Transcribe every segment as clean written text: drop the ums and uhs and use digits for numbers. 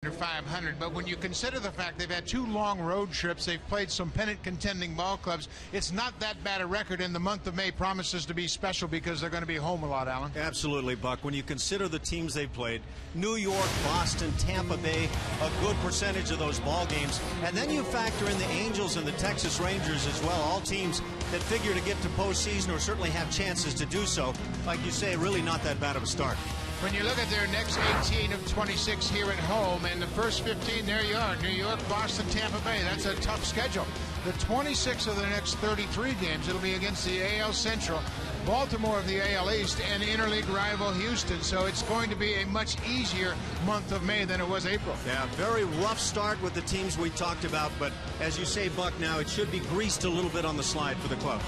under 500, but when you consider the fact they've had 2 long road trips, they've played some pennant contending ball clubs, it's not that bad a record, and the month of May promises to be special because they're going to be home a lot, Alan. Absolutely, Buck. When you consider the teams they've played, New York, Boston, Tampa Bay, a good percentage of those ball games, and then you factor in the Angels and the Texas Rangers as well, all teams that figure to get to postseason or certainly have chances to do so. Like you say, really not that bad of a start. When you look at their next 18 of 26 here at home, and the first 15, there you are, New York, Boston, Tampa Bay. That's a tough schedule. The 26 of the next 33 games, it'll be against the AL Central, Baltimore of the AL East, and interleague rival Houston. So it's going to be a much easier month of May than it was April. Yeah, very rough start with the teams we talked about, but as you say, Buck, now it should be greased a little bit on the slide for the club.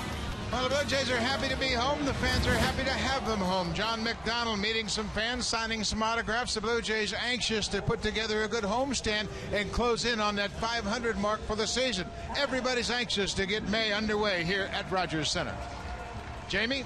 Well, the Blue Jays are happy to be home. The fans are happy to have them home. John McDonald meeting some fans, signing some autographs. The Blue Jays anxious to put together a good homestand and close in on that 500 mark for the season. Everybody's anxious to get May underway here at Rogers Center. Jamie?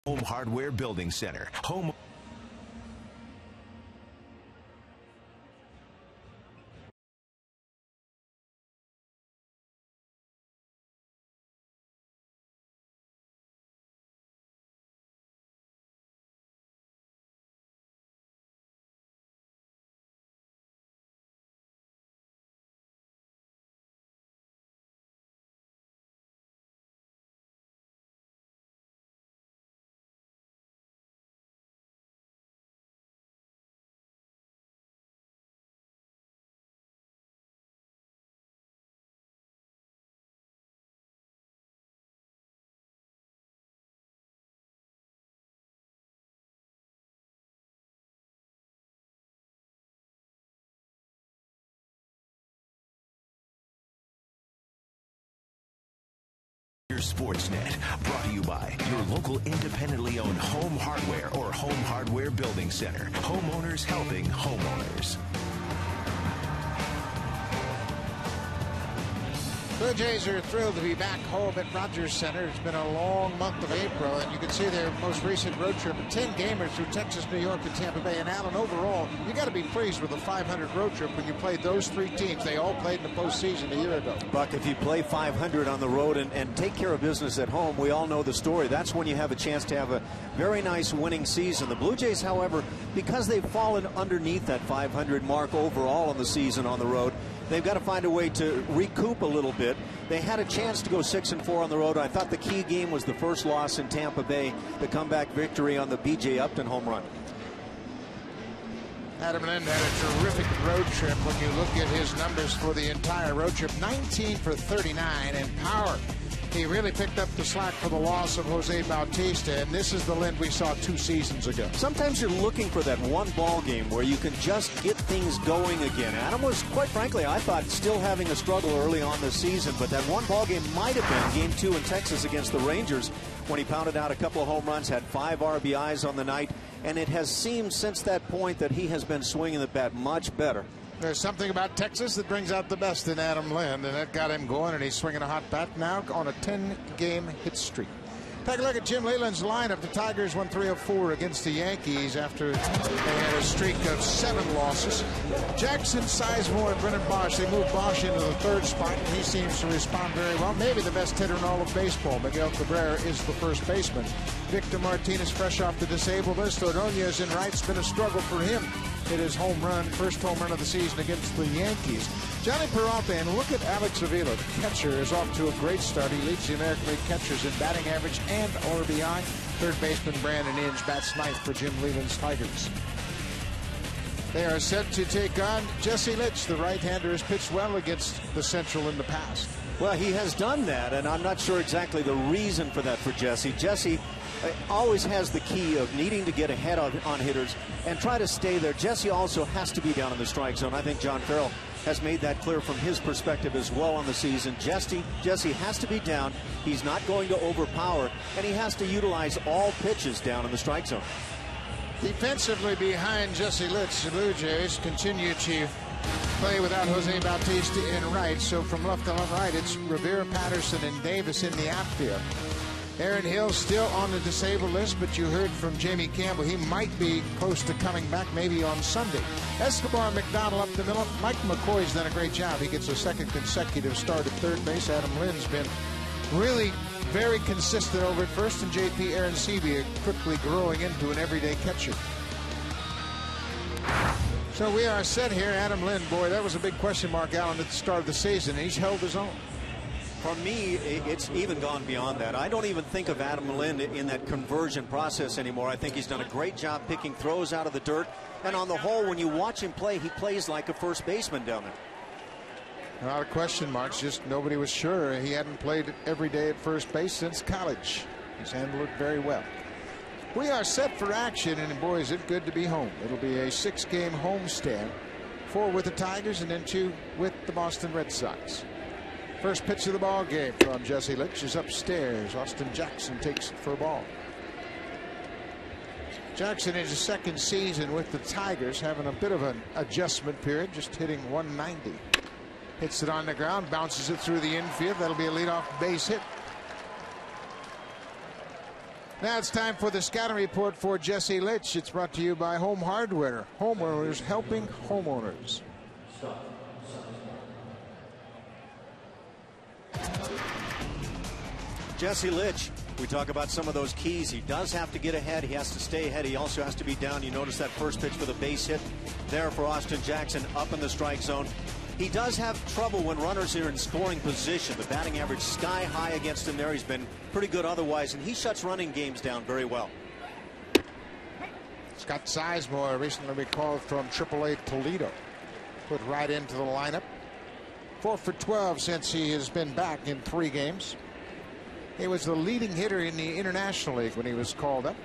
Home Hardware Building Center. Home. Sportsnet, brought to you by your local independently owned Home Hardware or Home Hardware Building Center. Homeowners helping homeowners. Blue Jays are thrilled to be back home at Rogers Center. It's been a long month of April, and you can see their most recent road trip, 10 gamers through Texas, New York, and Tampa Bay. And Alan, overall, you got to be pleased with a 500 road trip when you played those three teams. They all played in the postseason a year ago. Buck, if you play 500 on the road and take care of business at home, we all know the story. That's when you have a chance to have a very nice winning season. The Blue Jays, however, because they've fallen underneath that 500 mark overall in the season on the road, they've got to find a way to recoup a little bit. They had a chance to go 6-4 on the road. I thought the key game was the first loss in Tampa Bay, the comeback victory on the B.J. Upton home run. Adam Lind had a terrific road trip when you look at his numbers for the entire road trip. 19 for 39 in power. He really picked up the slack for the loss of Jose Bautista, and this is the Lind we saw 2 seasons ago. Sometimes you're looking for that one ball game where you can just get things going again. Adam was, quite frankly, I thought, still having a struggle early on this season, but that one ball game might have been Game 2 in Texas against the Rangers when he pounded out a couple of home runs, had 5 RBIs on the night, and it has seemed since that point that he has been swinging the bat much better. There's something about Texas that brings out the best in Adam Lind, and that got him going, and he's swinging a hot bat now on a 10-game hit streak. Take a look at Jim Leyland's lineup. The Tigers won 3 of 4 against the Yankees after they had a streak of 7 losses. Jackson, Sizemore, and Brennan Bosch, they moved Bosch into the 3rd spot, and he seems to respond very well. Maybe the best hitter in all of baseball. Miguel Cabrera is the first baseman. Victor Martinez fresh off the disabled list. Ordonez in right's been a struggle for him. Hit his home run, first home run of the season against the Yankees. Johnny Peralta, and look at Alex Avila. The catcher is off to a great start. He leads the American League catchers in batting average and RBI. Third baseman Brandon Inge bats ninth for Jim Leyland's Tigers. They are set to take on Jesse Litsch. The right-hander has pitched well against the Central in the past. Well, he has done that, and I'm not sure exactly the reason for that for Jesse. Jesse always has the key of needing to get ahead on hitters and try to stay there. Jesse also has to be down in the strike zone. I think John Farrell has made that clear from his perspective as well on the season. Jesse has to be down. He's not going to overpower, and he has to utilize all pitches down in the strike zone. Defensively behind Jesse Litsch, the Blue Jays continue to play without Jose Bautista in right. So from left to right, it's Rivera, Patterson, and Davis in the outfield. Aaron Hill still on the disabled list, but you heard from Jamie Campbell he might be close to coming back maybe on Sunday. Escobar and McDonald up the middle. Mike McCoy's done a great job. He gets a 2nd consecutive start at third base. Adam Lind's been really very consistent over at first, and JP Arencibia quickly growing into an everyday catcher. So we are set here. Adam Lind, boy, that was a big question mark, Alan, at the start of the season. He's held his own. For me, it's even gone beyond that. I don't even think of Adam Lind in that conversion process anymore. I think he's done a great job picking throws out of the dirt. And on the whole, when you watch him play, he plays like a first baseman down there. A lot of question marks. Just nobody was sure. He hadn't played every day at first base since college. He's handled it very well. We are set for action, and boy, is it good to be home. It'll be a 6-game homestand. 4 with the Tigers and then 2 with the Boston Red Sox. First pitch of the ball game from Jesse Litsch is upstairs. Austin Jackson takes it for a ball. Jackson in his 2nd season with the Tigers, having a bit of an adjustment period, just hitting 190. Hits it on the ground, bounces it through the infield. That'll be a leadoff base hit. Now it's time for the scouting report for Jesse Litsch. It's brought to you by Home Hardware. Homeowners helping homeowners. Jesse Litsch, we talk about some of those keys. He does have to get ahead. He has to stay ahead. He also has to be down. You notice that first pitch for the base hit there for Austin Jackson up in the strike zone. He does have trouble when runners are in scoring position. The batting average sky high against him there. He's been pretty good otherwise, and he shuts running games down very well. Scott Sizemore, recently recalled from AAA Toledo, put right into the lineup. 4 for 12 since he has been back in 3 games. He was the leading hitter in the International League when he was called up.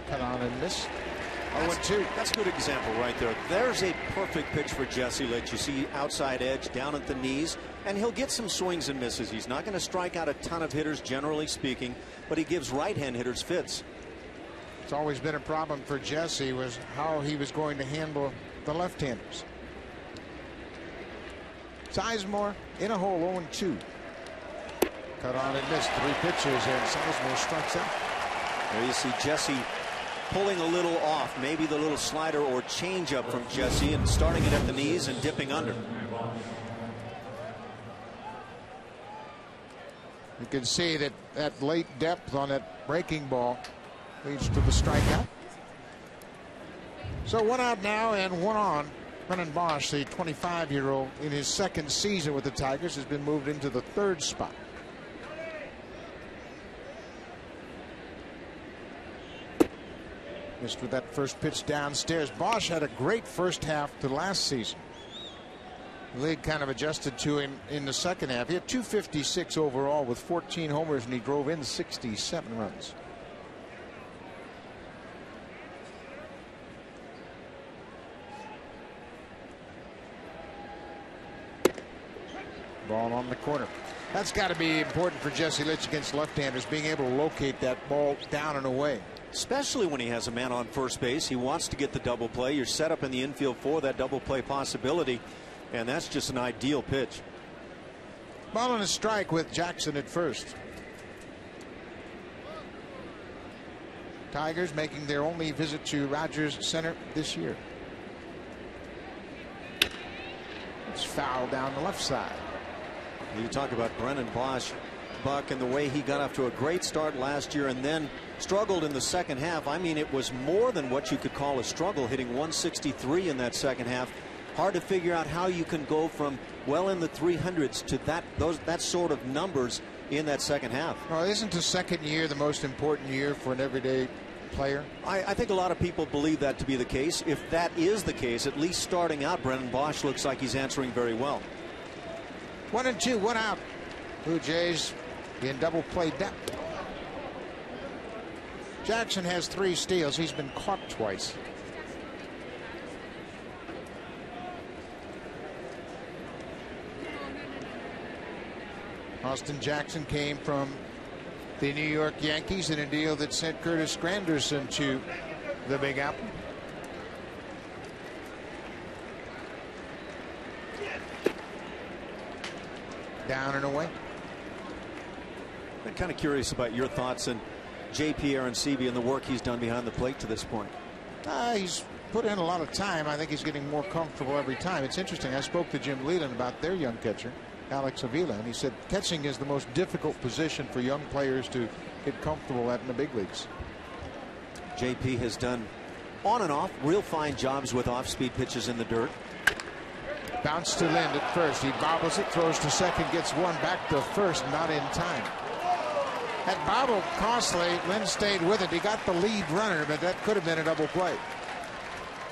Cut on and miss. 0-2. That's a good example right there. There's a perfect pitch for Jesse Litsch. You see outside edge down at the knees, and he'll get some swings and misses. He's not going to strike out a ton of hitters, generally speaking, but he gives right-hand hitters fits. It's always been a problem for Jesse, was how he was going to handle the left-handers. Sizemore in a hole, 0-2. Cut on and missed. 3 pitches, and Sizemore strikes out. There you see Jesse pulling a little off, maybe the little slider or changeup from Jesse, and starting it at the knees and dipping under. You can see that that late depth on that breaking ball leads to the strikeout. So 1 out now and 1 on. Brennan Bosch, the 25-year-old, in his 2nd season with the Tigers, has been moved into the 3rd spot. Missed with that first pitch downstairs. Bosch had a great first half to last season. The league kind of adjusted to him in the second half. He had 256 overall with 14 homers, and he drove in 67 runs. Ball on the corner. That's got to be important for Jesse Litsch against left-handers, being able to locate that ball down and away. Especially when he has a man on first base. He wants to get the double play. You're set up in the infield for that double play possibility, and that's just an ideal pitch. Ball and a strike with Jackson at first. Tigers making their only visit to Rogers Center this year. It's foul down the left side. You talk about Brennan Bosch, Buck, and the way he got off to a great start last year and then struggled in the second half. I mean, it was more than what you could call a struggle, hitting 163 in that second half. Hard to figure out how you can go from well in the 300s to that sort of numbers in that second half. Well, isn't the second year the most important year for an everyday player? I think a lot of people believe that to be the case. If that is the case, at least starting out, Brennan Bosch looks like he's answering very well. 1-2, 1 out. Blue Jays in double play depth. Jackson has 3 steals. He's been caught twice. Austin Jackson came from the New York Yankees in a deal that sent Curtis Granderson to the Big Apple. Down and away. I'm kind of curious about your thoughts on J.P. Aronsebi and the work he's done behind the plate to this point. He's put in a lot of time. I think he's getting more comfortable every time. It's interesting. I spoke to Jim Leland about their young catcher, Alex Avila, and he said catching is the most difficult position for young players to get comfortable at in the big leagues. J.P. has done on and off real fine jobs with off-speed pitches in the dirt. Bounce to Lind at first. He bobbles it, throws to second, gets one back to first, not in time. That bobbled costly. Lind stayed with it. He got the lead runner, but that could have been a double play.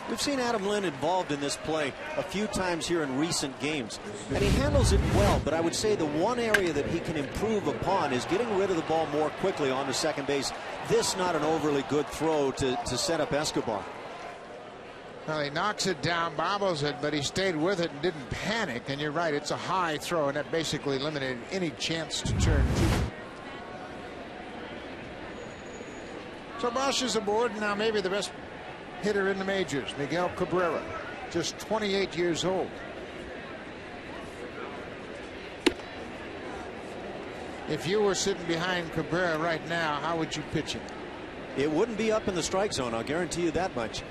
We've seen Adam Lind involved in this play a few times here in recent games, and he handles it well, but I would say the one area that he can improve upon is getting rid of the ball more quickly onto second base. This not an overly good throw to set up Escobar. Well, he knocks it down, bobbles it, but he stayed with it and didn't panic. And you're right, it's a high throw, and that basically eliminated any chance to turn two. So Bosch is aboard, and now maybe the best hitter in the majors, Miguel Cabrera, just 28 years old. If you were sitting behind Cabrera right now, how would you pitch him? It wouldn't be up in the strike zone, I'll guarantee you that much.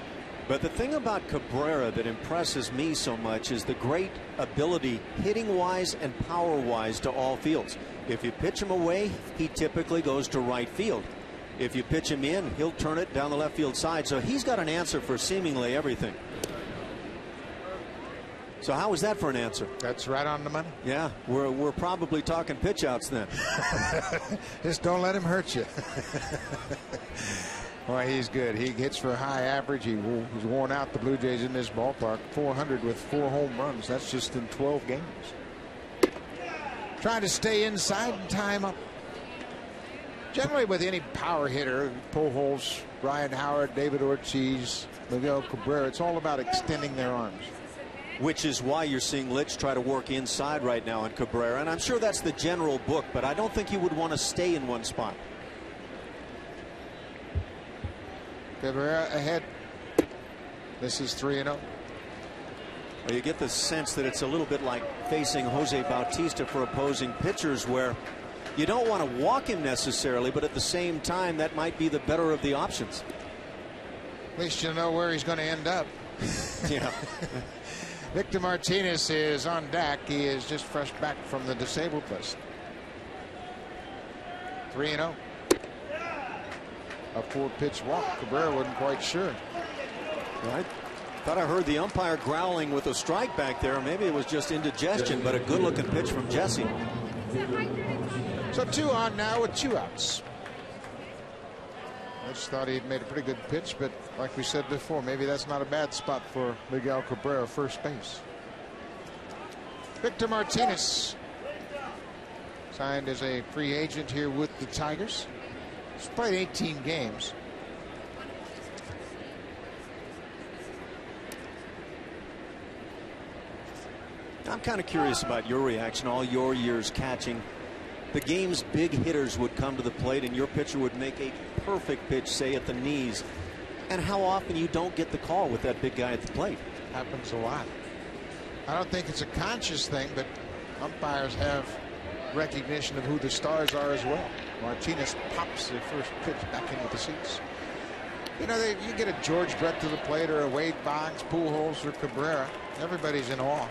But the thing about Cabrera that impresses me so much is the great ability hitting-wise and power-wise to all fields. If you pitch him away, he typically goes to right field. If you pitch him in, he'll turn it down the left field side. So he's got an answer for seemingly everything. So how was that for an answer? That's right on the money. Yeah, we're probably talking pitch outs then. Just don't let him hurt you. Boy, he's good. He hits for a high average. He's worn out the Blue Jays in this ballpark. 400 with 4 home runs. That's just in 12 games. Trying to stay inside and tie him up. Generally, with any power hitter, Pujols, Ryan Howard, David Ortiz, Miguel Cabrera, it's all about extending their arms. Which is why you're seeing Litsch try to work inside right now on Cabrera. And I'm sure that's the general book, but I don't think he would want to stay in one spot. Cabrera ahead. This is 3-0. Well, you get the sense that it's a little bit like facing Jose Bautista for opposing pitchers, where you don't want to walk him necessarily, but at the same time, that might be the better of the options. At least you know where he's going to end up. Yeah. Victor Martinez is on deck. He is just fresh back from the disabled list. 3-0. A 4-pitch walk. Cabrera wasn't quite sure. I thought I heard the umpire growling with a strike back there. Maybe it was just indigestion, but a good-looking pitch from Jesse. So 2 on now with 2 outs. I just thought he'd made a pretty good pitch, but like we said before, maybe that's not a bad spot for Miguel Cabrera, first base. Victor Martinez signed as a free agent here with the Tigers. He's played 18 games. I'm kind of curious about your reaction. All your years catching, the game's big hitters would come to the plate and your pitcher would make a perfect pitch, say at the knees, and how often you don't get the call with that big guy at the plate. Happens a lot. I don't think it's a conscious thing, but umpires have recognition of who the stars are as well. Martinez pops the first pitch back into the seats. You know, you get a George Brett to the plate, or a Wade Boggs, Pujols, or Cabrera. Everybody's in awe.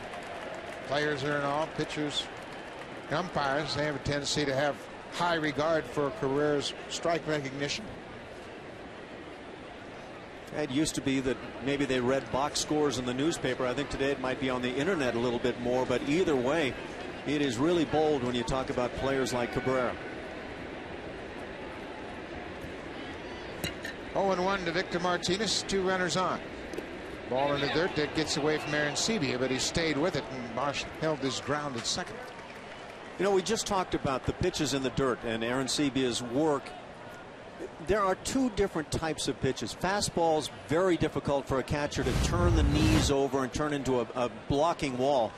Players are in awe. Pitchers, umpires, they have a tendency to have high regard for Cabrera's strike recognition. It used to be that maybe they read box scores in the newspaper. I think today it might be on the internet a little bit more, but either way, it is really bold when you talk about players like Cabrera. 0-1 to Victor Martinez, 2 runners on. Ball in the dirt. That gets away from Aaron Sebia, but he stayed with it, and Bosch held his ground at second. You know, we just talked about the pitches in the dirt and Aaron Sebia's work. There are 2 different types of pitches. Fastballs, very difficult for a catcher to turn the knees over and turn into a blocking wall.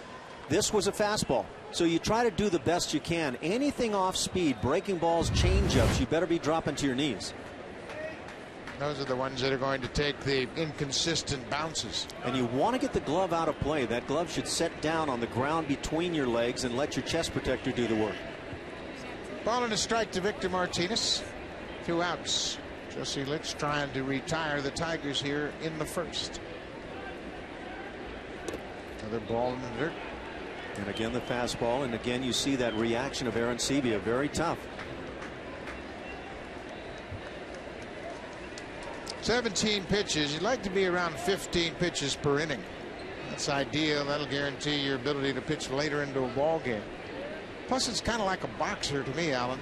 This was a fastball. So you try to do the best you can. Anything off speed, breaking balls, changeups, you better be dropping to your knees. Those are the ones that are going to take the inconsistent bounces. And you want to get the glove out of play. That glove should set down on the ground between your legs and let your chest protector do the work. Ball and a strike to Victor Martinez. 2 outs. Jesse Litsch trying to retire the Tigers here in the first. Another ball in the dirt. And again, the fastball. And again, you see that reaction of Aaron Sebia. Very tough. 17 pitches. You'd like to be around 15 pitches per inning. That's ideal. That'll guarantee your ability to pitch later into a ball game. Plus, it's kind of like a boxer to me, Alan.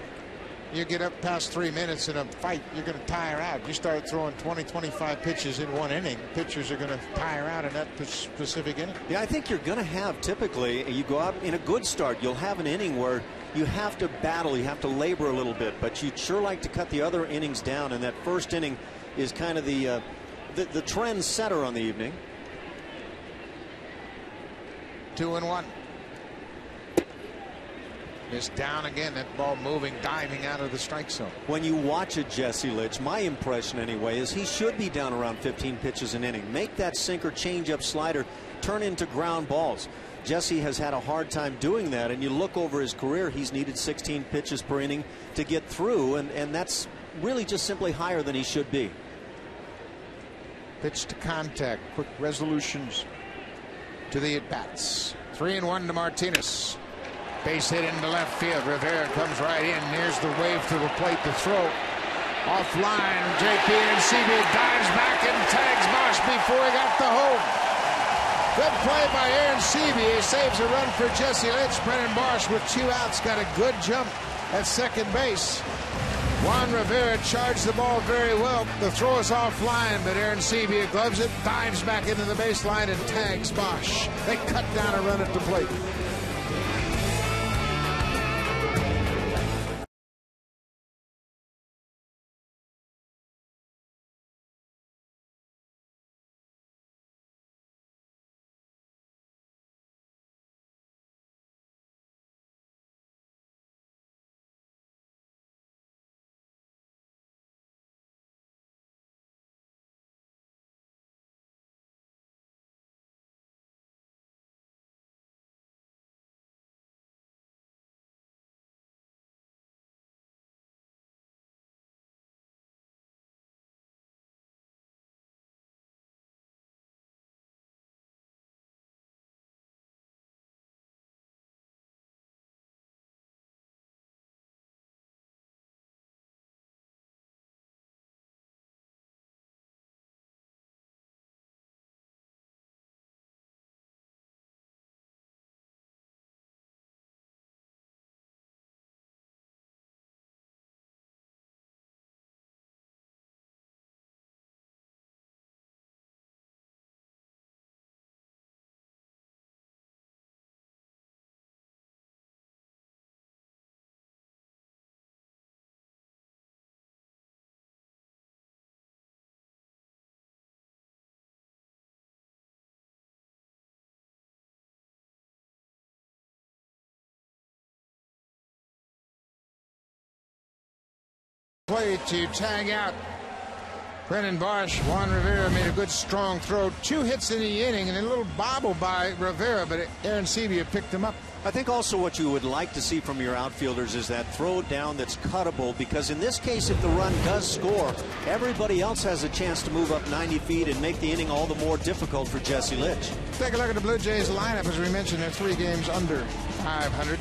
You get up past 3 minutes in a fight, you're going to tire out. You start throwing 20, 25 pitches in one inning, pitchers are going to tire out in that specific inning. Yeah, I think you're going to have, typically, you go out in a good start, you'll have an inning where you have to battle, you have to labor a little bit, but you'd sure like to cut the other innings down, and that first inning is kind of the trend setter on the evening. 2-1. Missed down again. That ball moving, diving out of the strike zone. When you watch it, Jesse Litsch, my impression anyway is he should be down around 15 pitches an inning. Make that sinker, changeup, slider turn into ground balls. Jesse has had a hard time doing that, and you look over his career, he's needed 16 pitches per inning to get through, and that's really just simply higher than he should be. Pitch to contact, quick resolutions to the at-bats. 3-1 to Martinez. Base hit into left field. Rivera comes right in. Here's the wave to the plate to throw. Offline, JP and Sebia dives back and tags Bosch before he got the home. Good play by Aaron Sebia. He saves a run for Jesse Litsch. Brennan Bosch with 2 outs got a good jump at second base. Juan Rivera charged the ball very well. The throw is offline, but Aaron Sebia gloves it, dives back into the baseline, and tags Bosch. They cut down a run at the plate. Play to tag out Brennan Bosch. Juan Rivera made a good strong throw. 2 hits in the inning and a little bobble by Rivera, but Aaron Sebia picked him up. I think also what you would like to see from your outfielders is that throw down that's cuttable, because in this case, if the run does score, everybody else has a chance to move up 90 feet and make the inning all the more difficult for Jesse Litsch. Take a look at the Blue Jays lineup. As we mentioned, they're 3 games under 500.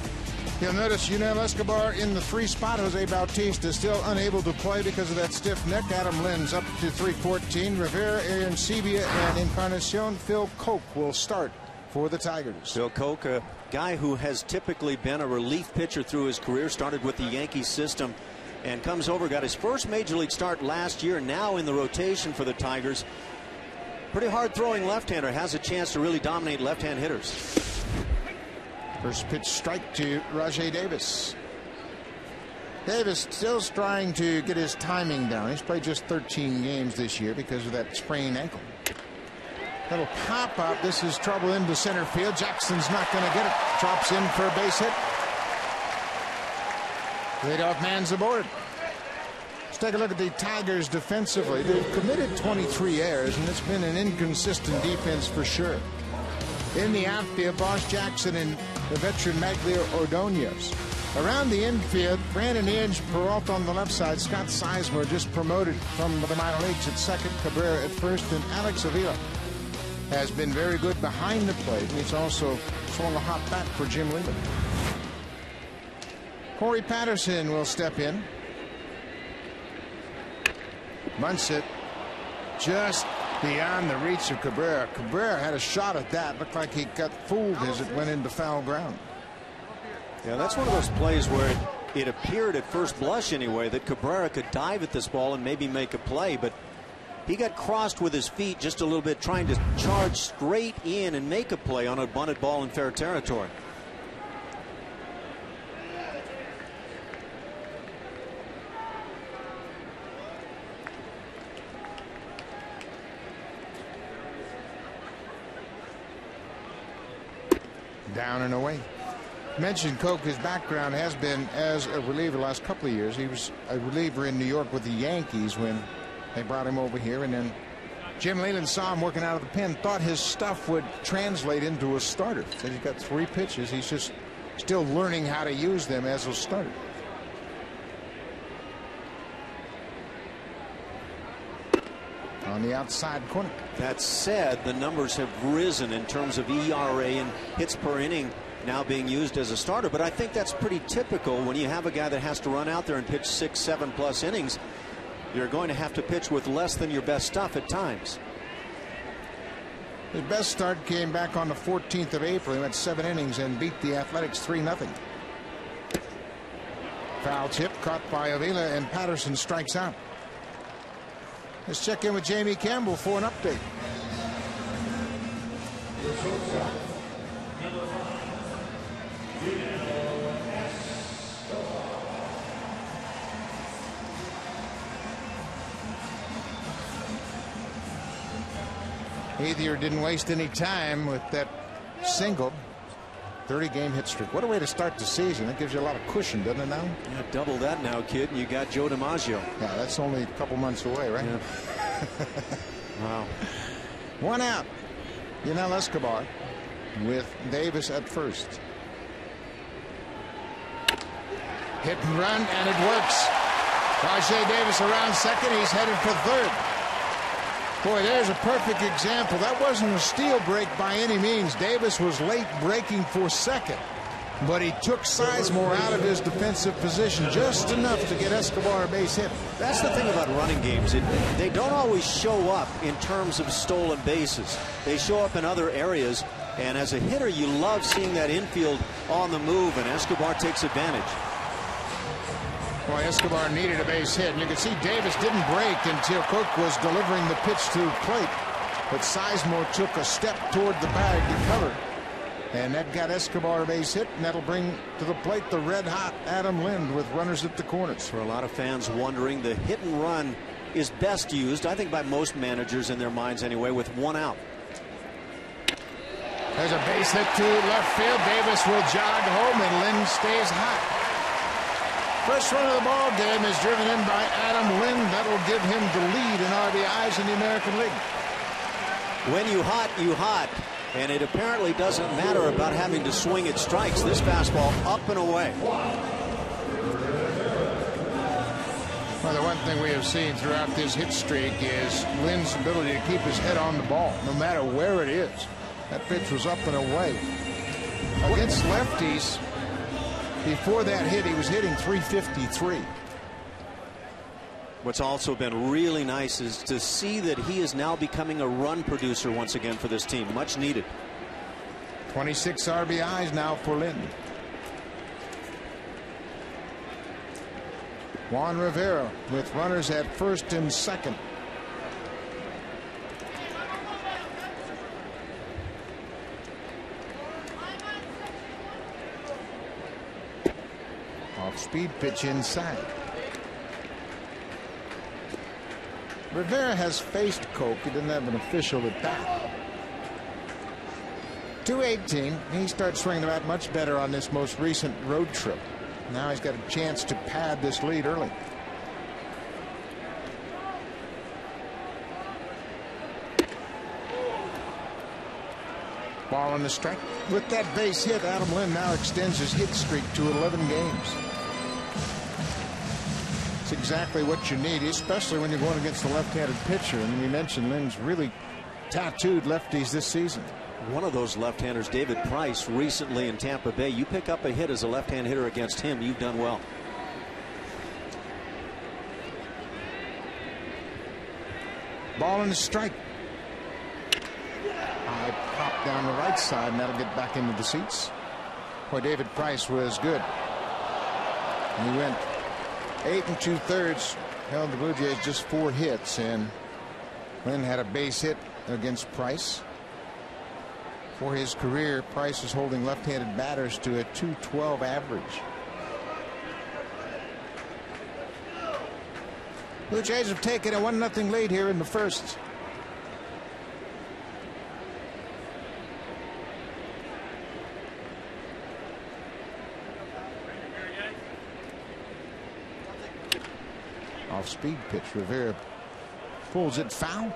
You'll notice Yunel Escobar in the 3 spot. Jose Bautista still unable to play because of that stiff neck. Adam Lynn's up to 314. Rivera, Aaron Sebia, and Encarnacion. Phil Koch will start for the Tigers. Phil Koch, a guy who has typically been a relief pitcher through his career, started with the Yankees system and comes over, got his first major league start last year, now in the rotation for the Tigers. Pretty hard throwing left-hander, has a chance to really dominate left-hand hitters. First pitch strike to Rajai Davis. Davis still trying to get his timing down. He's played just 13 games this year because of that sprained ankle. Little pop up. This is trouble into center field. Jackson's not going to get it. Drops in for a base hit. Leadoff man's aboard. Let's take a look at the Tigers defensively. They've committed 23 errors, and it's been an inconsistent defense for sure. In the outfield, Boss Jackson and the veteran Maglia Ordonez. Around the infield, Brandon Edge, Peralta on the left side. Scott Sizemore just promoted from the minor leagues at second. Cabrera at first, and Alex Avila has been very good behind the plate. And he's also swung a hot bat for Jim Lehman. Corey Patterson will step in. Bunts it just beyond the reach of Cabrera. Cabrera had a shot at that. Looked like he got fooled as it went into foul ground. Yeah, that's one of those plays where it appeared at first blush anyway that Cabrera could dive at this ball and maybe make a play, but he got crossed with his feet just a little bit, trying to charge straight in and make a play on a bunted ball in fair territory. Down and away. Mentioned Koch, his background has been as a reliever the last couple of years. He was a reliever in New York with the Yankees when they brought him over here, and then Jim Leyland saw him working out of the pen, thought his stuff would translate into a starter. Said he's got 3 pitches. He's just still learning how to use them as a starter. On the outside corner. That said, the numbers have risen in terms of ERA and hits per inning now being used as a starter, but I think that's pretty typical when you have a guy that has to run out there and pitch 6, 7+ innings. You're going to have to pitch with less than your best stuff at times. His best start came back on the 14th of April. He went 7 innings and beat the Athletics 3-0. Foul tip caught by Avila, and Patterson strikes out. Let's check in with Jamie Campbell for an update. Ethier didn't waste any time with that single. 30-game hit streak. What a way to start the season. That gives you a lot of cushion, doesn't it now? Yeah, double that now, kid, and you got Joe DiMaggio. Yeah, that's only a couple months away, right? Yeah. Wow. 1 out. Yunel Escobar with Davis at first. Hit and run, and it works. Rajai Davis around second. He's headed for third. Boy, there's a perfect example. That wasn't a steal break by any means. Davis was late breaking for second, but he took Sizemore out of his defensive position just enough to get Escobar a base hit. That's the thing about running games. They don't always show up in terms of stolen bases. They show up in other areas, and as a hitter, you love seeing that infield on the move, and Escobar takes advantage. Boy, Escobar needed a base hit, and you can see Davis didn't break until Cook was delivering the pitch to the plate. But Sizemore took a step toward the bag to cover, and that got Escobar a base hit, and that'll bring to the plate the red-hot Adam Lind with runners at the corners. For a lot of fans wondering, the hit and run is best used, I think, by most managers in their minds anyway, with 1 out. There's a base hit to left field. Davis will jog home, and Lind stays hot. First run of the ball game is driven in by Adam Lind. That'll give him the lead in RBIs in the American League. When you hot, you hot. And it apparently doesn't matter about having to swing at strikes. This fastball up and away. Well, the one thing we have seen throughout this hit streak is Lind's ability to keep his head on the ball, no matter where it is. That pitch was up and away. Against lefties, before that hit, he was hitting .353. What's also been really nice is to see that he is now becoming a run producer once again for this team. Much needed. 26 RBIs now for Lind. Juan Rivera with runners at first and second. Off-speed pitch inside. Rivera has faced Coke. He didn't have an official at bat. 218. He starts swinging the bat much better on this most recent road trip. Now he's got a chance to pad this lead early. Ball on the strike. With that base hit, Adam Lind now extends his hit streak to 11 games. It's exactly what you need, especially when you're going against a left-handed pitcher. And we mentioned Lind's really tattooed lefties this season. One of those left-handers, David Price, recently in Tampa Bay. You pick up a hit as a left-hand hitter against him, you've done well. Ball on the strike. I pop down the right side, and that'll get back into the seats. Boy, David Price was good. And he went 8 2/3, held the Blue Jays just 4 hits, and Lind had a base hit against Price. For his career, Price is holding left-handed batters to a .212 average. Blue Jays have taken a 1-0 lead here in the first. Off-speed pitch. Rivera pulls it foul.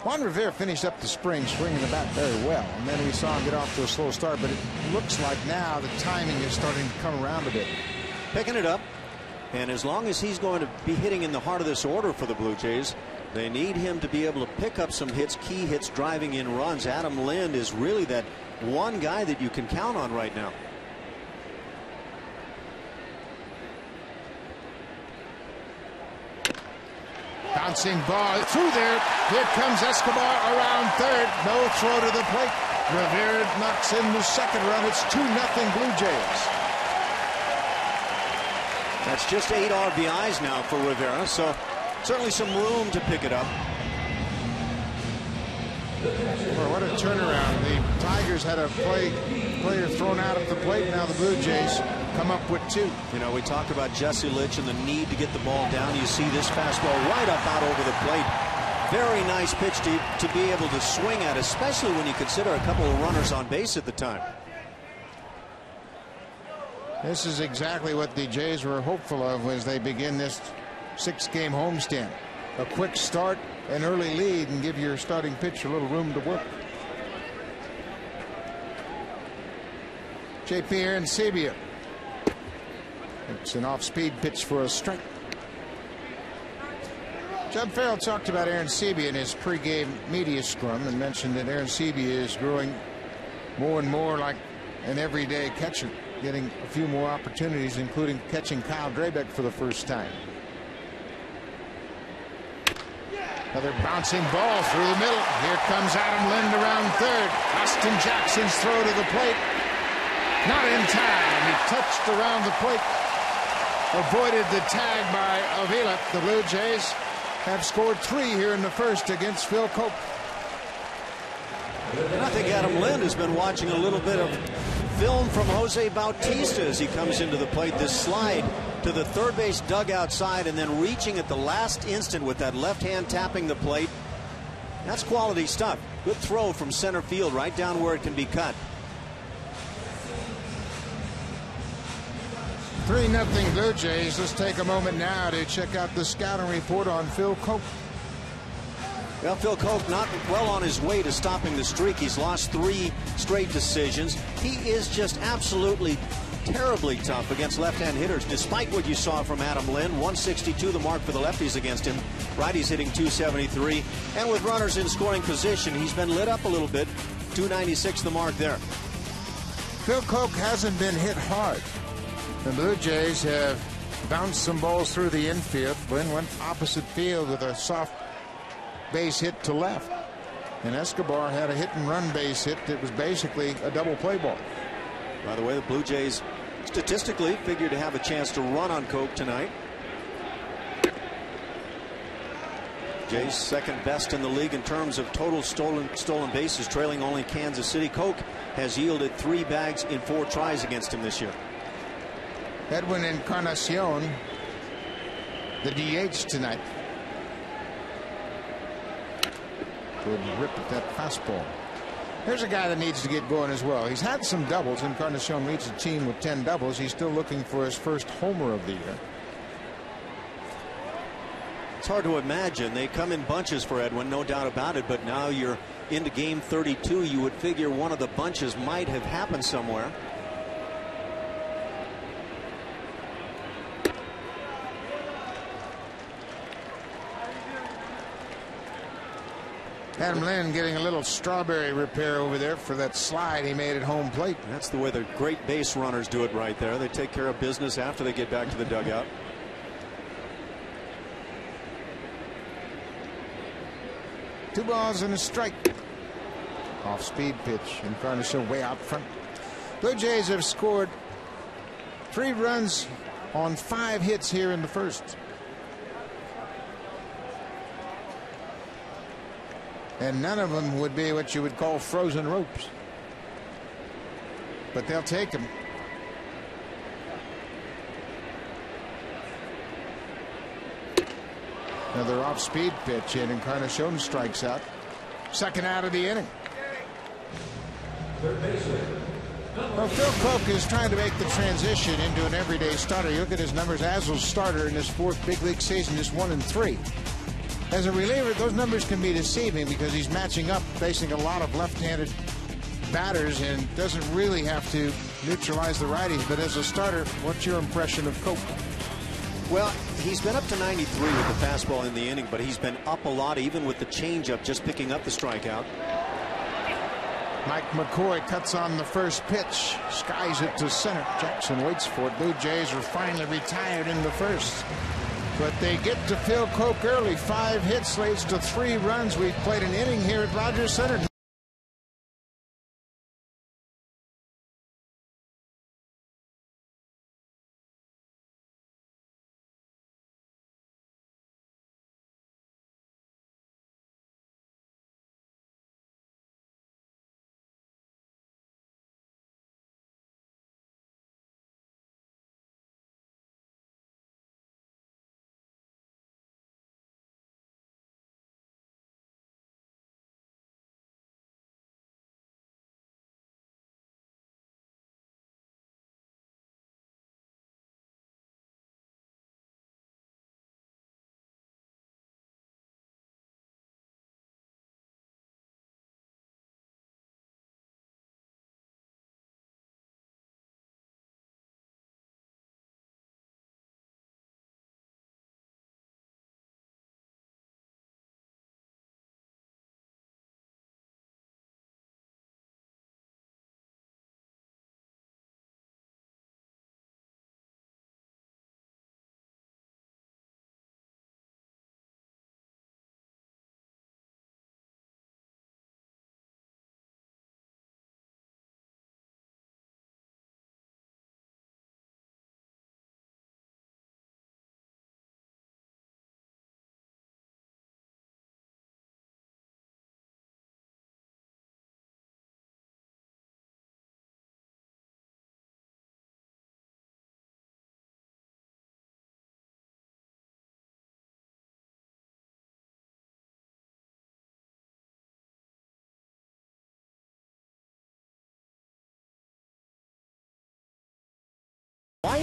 Juan Rivera finished up the spring swinging the bat very well, and then we saw him get off to a slow start, but it looks like now the timing is starting to come around a bit. Picking it up, and as long as he's going to be hitting in the heart of this order for the Blue Jays, they need him to be able to pick up some hits, key hits, driving in runs. Adam Lind is really that one guy that you can count on right now. Bouncing ball through there. Here comes Escobar around third. No throw to the plate. Rivera knocks in the second run. It's 2-0 Blue Jays. That's just 8 RBIs now for Rivera, so certainly some room to pick it up. Well, what a turnaround. The Tigers had a player thrown out at the plate. Now the Blue Jays come up with 2. You know, we talked about Jesse Litsch and the need to get the ball down. You see this fastball right up out over the plate. Very nice pitch to be able to swing at, especially when you consider a couple of runners on base at the time. This is exactly what the Jays were hopeful of as they begin this 6-game homestand. A quick start, an early lead, and give your starting pitcher a little room to work. JP Arancibia. It's an off-speed pitch for a strike. Judd Farrell talked about Arancibia in his pregame media scrum and mentioned that Arancibia is growing more and more like an everyday catcher, getting a few more opportunities, including catching Kyle Drabek for the first time. Another bouncing ball through the middle. Here comes Adam Lind around third. Austin Jackson's throw to the plate. Not in time. He touched around the plate. Avoided the tag by Avila. The Blue Jays have scored 3 here in the first against Phil Cope. And I think Adam Lind has been watching a little bit of film from Jose Bautista as he comes into the plate. This slide to the third base dugout side and then reaching at the last instant with that left hand tapping the plate. That's quality stuff. Good throw from center field right down where it can be cut. 3-0 Blue Jays. Let's take a moment now to check out the scouting report on Phil Koch. Well, Phil Koch not well on his way to stopping the streak. He's lost 3 straight decisions. He is just absolutely terribly tough against left-hand hitters, despite what you saw from Adam Lynn. 162 the mark for the lefties against him. Righties hitting 273. And with runners in scoring position, he's been lit up a little bit. 296 the mark there. Phil Koch hasn't been hit hard. The Blue Jays have bounced some balls through the infield. Lynn went opposite field with a soft base hit to left. And Escobar had a hit-and-run base hit that was basically a double play ball. By the way, the Blue Jays statistically figured to have a chance to run on Koch tonight. Jays second best in the league in terms of total stolen bases, trailing only Kansas City. Koch has yielded 3 bags in 4 tries against him this year. Edwin Encarnacion, the DH tonight. Good rip at that fastball. Here's a guy that needs to get going as well. He's had some doubles. Encarnacion leads the team with 10 doubles. He's still looking for his first homer of the year. It's hard to imagine. They come in bunches for Edwin, no doubt about it, but now you're into game 32. You would figure one of the bunches might have happened somewhere. Adam Lynn getting a little strawberry repair over there for that slide he made at home plate. That's the way the great base runners do it right there. They take care of business after they get back to the dugout. Two balls and a strike. Off speed pitch. Encarnacion way out front. Blue Jays have scored 3 runs on 5 hits here in the first. And none of them would be what you would call frozen ropes. But they'll take them. Another off-speed pitch, and Encarnacion strikes out. Second out of the inning. Well, Phil Koch is trying to make the transition into an everyday starter. You look at his numbers as a starter in his 4th big league season, just 1-3. As a reliever, those numbers can be deceiving because he's matching up, facing a lot of left-handed batters, and doesn't really have to neutralize the righties. But as a starter, what's your impression of Koch? Well, he's been up to 93 with the fastball in the inning, but he's been up a lot, even with the changeup, just picking up the strikeout. Mike McCoy cuts on the first pitch, skies it to center. Jackson waits for it. Blue Jays are finally retired in the first. But they get to Phil Koch early. 5 hits leads to 3 runs. We've played an inning here at Rogers Center.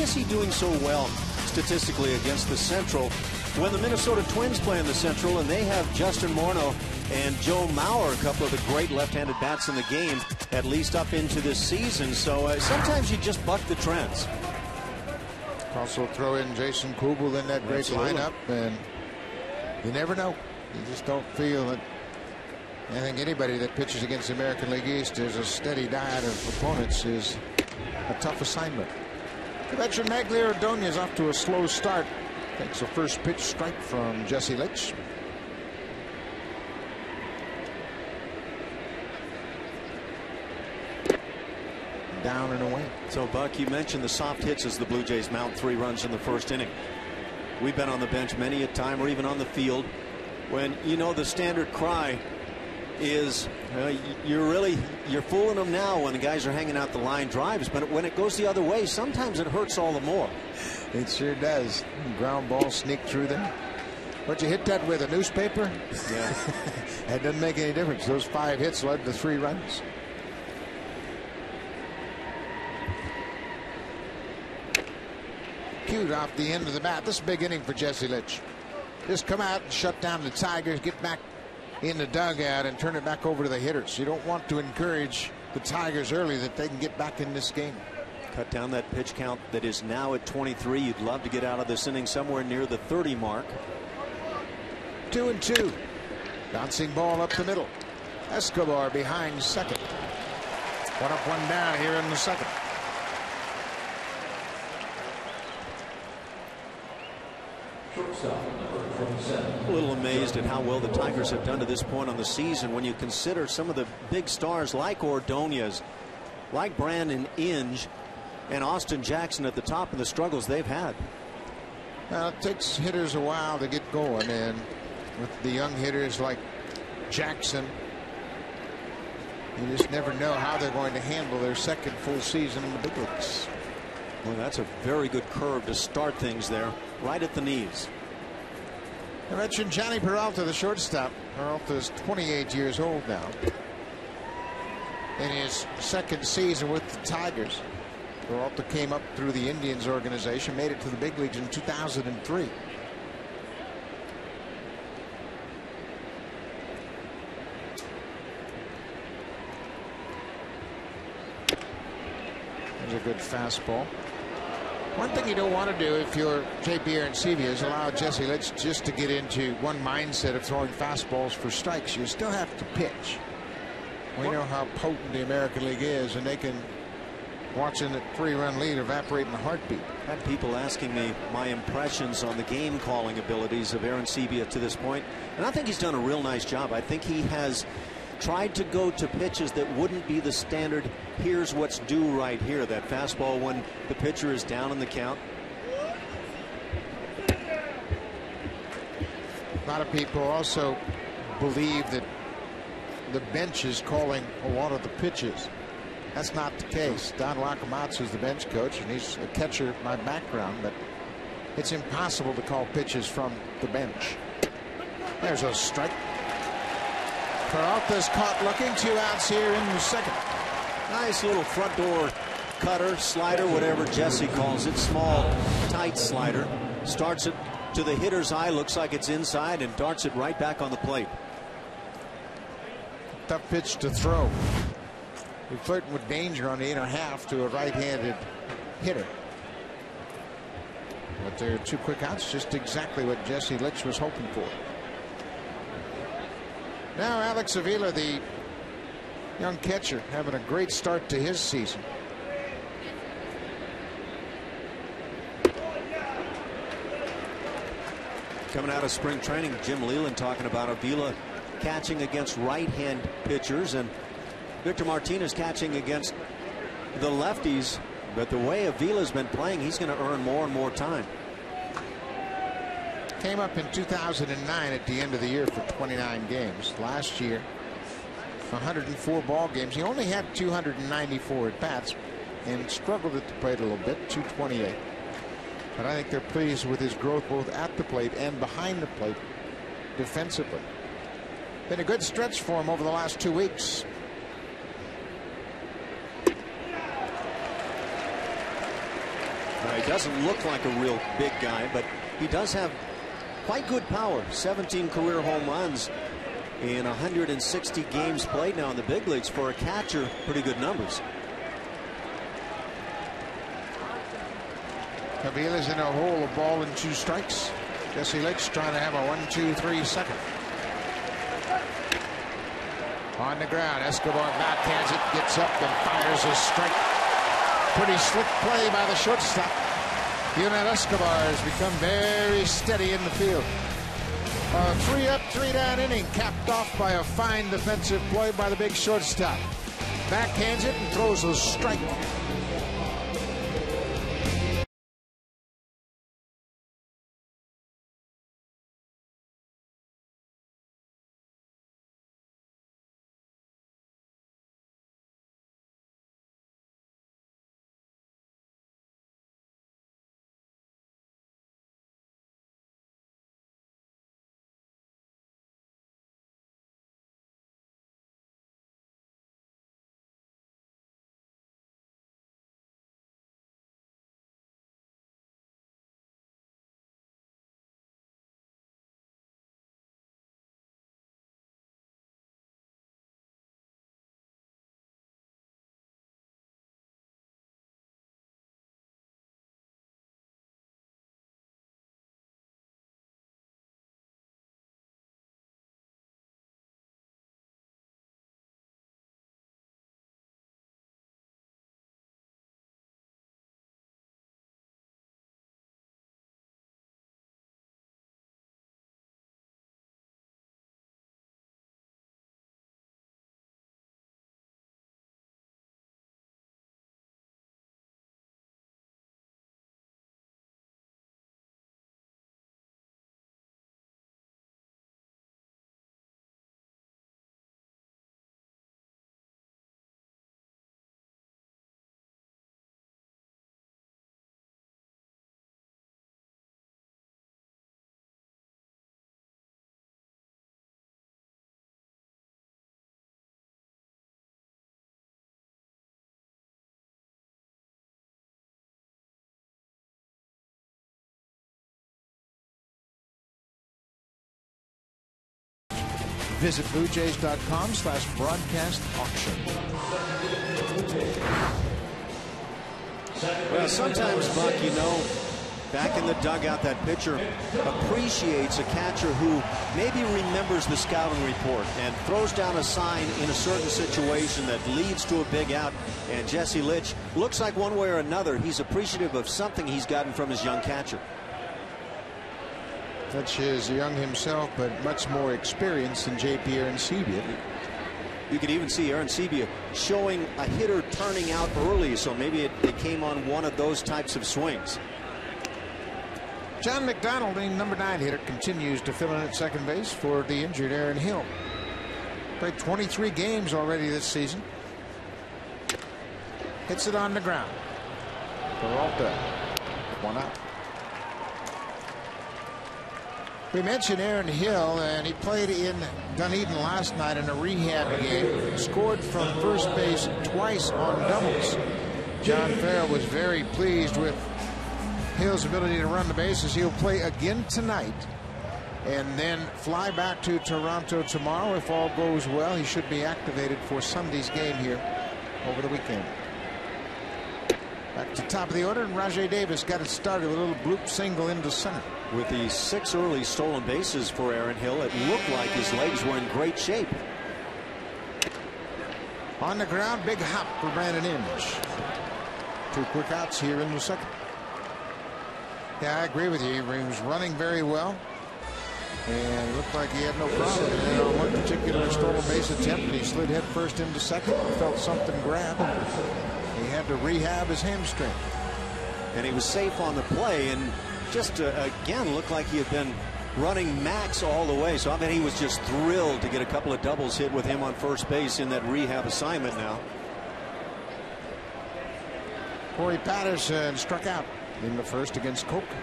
is he doing so well statistically against the Central when the Minnesota Twins play in the Central and they have Justin Morneau and Joe Mauer, a couple of the great left-handed bats in the game, at least up into this season. So sometimes you just buck the trends. Also throw in Jason Kubel in that great lineup, and you never know. You just don't feel that. I think anybody that pitches against the American League East is a steady diet of opponents is a tough assignment. The veteran Maglia Ordonez off to a slow start. Takes a first pitch strike from Jesse Litsch. Down and away. So, Buck, you mentioned the soft hits as the Blue Jays mount 3 runs in the first inning. We've been on the bench many a time, or even on the field, when you know the standard cry is you're fooling them now when the guys are hanging out the line drives, but when it goes the other way, sometimes it hurts all the more. It sure does. Ground ball sneak through them. But you hit that with a newspaper? Yeah. It doesn't make any difference. Those 5 hits led to 3 runs. Cute off the end of the bat. This is a big inning for Jesse Litsch. Just come out and shut down the Tigers, get back in the dugout and turn it back over to the hitters. You don't want to encourage the Tigers early that they can get back in this game. Cut down that pitch count that is now at 23. You'd love to get out of this inning somewhere near the 30 mark. 2-2. Bouncing ball up the middle. Escobar behind second. 1 up, 1 down here in the second. A little amazed at how well the Tigers have done to this point on the season when you consider some of the big stars like Ordonez, like Brandon Inge, and Austin Jackson at the top of the struggles they've had. Now, it takes hitters a while to get going, and with the young hitters like Jackson, you just never know how they're going to handle their second full season in the big leagues. Well, that's a very good curve to start things there, right at the knees. I mentioned Johnny Peralta, the shortstop. Peralta is 28 years old now. In his second season with the Tigers, Peralta came up through the Indians organization, made it to the big leagues in 2003. There's a good fastball. One thing you don't want to do if you're JP Arencibia is allow Jesse Litsch just to get into one mindset of throwing fastballs for strikes. You still have to pitch. We know how potent the American League is, and they can, watching that 3-run lead, evaporate in a heartbeat. I've had people asking me my impressions on the game calling abilities of Arencibia to this point, and I think he's done a real nice job. I think he has tried to go to pitches that wouldn't be the standard, here's what's due right here, that fastball when the pitcher is down in the count. A lot of people also believe that the bench is calling a lot of the pitches. That's not the case. Don Wakamatsu is the bench coach, and he's a catcher by background, but it's impossible to call pitches from the bench. There's a strike. Peralta's caught looking. 2 outs here in the second. Nice little front door cutter, slider, whatever Jesse calls it. Small, tight slider. Starts it to the hitter's eye. Looks like it's inside and darts it right back on the plate. Tough pitch to throw. You're flirting with danger on the inner half to a right-handed hitter. But there are 2 quick outs, just exactly what Jesse Litsch was hoping for. Now Alex Avila, the young catcher, having a great start to his season. Coming out of spring training, Jim Leland talking about Avila catching against right-hand pitchers and Victor Martinez catching against the lefties. But the way Avila's been playing, he's going to earn more and more time. Came up in 2009 at the end of the year for 29 games. Last year, 104 ball games. He only had 294 at bats and struggled at the plate a little bit, 228. But I think they're pleased with his growth both at the plate and behind the plate defensively. Been a good stretch for him over the last 2 weeks. He doesn't look like a real big guy, but he does have quite good power. 17 career home runs in 160 games played now in the big leagues. For a catcher, pretty good numbers. Cavilla's in a hole, a ball and 2 strikes. Jesse Litsch trying to have a 1-2-3 second. On the ground, Escobar backhands it, gets up and fires a strike. Pretty slick play by the shortstop. Yunel Escobar has become very steady in the field. A 3-up, 3-down inning capped off by a fine defensive play by the big shortstop. Backhands it and throws a strike. Visit BlueJays.com/broadcast auction. Well, sometimes, Buck, you know, back in the dugout, that pitcher appreciates a catcher who maybe remembers the scouting report and throws down a sign in a certain situation that leads to a big out. And Jesse Litsch looks like one way or another he's appreciative of something he's gotten from his young catcher. Litsch is young himself, but much more experienced than J.P. Arancibia. You could even see Arancibia showing a hitter turning out early, so maybe it came on one of those types of swings. John McDonald, the number 9 hitter, continues to fill in at second base for the injured Aaron Hill. Played 23 games already this season. Hits it on the ground. Peralta, 1 out. We mentioned Aaron Hill, and he played in Dunedin last night in a rehab game. Scored from first base twice on doubles. John Farrell was very pleased with Hill's ability to run the bases. He'll play again tonight and then fly back to Toronto tomorrow. If all goes well, he should be activated for Sunday's game here over the weekend. Back to top of the order, and Rajai Davis got it started with a little bloop single into center. With the 6 early stolen bases for Aaron Hill, it looked like his legs were in great shape. On the ground, big hop for Brandon Inge. 2 quick outs here in the second. Yeah, I agree with you. He was running very well, and it looked like he had no problem. And on one particular stolen base attempt, he slid head first into second, felt something grab. He had to rehab his hamstring. And he was safe on the play, and just again looked like he had been running max all the way. So I mean, he was just thrilled to get a couple of doubles hit with him on first base in that rehab assignment now. Corey Patterson struck out in the first against Coke.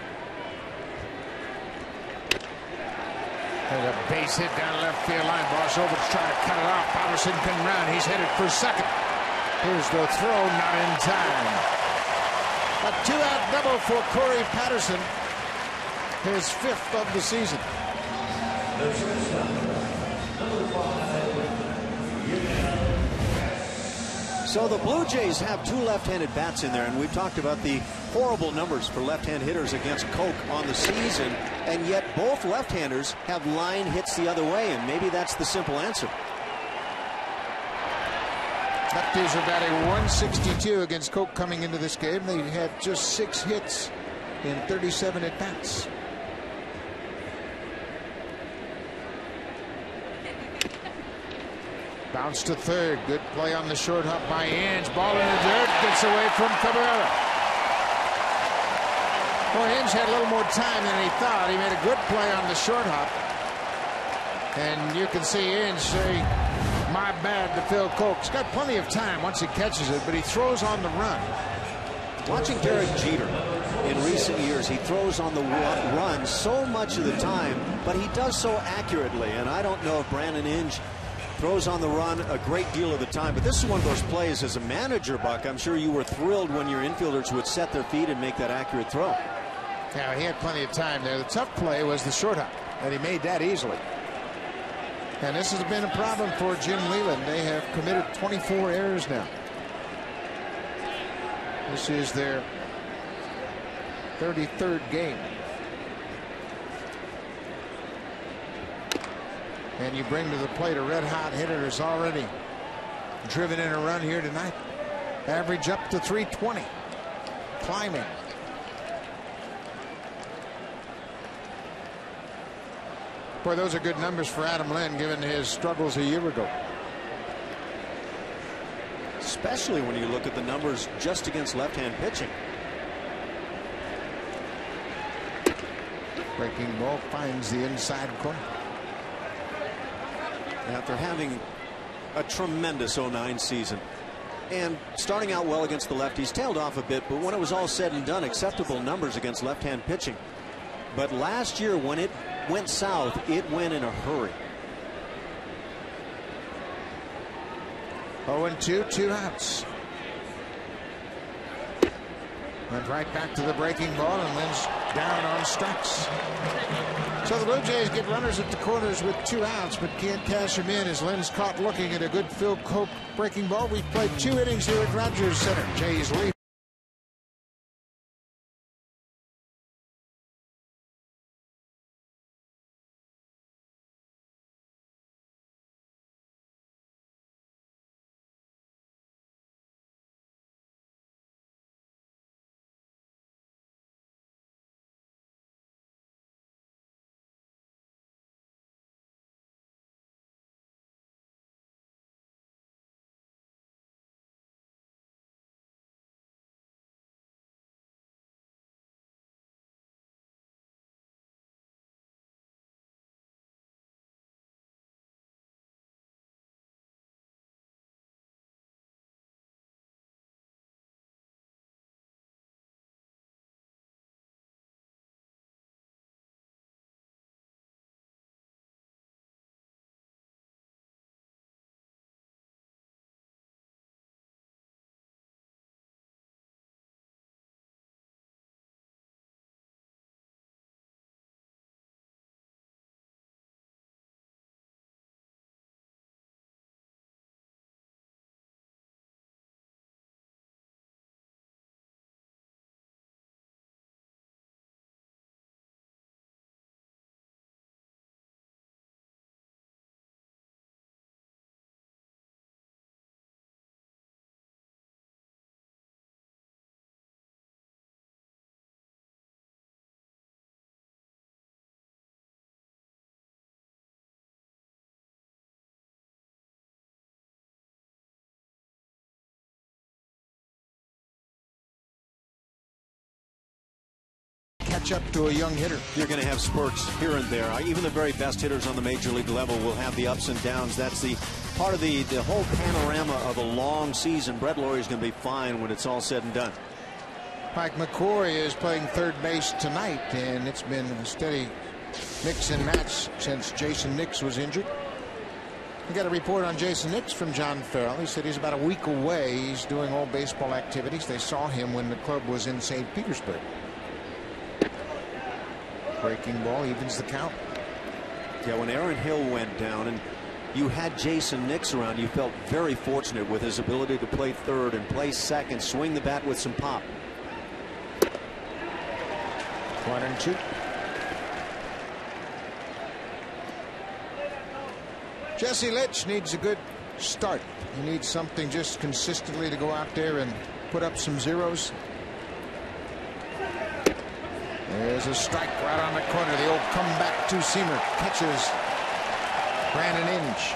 And a base hit down left field line. Bosovich trying to cut it off. Patterson can run. He's headed for second. Here's the throw, not in time. A 2-out double for Corey Patterson, his 5th of the season. So the Blue Jays have 2 left-handed bats in there, and we've talked about the horrible numbers for left-hand hitters against Koch on the season, and yet both left-handers have line hits the other way, and maybe that's the simple answer. Lefties are batting 162 against Koch coming into this game. They had just 6 hits in 37 at-bats. Bounce to third. Good play on the short hop by Inge. Ball in the dirt. Gets away from Cabrera. Well, Inge had a little more time than he thought. He made a good play on the short hop. And you can see Inge say, "My bad," to Phil Koch. He's got plenty of time once he catches it, but he throws on the run. Watching Derek Jeter in recent years, he throws on the run so much of the time, but he does so accurately. And I don't know if Brandon Inge throws on the run a great deal of the time, but this is one of those plays as a manager, Buck. I'm sure you were thrilled when your infielders would set their feet and make that accurate throw. Yeah, he had plenty of time there. The tough play was the short hop, and he made that easily. And this has been a problem for Jim Leyland. They have committed 24 errors now. This is their 33rd game. And you bring to the plate a red-hot hitter who's already driven in a run here tonight. Average up to 320. Climbing. Boy, those are good numbers for Adam Lynn, given his struggles a year ago. Especially when you look at the numbers just against left-hand pitching. Breaking ball finds the inside corner. After having a tremendous 09 season and starting out well against the lefties, tailed off a bit, but when it was all said and done, acceptable numbers against left-hand pitching. But last year, when it went south, it went in a hurry. 0-2, 2 outs. Went right back to the breaking ball, and Lynn's down on strikes. So the Blue Jays get runners at the corners with 2 outs, but can't cash them in as Lynn's caught looking at a good Phil Koch breaking ball. We've played 2 innings here at Rogers Center. Jays lead. Catch up to a young hitter. You're going to have spurts here and there. Even the very best hitters on the major league level will have the ups and downs. That's the part of the whole panorama of a long season. Brett Lawrie's going to be fine when it's all said and done. Mike McCoy is playing third base tonight, and it's been a steady mix and match since Jason Nix was injured. We got a report on Jason Litsch from John Farrell. He said he's about a week away. He's doing all baseball activities. They saw him when the club was in St. Petersburg. Breaking ball evens the count. Yeah, when Aaron Hill went down and you had Jason Litsch around, you felt very fortunate with his ability to play third and play second, swing the bat with some pop. 1-2. Jesse Litsch needs a good start. He needs something just consistently to go out there and put up some zeros. There's a strike right on the corner. The old comeback two-seamer catches Brandon Inge.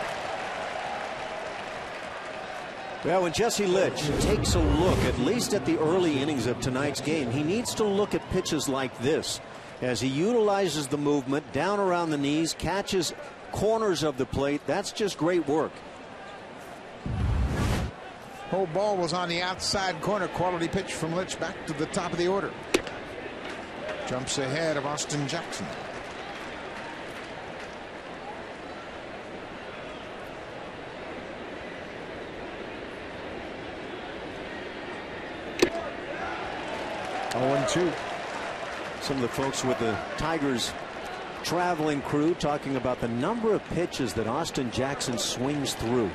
Well, when Jesse Litsch takes a look, at least at the early innings of tonight's game, he needs to look at pitches like this as he utilizes the movement down around the knees, catches corners of the plate. That's just great work. Whole ball was on the outside corner. Quality pitch from Litsch back to the top of the order. Jumps ahead of Austin Jackson. Oh, 2. Some of the folks with the Tigers traveling crew talking about the number of pitches that Austin Jackson swings through.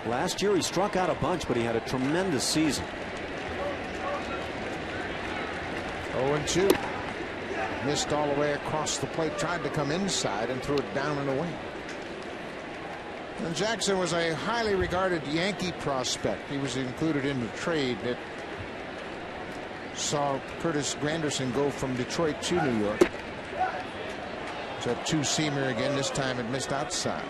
Last year he struck out a bunch, but he had a tremendous season. 0-2. Missed all the way across the plate. Tried to come inside and threw it down and away. And Jackson was a highly regarded Yankee prospect. He was included in the trade that saw Curtis Granderson go from Detroit to New York. It's a two-seamer again. This time it missed outside.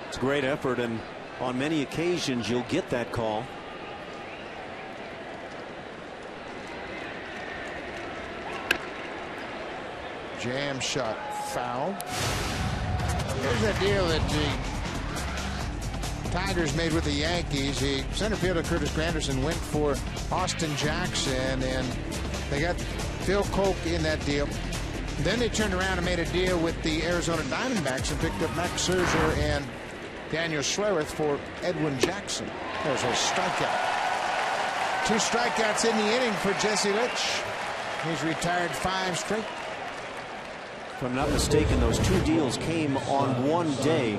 It's a great effort, and on many occasions you'll get that call. Jam shot foul. Here's a deal that the Tigers made with the Yankees. The center fielder Curtis Granderson went for Austin Jackson, and they got Phil Koch in that deal. Then they turned around and made a deal with the Arizona Diamondbacks and picked up Max Scherzer and Daniel Schlereth for Edwin Jackson. There's a strikeout. 2 strikeouts in the inning for Jesse Litsch. He's retired 5 straight. If I'm not mistaken, those 2 deals came on one day.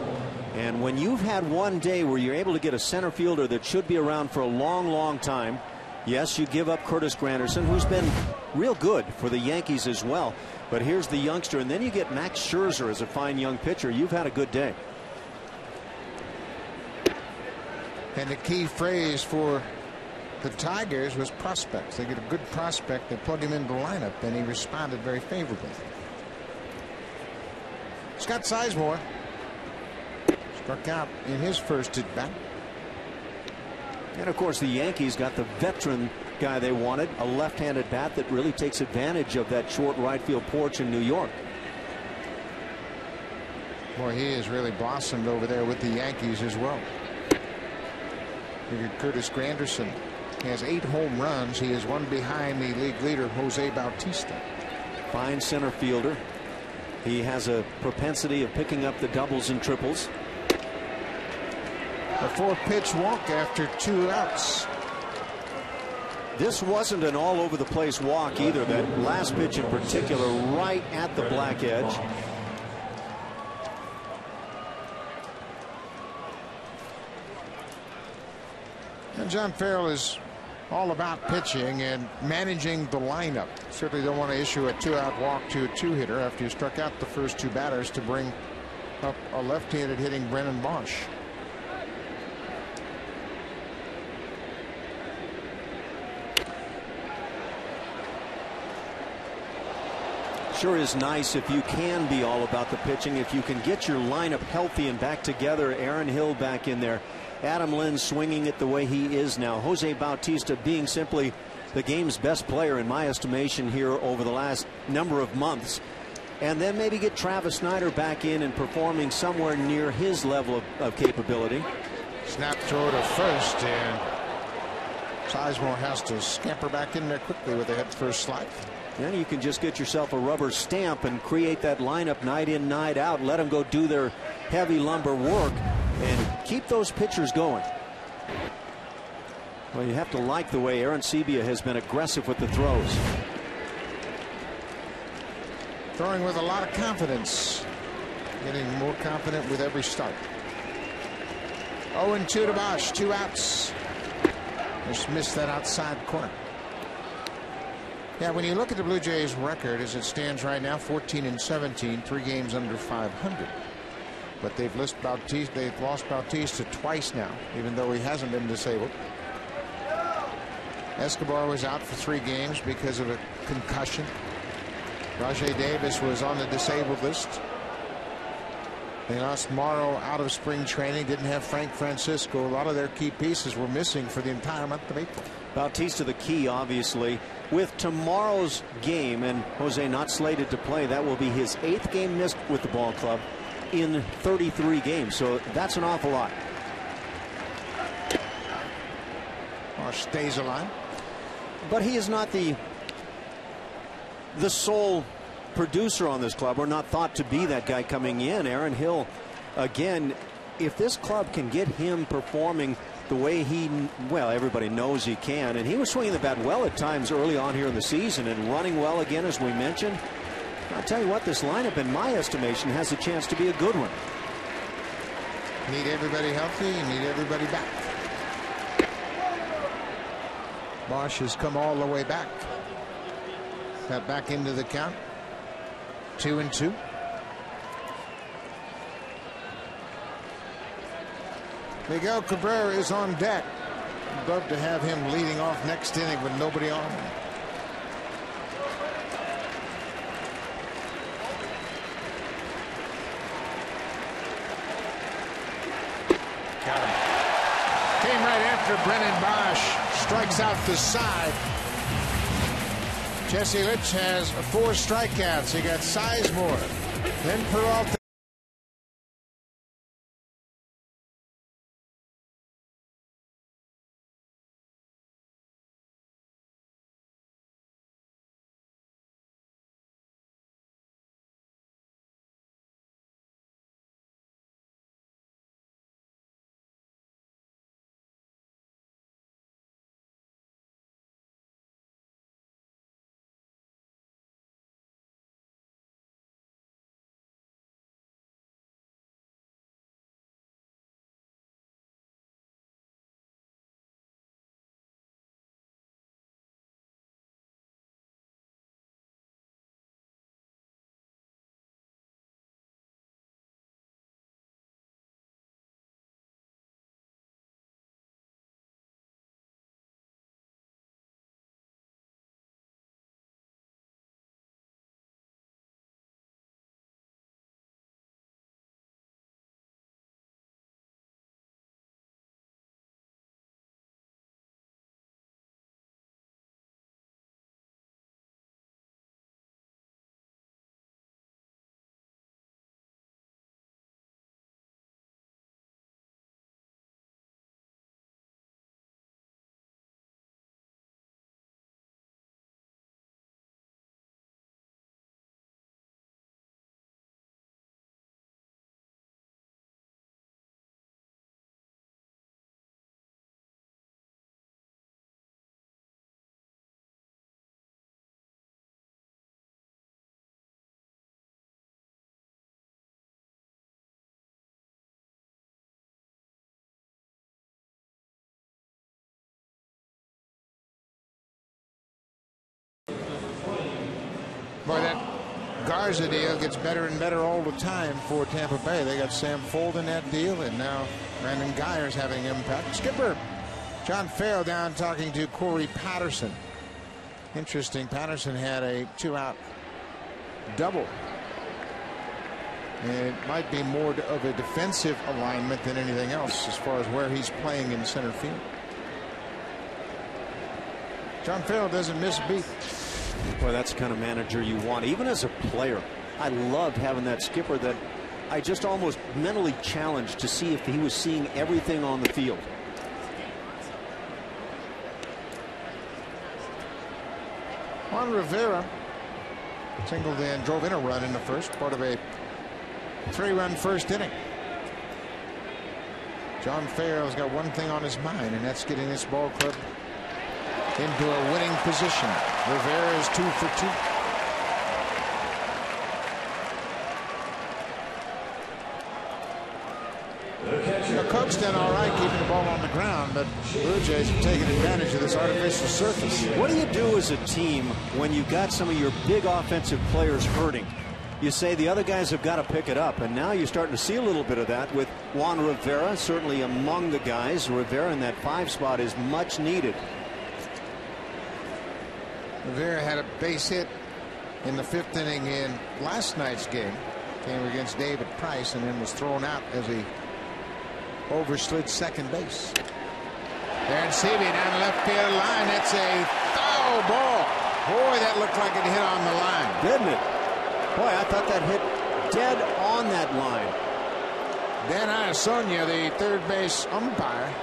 And when you've had one day where you're able to get a center fielder that should be around for a long, long time, yes, you give up Curtis Granderson, who's been real good for the Yankees as well. But here's the youngster, and then you get Max Scherzer as a fine young pitcher. You've had a good day. And the key phrase for the Tigers was prospects. They get a good prospect, they plug him into the lineup, and he responded very favorably. Scott Sizemore struck out in his first at bat. And of course the Yankees got the veteran guy they wanted, a left-handed bat that really takes advantage of that short right field porch in New York. Boy, he has really blossomed over there with the Yankees as well. Look at Curtis Granderson. He has 8 home runs. He is one behind the league leader Jose Bautista. Fine center fielder. He has a propensity of picking up the doubles and triples. A 4-pitch walk after 2 outs. This wasn't an all over the place walk either. That last pitch in particular, right at the black edge. And John Farrell is all about pitching and managing the lineup. Certainly don't want to issue a 2-out walk to a 2-hitter after you struck out the first 2 batters to bring up a left-handed hitting Brennan Bosch. Sure is nice if you can be all about the pitching, if you can get your lineup healthy and back together. Aaron Hill back in there, Adam Lynn swinging it the way he is now, Jose Bautista being simply the game's best player in my estimation here over the last number of months, and then maybe get Travis Snyder back in and performing somewhere near his level of capability. Snap throw to first, and Sizemore has to scamper back in there quickly with a head first slide. Then you can just get yourself a rubber stamp and create that lineup night in, night out. Let them go do their heavy lumber work and keep those pitchers going. Well, you have to like the way Aaron Sebia has been aggressive with the throws. Throwing with a lot of confidence. Getting more confident with every start. 0-2 to Bosch. 2 outs. Just missed that outside corner. Yeah, when you look at the Blue Jays record as it stands right now, 14-17, 3 games under 500. But they've lost Bautista twice now, even though he hasn't been disabled. Escobar was out for 3 games because of a concussion. Rajai Davis was on the disabled list. They lost Morrow out of spring training. Didn't have Frank Francisco. A lot of their key pieces were missing for the entire month of April. Bautista the key, obviously. With tomorrow's game and Jose not slated to play, that will be his 8th game missed with the ball club in 33 games. So that's an awful lot. Bosch stays alive. But he is not the sole producer on this club, or not thought to be that guy coming in. Aaron Hill, again, if this club can get him performing the way everybody knows he can, and he was swinging the bat well at times early on here in the season and running well again, as we mentioned. I'll tell you what, this lineup, in my estimation, has a chance to be a good one. Need everybody healthy and need everybody back. Bosch has come all the way back. Got back into the count. 2-2. Miguel Cabrera is on deck. I'd love to have him leading off next inning with nobody on. Got him. Came right after Brennan Bosch. Strikes out the side. Jesse Litsch has 4 strikeouts. He got Sizemore. Then Peralta. Boy, that Garza deal gets better and better all the time for Tampa Bay. They got Sam Fold in that deal, and now Brandon Guyer's having impact. Skipper John Farrell down talking to Corey Patterson. Interesting. Patterson had a 2-out double. And it might be more of a defensive alignment than anything else as far as where he's playing in center field. John Farrell doesn't miss a beat. Boy, that's the kind of manager you want. Even as a player, I loved having that skipper that I just almost mentally challenged to see if he was seeing everything on the field. Juan Rivera Singled in, drove in a run in the first, part of a 3-run first inning. John Farrell's got one thing on his mind, and that's getting this ball club into a winning position. Rivera is 2 for 2. The Cubs done all right keeping the ball on the ground, but Blue Jays have taken advantage of this artificial surface. What do you do as a team when you've got some of your big offensive players hurting? You say the other guys have got to pick it up, and now you're starting to see a little bit of that with Juan Rivera, certainly among the guys. Rivera in that 5 spot is much needed. Rivera had a base hit in the 5th inning in last night's game. Came against David Price and then was thrown out as he overslid second base. Aaron Seavey down the left field line. That's a foul ball. Boy, that looked like it hit on the line. Didn't it? Boy, I thought that hit dead on that line. Dan Iasonia, the third base umpire,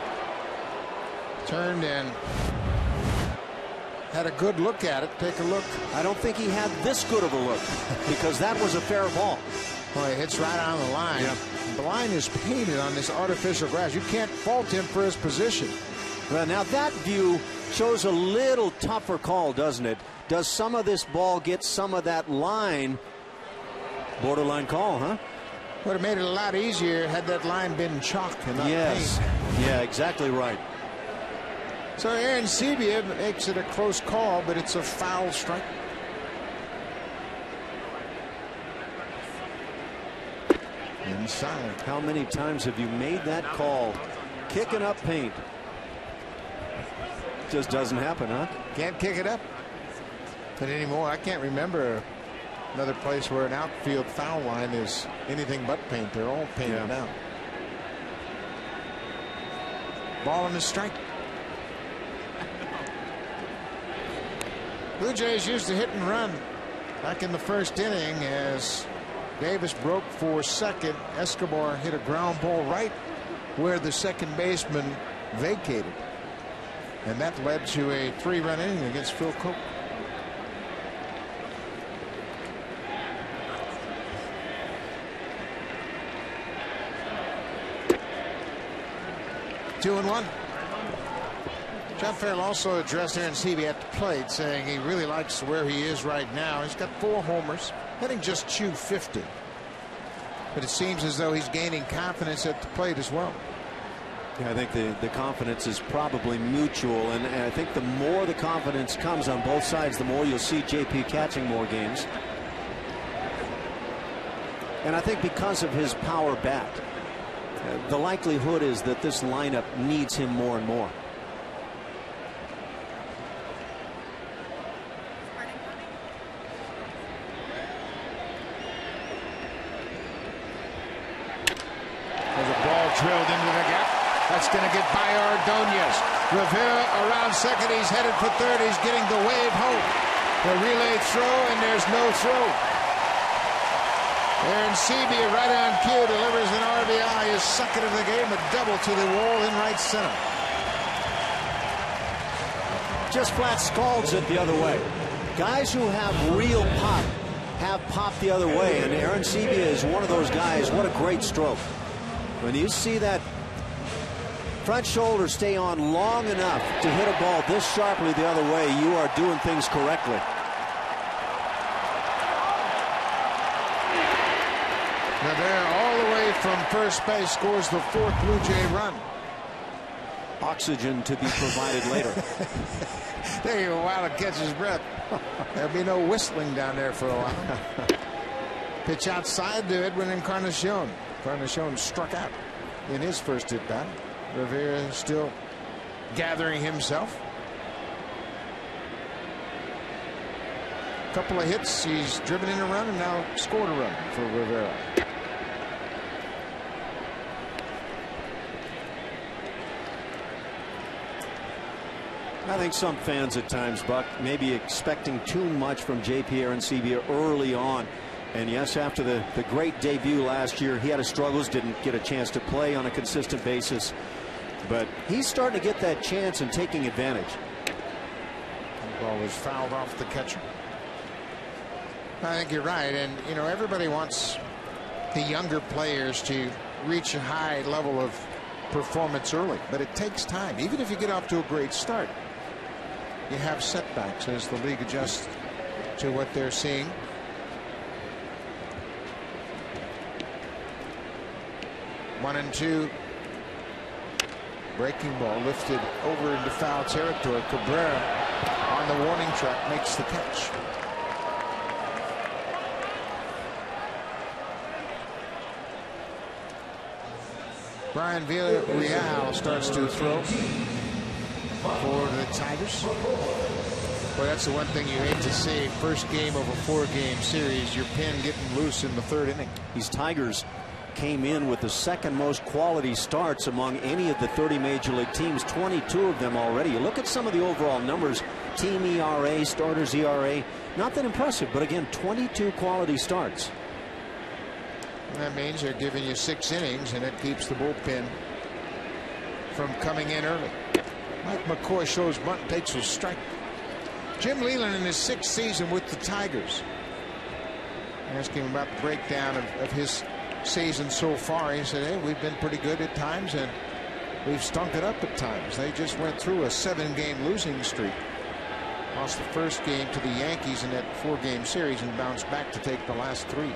turned and had a good look at it. Take a look. I don't think he had this good of a look because that was a fair ball. Well, it hits right on the line. Yep. The line is painted on this artificial grass. You can't fault him for his position. Well, now that view shows a little tougher call, doesn't it? Does some of this ball get some of that line? Borderline call, huh? Would have made it a lot easier had that line been chalk and not yes. paint. Yeah, exactly right. So Aaron Seavey makes it a close call, but it's a foul strike. Inside. How many times have you made that call? Kicking up paint. Just doesn't happen, huh? Can't kick it up. But anymore, I can't remember another place where an outfield foul line is anything but paint. They're all painted now. Ball and a strike. Blue Jays used a hit and run back in the 1st inning as Davis broke for second. Escobar hit a ground ball right where the second baseman vacated. And that led to a 3-run inning against Phil Coke. Two and 1. John Farrell also addressed Aaron Seavey at the plate, saying he really likes where he is right now. He's got 4 homers, hitting just .250. But it seems as though he's gaining confidence at the plate as well. Yeah, I think the confidence is probably mutual, and I think the more the confidence comes on both sides, the more you'll see JP catching more games. And I think because of his power bat, the likelihood is that this lineup needs him more and more. There's a ball drilled into the gap. That's going to get by Ordonez. Rivera around second. He's headed for third. He's getting the wave home. The relay throw, and there's no throw. Aaron Seavey right on cue delivers an RBI, his second of the game, a double to the wall in right center. Just flat scalds it the other way. Guys who have real pop have popped the other way, and Aaron Seavey is one of those guys. What a great stroke. When you see that front shoulder stay on long enough to hit a ball this sharply the other way, you are doing things correctly. Rivera all the way from first base scores the 4th Blue Jay run. Oxygen to be provided later. There you go, while it catches breath. There'll be no whistling down there for a while. Pitch outside to Edwin Encarnacion. Encarnacion struck out in his first at bat. Rivera still gathering himself. Couple of hits, he's driven in a run and now scored a run for Rivera. I think some fans at times, Buck, may be expecting too much from JP Aaron Seavey early on. And yes, after the great debut last year, he had his struggles, didn't get a chance to play on a consistent basis. But he's starting to get that chance and taking advantage. The ball was fouled off the catcher. I think you're right, and you know, everybody wants the younger players to reach a high level of performance early, but it takes time. Even if you get off to a great start, you have setbacks as the league adjusts to what they're seeing. One and two. Breaking ball lifted over into foul territory. Cabrera on the warning track makes the catch. Brian Villarreal starts to throw for the Tigers. Boy, that's the one thing you hate to see. First game of a four-game series, your pen getting loose in the third inning. These Tigers came in with the second most quality starts among any of the 30 major league teams, 22 of them already. You look at some of the overall numbers, team ERA, starters ERA, not that impressive, but again, 22 quality starts. That means they're giving you 6 innings, and it keeps the bullpen from coming in early. Mike McCoy shows bunt, takes a strike. Jim Leyland in his 6th season with the Tigers. Ask him about the breakdown of his season so far. He said, hey, we've been pretty good at times, and we've stunk it up at times. They just went through a 7-game losing streak. Lost the first game to the Yankees in that 4-game series and bounced back to take the last 3.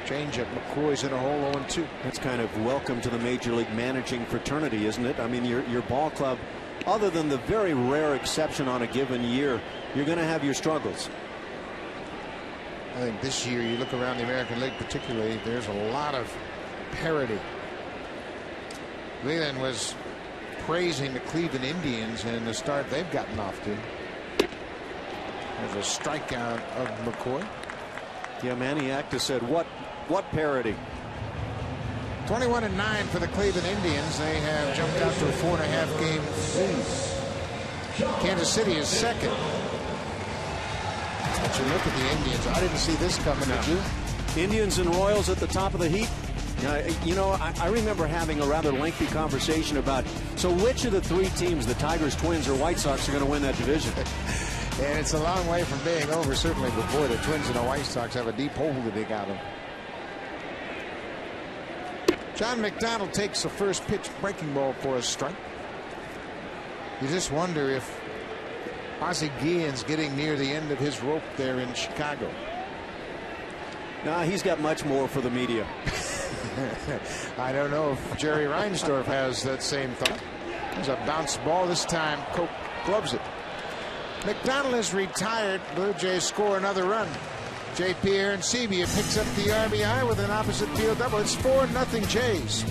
Changeup. McCoy's in a hole 0-2. That's kind of welcome to the major league managing fraternity, isn't it? I mean, your ball club, other than the very rare exception on a given year, you're going to have your struggles. I think this year, you look around the American League particularly, there's a lot of parity. Leland was praising the Cleveland Indians and the start they've gotten off to. There's a strikeout of McCoy. Yeah, Manny Acta said, what parity? 21-9 for the Cleveland Indians. They have jumped out to a 4.5-game lead. Kansas City is second. But you look at the Indians. I didn't see this coming, did you? Indians and Royals at the top of the heap. You know, I remember having a rather lengthy conversation about, so which of the 3 teams, the Tigers, Twins, or White Sox, are going to win that division? And it's a long way from being over, certainly, before the Twins and the White Sox have a deep hole to dig out of. John McDonald takes the first pitch breaking ball for a strike. You just wonder if Ozzie Guillen's getting near the end of his rope there in Chicago. No, he's got much more for the media. I don't know if Jerry Reinsdorf has that same thought. There's a bounce ball this time. Cope gloves it. McDonald is retired. Blue Jays score another run. J.P. Arancibia picks up the RBI with an opposite field double. It's 4-0 Jays.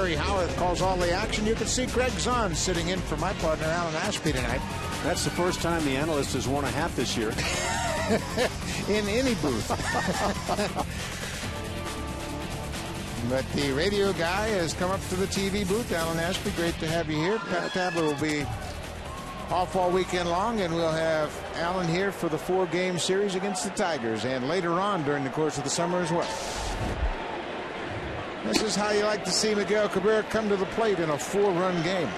Harry Howard calls all the action. You can see Greg Zahn sitting in for my partner Alan Ashby tonight. That's the first time the analyst has worn a hat this year. in any booth. But the radio guy has come up to the TV booth. Alan Ashby, great to have you here. Pat Tabler will be off all weekend long, and we'll have Alan here for the 4-game series against the Tigers and later on during the course of the summer as well. This is how you like to see Miguel Cabrera come to the plate in a 4-run game.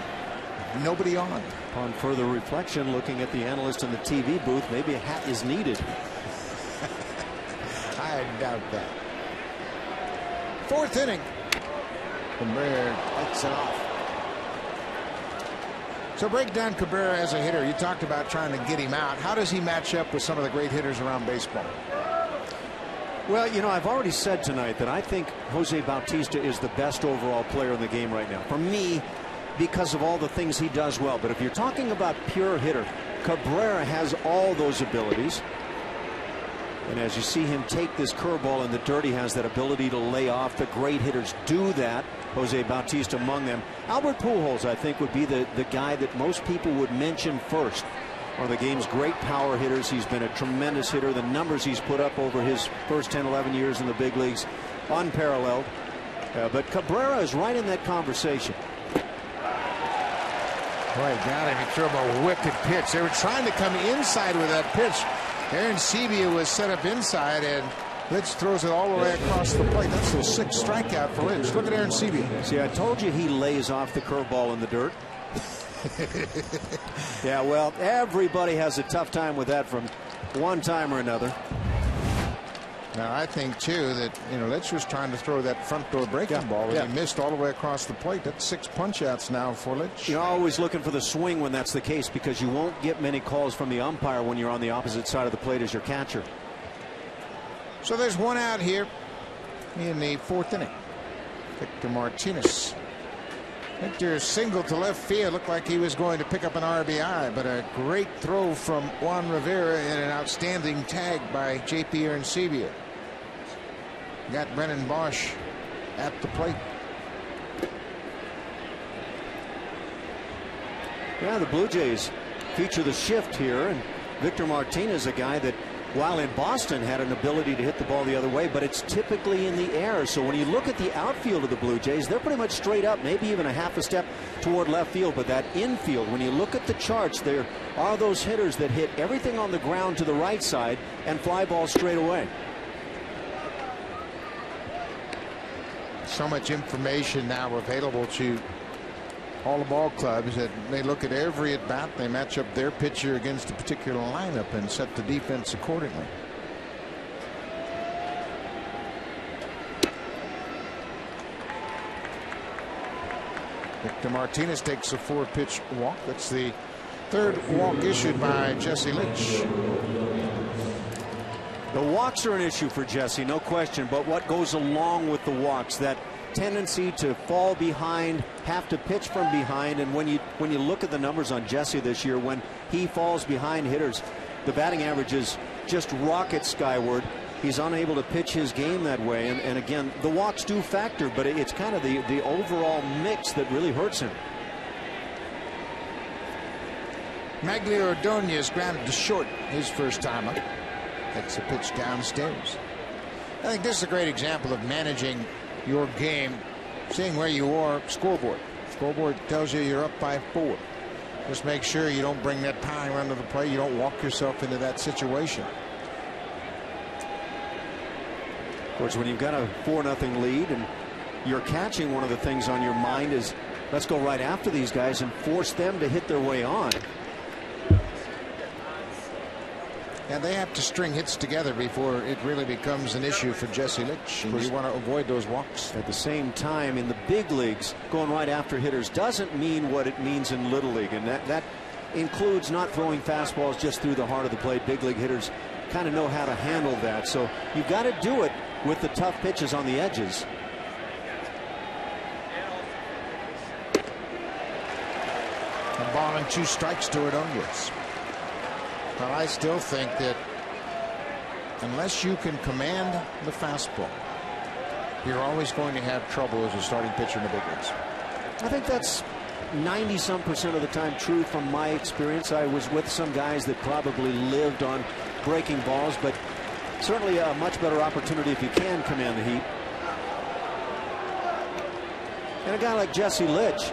Nobody on. Upon further reflection, looking at the analyst in the TV booth, maybe a hat is needed. I doubt that. 4th inning. Cabrera lights it off. So break down Cabrera as a hitter. You talked about trying to get him out. How does he match up with some of the great hitters around baseball? Well, you know, I've already said tonight that I think Jose Bautista is the best overall player in the game right now. For me, because of all the things he does well. But if you're talking about pure hitter, Cabrera has all those abilities. And as you see him take this curveball in the dirt, he has that ability to lay off. The great hitters do that. Jose Bautista among them. Albert Pujols, I think, would be the guy that most people would mention first. One of the game's great power hitters. He's been a tremendous hitter. The numbers he's put up over his first 10, 11 years in the big leagues, unparalleled. But Cabrera is right in that conversation. Boy, got him. He threw him a wicked pitch. They were trying to come inside with that pitch. Aaron Sebia was set up inside, and Litsch throws it all the way across the plate. That's the 6th strikeout for Litsch. Look at Aaron Sebia. See, I told you he lays off the curveball in the dirt. Yeah, well, everybody has a tough time with that from one time or another. Now, I think, too, that, you know, Litsch was trying to throw that front door breaking ball, and he missed all the way across the plate. That's 6 punch-outs now for Litsch. You're always looking for the swing when that's the case, because you won't get many calls from the umpire when you're on the opposite side of the plate as your catcher. So there's one out here in the 4th inning. Victor Martinez. Victor single to left field. Looked like he was going to pick up an RBI, but a great throw from Juan Rivera and an outstanding tag by J.P. Arencibia. Got Brennan Bosch at the plate. Yeah, the Blue Jays feature the shift here, and Victor Martinez, a guy that, while in Boston, had an ability to hit the ball the other way, but it's typically in the air. So when you look at the outfield of the Blue Jays, they're pretty much straight up, maybe even a half a step toward left field. But that infield, when you look at the charts, there are those hitters that hit everything on the ground to the right side and fly balls straight away. So much information now available to all the ball clubs that they look at every at bat. They match up their pitcher against a particular lineup and set the defense accordingly. Victor Martinez takes a 4-pitch walk. That's the 3rd walk issued by Jesse Litsch. The walks are an issue for Jesse, no question, but what goes along with the walks, that tendency to fall behind, have to pitch from behind. And when you look at the numbers on Jesse this year, when he falls behind hitters, the batting average is just rocket skyward. He's unable to pitch his game that way, and again, the walks do factor, but it's kind of the overall mix that really hurts him. Maglio Ordonez grounded to short his first time up. Takes a pitch downstairs. I think this is a great example of managing your game, seeing where you are. Scoreboard tells you you're up by 4. Just make sure you don't bring that powering run to the plate. You don't walk yourself into that situation. Of course, when you've got a 4-0 lead and you're catching, one of the things on your mind is, let's go right after these guys and force them to hit their way on. And they have to string hits together before it really becomes an issue for Jesse Litsch. And you want to avoid those walks. At the same time, in the big leagues, going right after hitters doesn't mean what it means in Little League. And that includes not throwing fastballs just through the heart of the plate. Big league hitters kind of know how to handle that. So you've got to do it with the tough pitches on the edges. A ball and 2 strikes to Ordonez. But I still think that unless you can command the fastball, you're always going to have trouble as a starting pitcher in the big leagues. I think that's 90-some% of the time true from my experience. I was with some guys that probably lived on breaking balls, but certainly a much better opportunity if you can command the heat. And a guy like Jesse Litsch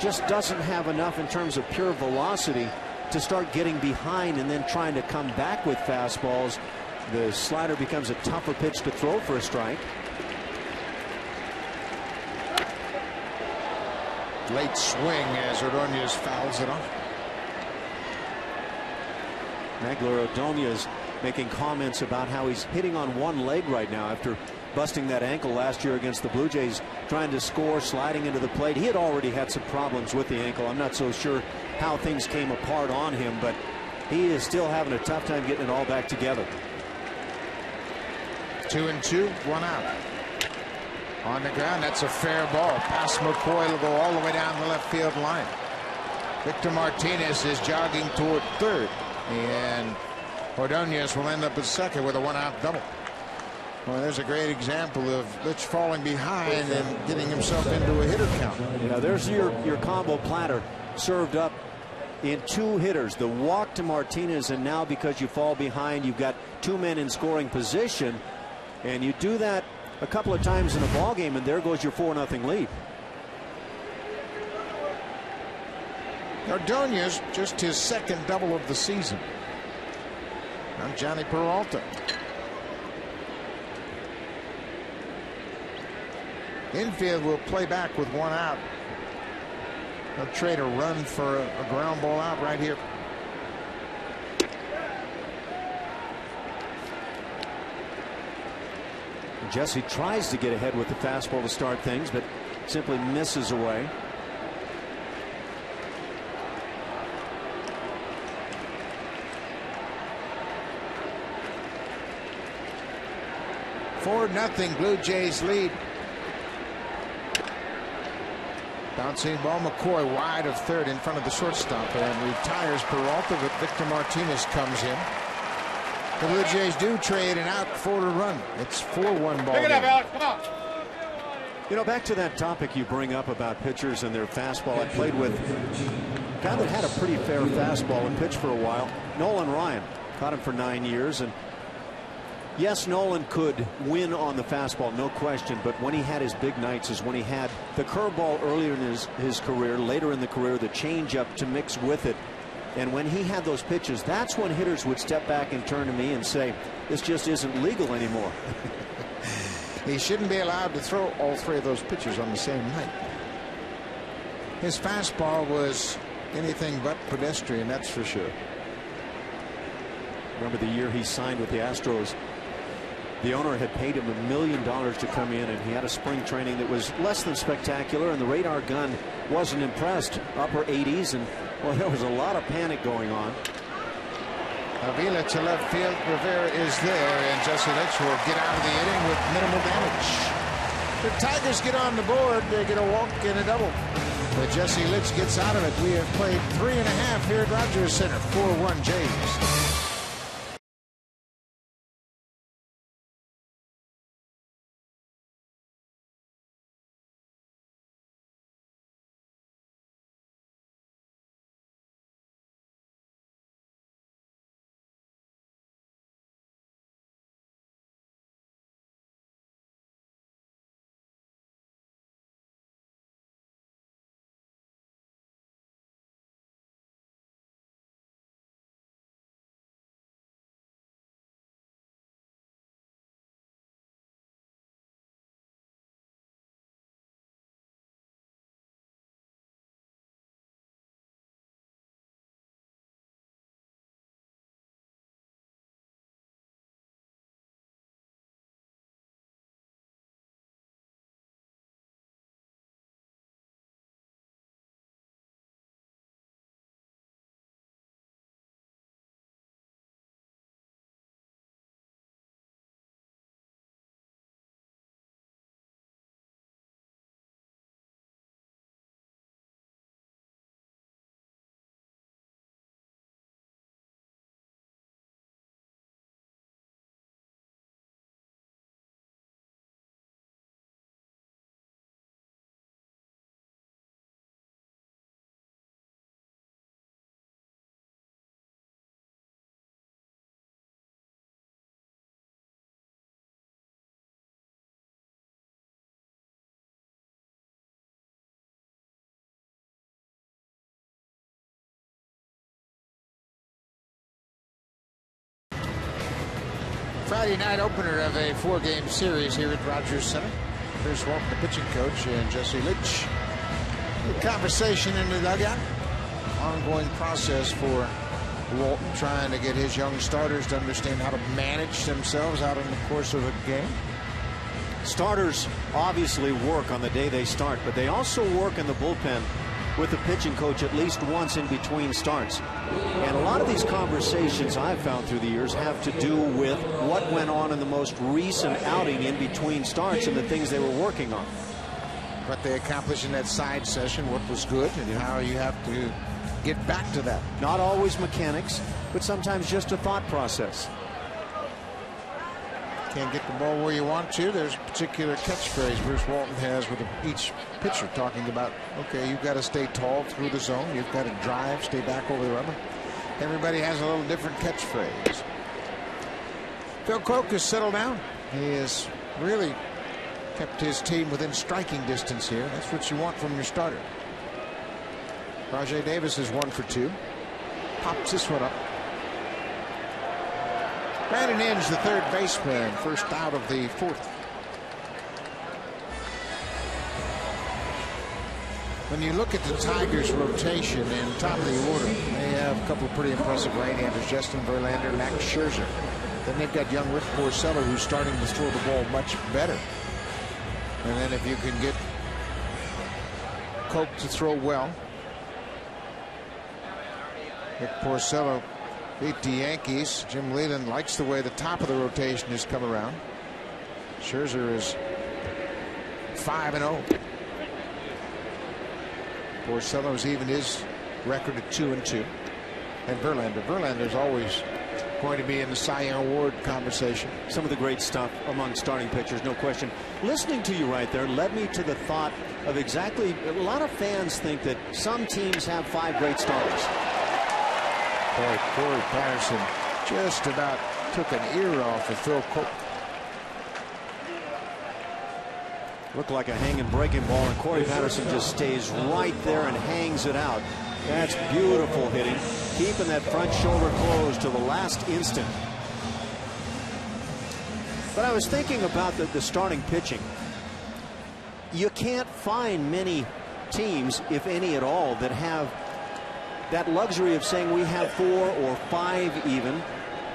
just doesn't have enough in terms of pure velocity to start getting behind and then trying to come back with fastballs. The slider becomes a tougher pitch to throw for a strike. Late swing as Ordonez fouls it off. Magler Ordonez making comments about how he's hitting on one leg right now after busting that ankle last year against the Blue Jays, trying to score, sliding into the plate. He had already had some problems with the ankle. I'm not so sure how things came apart on him, but he is still having a tough time getting it all back together. 2-2, 1 out. On the ground, that's a fair ball. Past McCoy will go all the way down the left field line. Victor Martinez is jogging toward third, and Ordonez will end up at second with a 1-out double. Well, there's a great example of Litsch falling behind and getting himself into a hitter count. Yeah, there's your combo platter served up in 2 hitters. The walk to Martinez, and now because you fall behind, you've got 2 men in scoring position, and you do that a couple of times in a ball game, and there goes your 4-0 lead. Ordonez, just his second double of the season. Now Johnny Peralta. Infield will play back with 1 out. They'll trade a run for a ground ball out right here. Jesse tries to get ahead with the fastball to start things, but simply misses away. Four nothing Blue Jays lead. Bouncing ball, McCoy wide of third in front of the shortstop and retires Peralta, but Victor Martinez comes in. The Blue Jays do trade an out for a run. It's 4-1 ball. Pick it up, Alex. Come on. You know, back to that topic you bring up about pitchers and their fastball. I played with a guy that had a pretty fair fastball and pitched for a while. Nolan Ryan. Caught him for 9 years, and yes, Nolan could win on the fastball, no question, but when he had his big nights is when he had the curveball earlier in his career, later in the career, the changeup to mix with it. And when he had those pitches, that's when hitters would step back and turn to me and say, this just isn't legal anymore. He shouldn't be allowed to throw all 3 of those pitches on the same night. His fastball was anything but pedestrian, that's for sure. Remember the year he signed with the Astros? The owner had paid him $1 million to come in, and he had a spring training that was less than spectacular, and the radar gun wasn't impressed. Upper 80s, and well, there was a lot of panic going on. Avila to left field. Rivera is there, and Jesse Litsch will get out of the inning with minimal damage. The Tigers get on the board. They get a walk and a double. But Jesse Litsch gets out of it. We have played 3.5 here at Rogers Center. 4-1 Jays. Friday night opener of a 4-game series here at Rogers Center. Here's Walton, the pitching coach, and Jesse Litsch. Good conversation in the dugout. Ongoing process for Walton, trying to get his young starters to understand how to manage themselves out in the course of a game. Starters obviously work on the day they start, but they also work in the bullpen with the pitching coach at least once in between starts. And a lot of these conversations I've found through the years have to do with what went on in the most recent outing in between starts and the things they were working on. What they accomplished in that side session, what was good, and how you have to get back to that. Not always mechanics, but sometimes just a thought process. Can't get the ball where you want to. There's a particular catchphrase Bruce Walton has with each pitcher, talking about, okay, you've got to stay tall through the zone. You've got to drive, stay back over the rubber. Everybody has a little different catchphrase. Phil Koch has settled down. He has really kept his team within striking distance here. That's what you want from your starter. Rajai Davis is 1 for 2. Pops this one up. Brandon Inge, the third baseman, first out of the 4th. When you look at the Tigers' rotation in top of the order, they have a couple of pretty impressive right-handers, Justin Verlander, Max Scherzer. Then they've got young Rick Porcello, who's starting to throw the ball much better. And then if you can get Koch to throw well, Rick Porcello beat the Yankees. Jim Leyland likes the way the top of the rotation has come around. Scherzer is 5-0. Porcello's even his record at 2-2. And Verlander's always going to be in the Cy Young Award conversation. Some of the great stuff among starting pitchers, no question. Listening to you right there led me to the thought of exactly, a lot of fans think that some teams have 5 great starters. Boy, Corey Patterson just about took an ear off of Phil Koch. Looked like a hanging breaking ball, and Corey Patterson just stays right there and hangs it out. That's beautiful hitting, keeping that front shoulder closed to the last instant. But I was thinking about the starting pitching. You can't find many teams, if any at all, that have that luxury of saying we have 4 or 5 even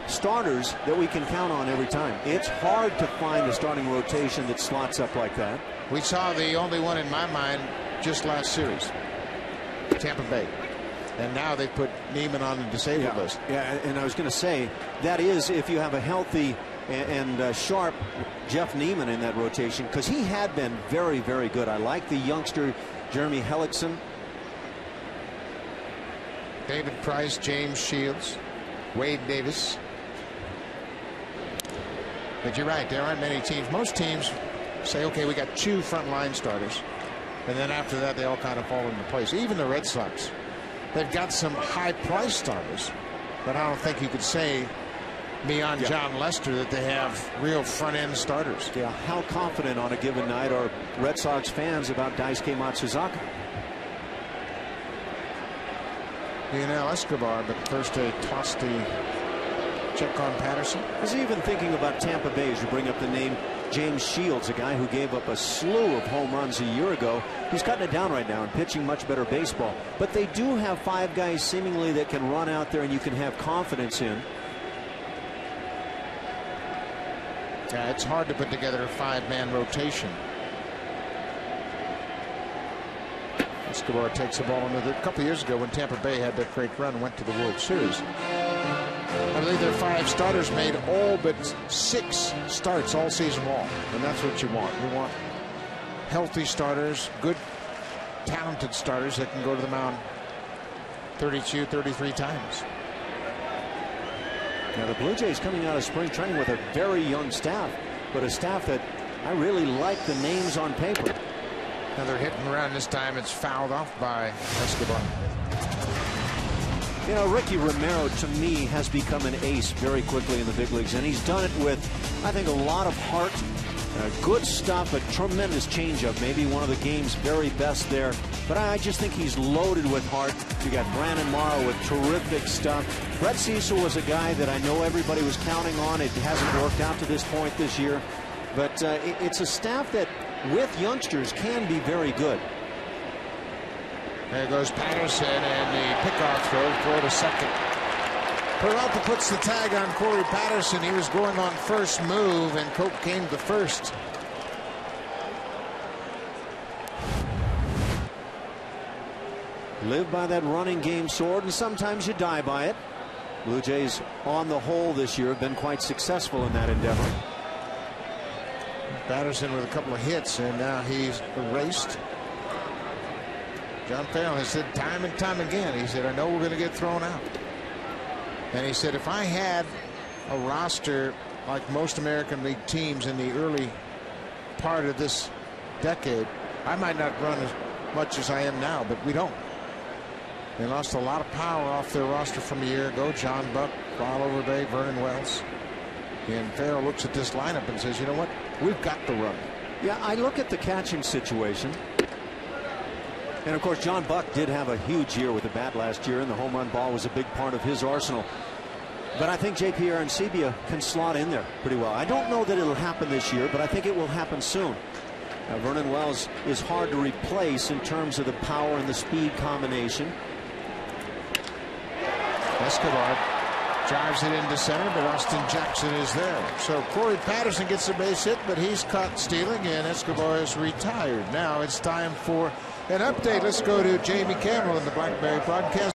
starters that we can count on every time. It's hard to find a starting rotation that slots up like that. We saw the only one in my mind just last series, Tampa Bay. And now they put Neiman on the disabled list. Yeah, and I was going to say, that is if you have a healthy and sharp Jeff Neiman in that rotation, because he had been very, very good. I like the youngster Jeremy Hellickson. David Price, James Shields, Wade Davis. But you're right, there aren't many teams. Most teams say, okay, we got 2 frontline starters, and then after that they all kind of fall into place. Even the Red Sox, they've got some high-priced starters, but I don't think you could say beyond John Lester that they have real front-end starters. Yeah, how confident on a given night are Red Sox fans about Daisuke Matsuzaka? Lionel Escobar, but first they tossed the check on Patterson. I was even thinking about Tampa Bay as you bring up the name James Shields, a guy who gave up a slew of home runs a year ago. He's cutting it down right now and pitching much better baseball. But they do have 5 guys seemingly that can run out there and you can have confidence in. Yeah, it's hard to put together a 5-man rotation. Escobar takes the ball under a couple years ago when Tampa Bay had that great run and went to the World Series. I believe their 5 starters made all but 6 starts all season long, and that's what you want. You want healthy starters, good, talented starters that can go to the mound 32, 33 times. Now the Blue Jays coming out of spring training with a very young staff, but a staff that I really like the names on paper. Now they're hitting around this time. It's fouled off by Escobar. You know, Ricky Romero, to me, has become an ace very quickly in the big leagues, and he's done it with, I think, a lot of heart Good stuff, a tremendous changeup, maybe one of the game's very best there. But I just think he's loaded with heart. You got Brandon Morrow with terrific stuff. Brett Cecil was a guy that I know everybody was counting on. It hasn't worked out to this point this year. But it's a staff that, with youngsters, can be very good. There goes Patterson, and the pickoff throw to second. Peralta puts the tag on Corey Patterson. He was going on first move, and Cope came to first. Live by that running game sword, and sometimes you die by it. Blue Jays, on the whole this year, have been quite successful in that endeavor. Patterson with a couple of hits, and now he's erased. John Farrell has said time and time again, he said, I know we're going to get thrown out. And he said, if I had a roster like most American League teams in the early part of this decade, I might not run as much as I am now, but we don't. They lost a lot of power off their roster from a year ago. John Buck, Oliver Bay, Vernon Wells. And Farrell looks at this lineup and says, you know what? We've got to run. Yeah, I look at the catching situation. And, of course, John Buck did have a huge year with the bat last year, and the home run ball was a big part of his arsenal. But I think J.P. Arancibia can slot in there pretty well. I don't know that it'll happen this year, but I think it will happen soon. Vernon Wells is hard to replace in terms of the power and the speed combination. Escobar drives it into center, but Austin Jackson is there. So Corey Patterson gets a base hit, but he's caught stealing, and Escobar is retired. Now it's time for an update. Let's go to Jamie Campbell in the Blackberry Podcast.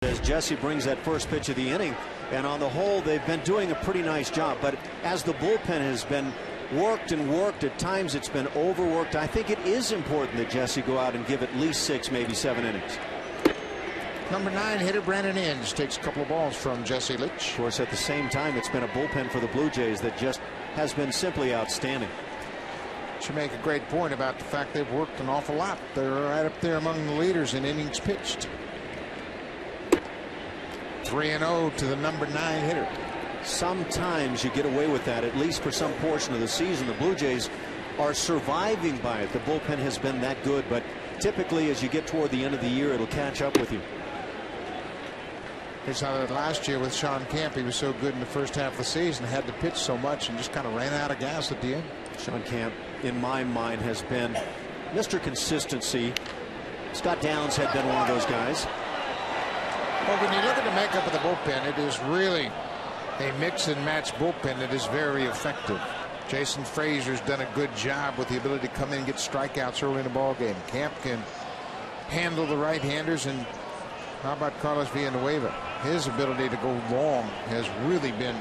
As Jesse brings that first pitch of the inning, and on the whole they've been doing a pretty nice job, but as the bullpen has been worked and worked, at times it's been overworked. I think it is important that Jesse go out and give at least 6, maybe 7 innings. Number 9 hitter Brandon Inge takes a couple of balls from Jesse Litsch. Of course, at the same time, it's been a bullpen for the Blue Jays that just has been simply outstanding. You make a great point about the fact they've worked an awful lot. They're right up there among the leaders in innings pitched. 3-0 to the number 9 hitter. Sometimes you get away with that, at least for some portion of the season. The Blue Jays are surviving by it. The bullpen has been that good, but typically as you get toward the end of the year, it'll catch up with you. Here's how that last year with Sean Camp. He was so good in the first half of the season, had to pitch so much and just kind of ran out of gas at the end. Sean Camp, in my mind, has been Mr. Consistency. Scott Downs had been one of those guys. Well, when you look at the makeup of the bullpen, it is really a mix and match bullpen that is very effective. Jason Frazier's done a good job with the ability to come in and get strikeouts early in the ball game. Camp can handle the right-handers, and how about Carlos Villanueva? His ability to go long has really been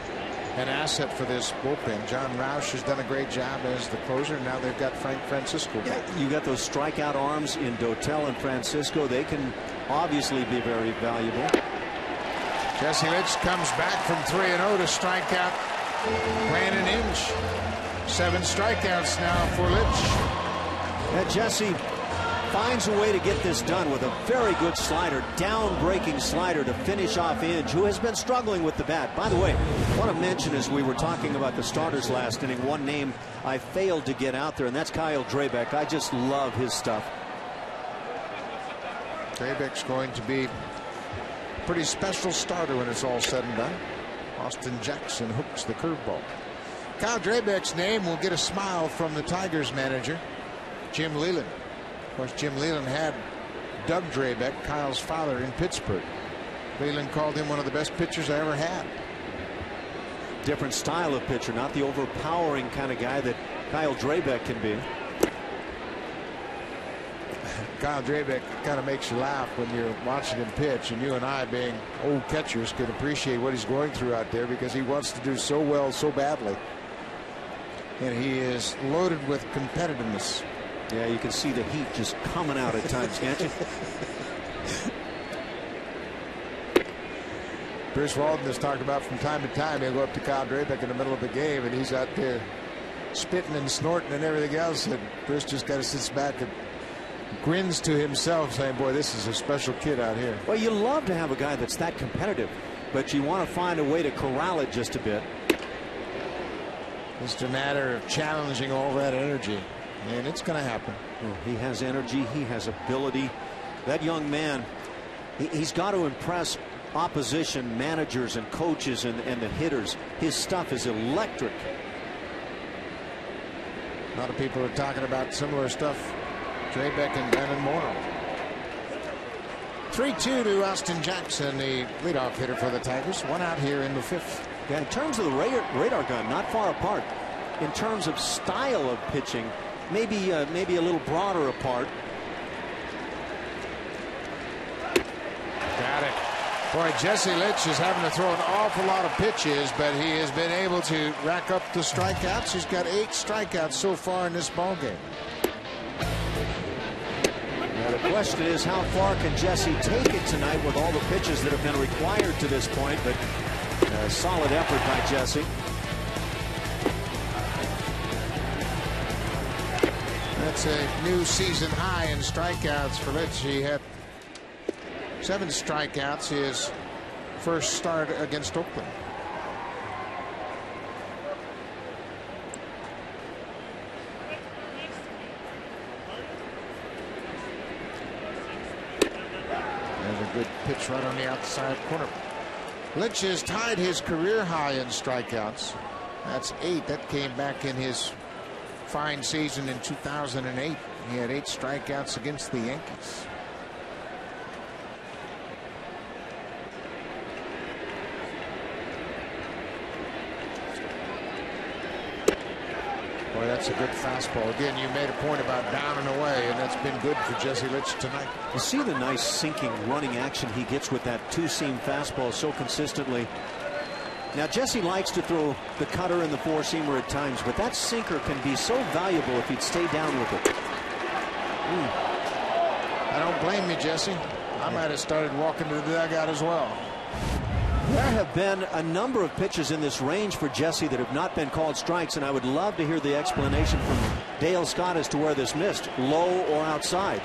an asset for this bullpen. John Roush has done a great job as the closer. Now they've got Frank Francisco back. Yeah, you got those strikeout arms in Dotel and Francisco. They can obviously be very valuable. Jesse Litsch comes back from 3-0 to strike out Brandon Inge. 7 strikeouts now for Litsch. And Jesse finds a way to get this done with a very good slider, down-breaking slider to finish off Inge, who has been struggling with the bat. By the way, I want to mention, as we were talking about the starters last inning, one name I failed to get out there, and that's Kyle Drabek. I just love his stuff. Drabek's going to be a pretty special starter when it's all said and done. Austin Jackson hooks the curveball. Kyle Drabek's name will get a smile from the Tigers manager, Jim Leyland. Of course, Jim Leyland had Doug Drabek, Kyle's father, in Pittsburgh. Leyland called him one of the best pitchers I ever had. Different style of pitcher, not the overpowering kind of guy that Kyle Drabek can be. Kyle Drabek kind of makes you laugh when you're watching him pitch, and you and I, being old catchers, can appreciate what he's going through out there, because he wants to do so well so badly. And he is loaded with competitiveness. Yeah, you can see the heat just coming out at times, can't you? Bruce Walden has talked about from time to time he'll go up to Kyle Drabek in the middle of the game, and he's out there spitting and snorting and everything else, and Bruce just kind of sits back and grins to himself, saying, boy, this is a special kid out here. Well, you love to have a guy that's that competitive, but you want to find a way to corral it just a bit. It's a matter of challenging all that energy, and it's going to happen. Well, he has energy, he has ability. That young man, he's got to impress opposition managers and coaches and the hitters. His stuff is electric. A lot of people are talking about similar stuff. Drabek and Brandon Morrow. 3-2 to Austin Jackson, the leadoff hitter for the Tigers. 1 out here in the 5th. Yeah, in terms of the radar gun, not far apart. In terms of style of pitching, maybe a little broader apart. Got it. Boy, Jesse Litsch is having to throw an awful lot of pitches, but he has been able to rack up the strikeouts. He's got 8 strikeouts so far in this ballgame. Now the question is, how far can Jesse take it tonight with all the pitches that have been required to this point? But a solid effort by Jesse. That's a new season high in strikeouts for Litsch. He had 7 strikeouts his first start against Oakland. There's a good pitch right on the outside corner. Litsch has tied his career high in strikeouts. That's 8. That came back in his fine season in 2008. He had 8 strikeouts against the Yankees. Boy, that's a good fastball. Again, you made a point about down and away, and that's been good for Jesse Litsch tonight. You see the nice sinking running action he gets with that 2-seam fastball so consistently. Now, Jesse likes to throw the cutter and the 4-seamer at times, but that sinker can be so valuable if he'd stay down with it. I don't blame you, Jesse. I might have started walking to the dugout as well. There have been a number of pitches in this range for Jesse that have not been called strikes, and I would love to hear the explanation from Dale Scott as to where this missed, low or outside.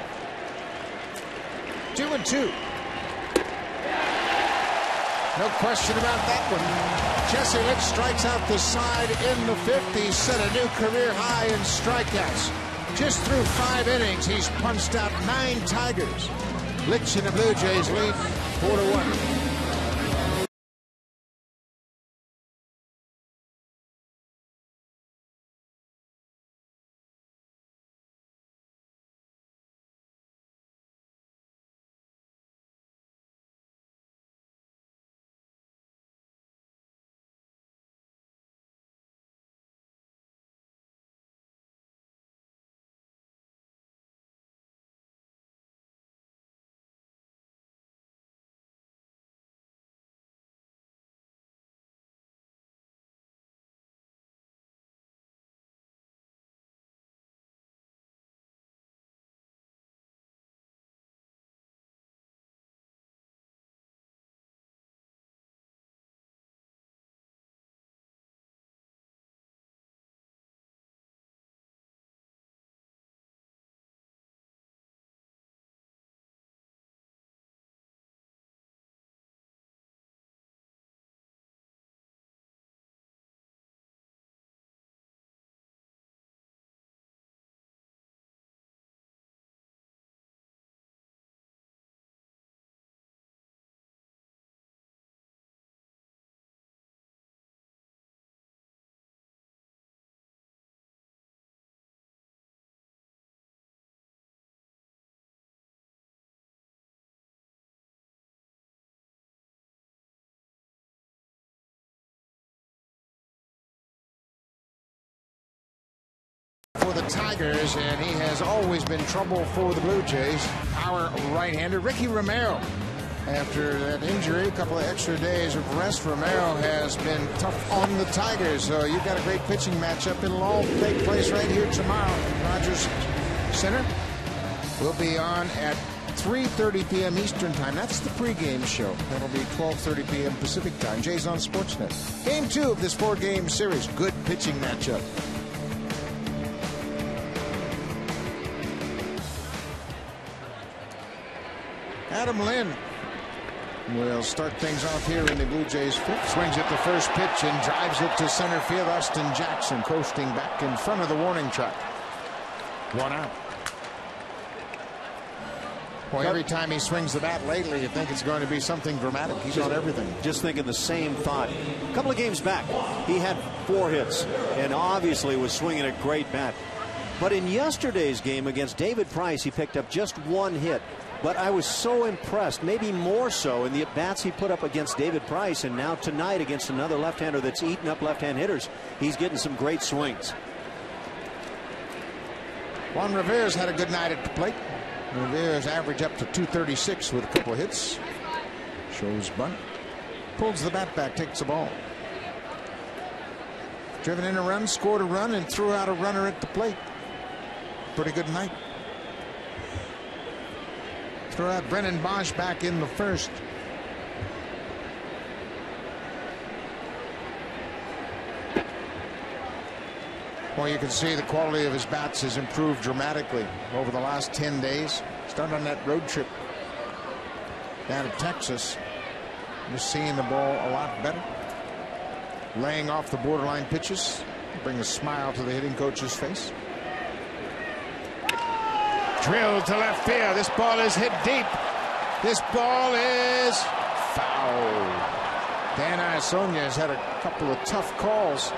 2-2. No question about that one. Jesse Litsch strikes out the side in the 5th. He's set a new career high in strikeouts. Just through 5 innings, he's punched out 9 Tigers. Litsch and the Blue Jays lead 4-1. For the Tigers, and he has always been trouble for the Blue Jays. Our right-hander, Ricky Romero. After that injury, a couple of extra days of rest, Romero has been tough on the Tigers. So you've got a great pitching matchup. It'll all take place right here tomorrow at Rogers Center. We'll be on at 3:30 p.m. Eastern Time. That's the pregame show. That'll be 12:30 p.m. Pacific Time. Jays on Sportsnet. Game 2 of this 4-game series. Good pitching matchup. Adam Lynn will start things off here in the Blue Jays fifth. Swings at the first pitch and drives it to center field. Austin Jackson coasting back in front of the warning track. 1 out. Boy, every time he swings the bat lately, you think it's going to be something dramatic. He's on everything. Just thinking the same thought. A couple of games back, he had 4 hits and obviously was swinging a great bat. But in yesterday's game against David Price, he picked up just 1 hit. But I was so impressed, maybe more so, in the at-bats he put up against David Price, and now tonight against another left-hander that's eating up left-hand hitters. He's getting some great swings. Juan Rivera's had a good night at the plate. Rivera's average up to 236 with a couple of hits. Shows bunt. Pulls the bat back, takes the ball. Driven in a run, scored a run, and threw out a runner at the plate. Pretty good night. Throw out Brennan Bosch back in the first. Well, you can see the quality of his bats has improved dramatically over the last 10 days. Started on that road trip down to Texas. Just seeing the ball a lot better. Laying off the borderline pitches. Bring a smile to the hitting coach's face. Drilled to left field. This ball is hit deep. This ball is foul. Dan Iasonia has had a couple of tough calls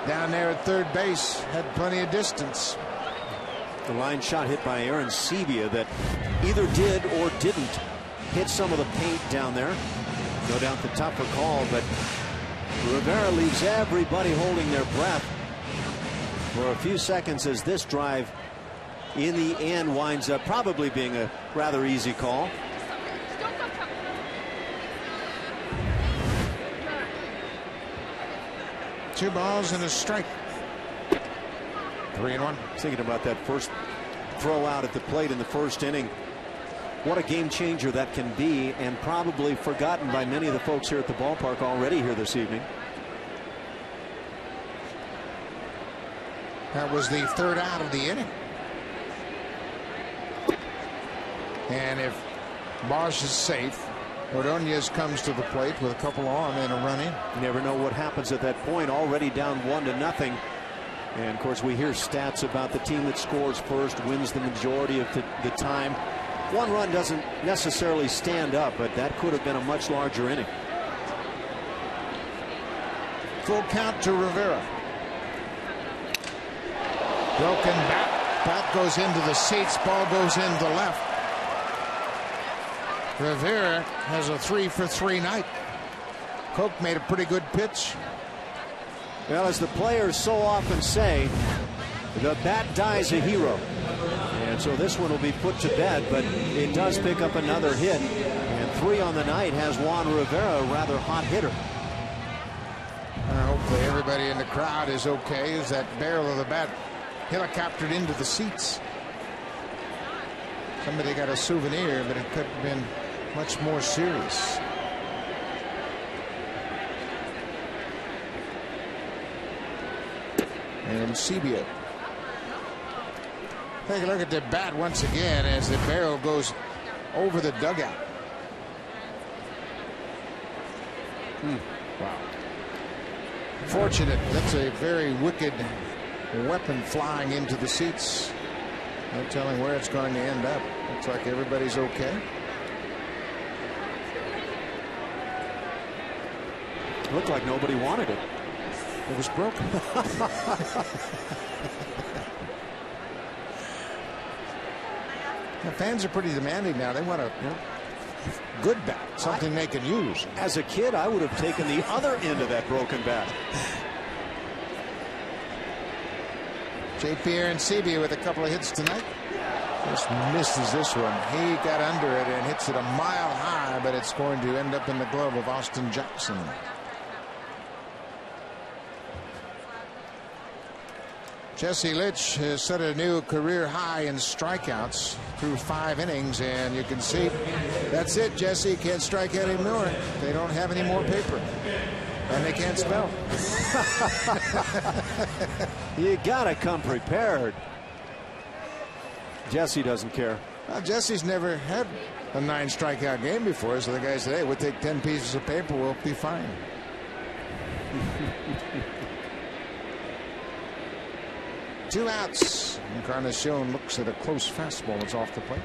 down there at third base. Had plenty of distance. The line shot hit by Aaron Sebia that either did or didn't hit some of the paint down there. No doubt the tougher call, but Rivera leaves everybody holding their breath for a few seconds as this drive in the end winds up probably being a rather easy call. Two balls and a strike. 3-1. Thinking about that first throw out at the plate in the first inning. What a game changer that can be, and probably forgotten by many of the folks here at the ballpark already here this evening. That was the third out of the inning. And if Bosch is safe, Ordonez comes to the plate with a couple on and a run in. You never know what happens at that point. Already down 1-0. And of course we hear stats about the team that scores first wins the majority of the time. 1 run doesn't necessarily stand up, but that could have been a much larger inning. Full count to Rivera. Broken bat. Bat goes into the seats. Ball goes into left. Rivera has a 3-for-3 night. Koch made a pretty good pitch. Well, as the players so often say, the bat dies a hero. And so this one will be put to bed, but it does pick up another hit. And 3 on the night has Juan Rivera, a rather hot hitter. Hopefully everybody in the crowd is okay as that barrel of the bat helicoptered into the seats. Somebody got a souvenir, but it could have been much more serious. And Sebia. Take a look at the bat once again as the barrel goes over the dugout. Wow. Fortunate. That's a very wicked weapon flying into the seats. No telling where it's going to end up. Looks like everybody's okay. Looked like nobody wanted it. It was broken. The fans are pretty demanding now. They want a good bat, something they can use. As a kid, I would have taken the other end of that broken bat. J.P. Arancibia with a couple of hits tonight. Just misses this one. He got under it and hits it a mile high, but it's going to end up in the glove of Austin Jackson. Jesse Litsch has set a new career high in strikeouts through 5 innings, and you can see that's it. Jesse can't strike out anymore. They don't have any more paper, and they can't spell. You gotta come prepared. Jesse doesn't care. Well, Jesse's never had a 9 strikeout game before, so the guy said, hey, we'll take 10 pieces of paper, we'll be fine. Two outs. Encarnacion looks at a close fastball. It's off the plate.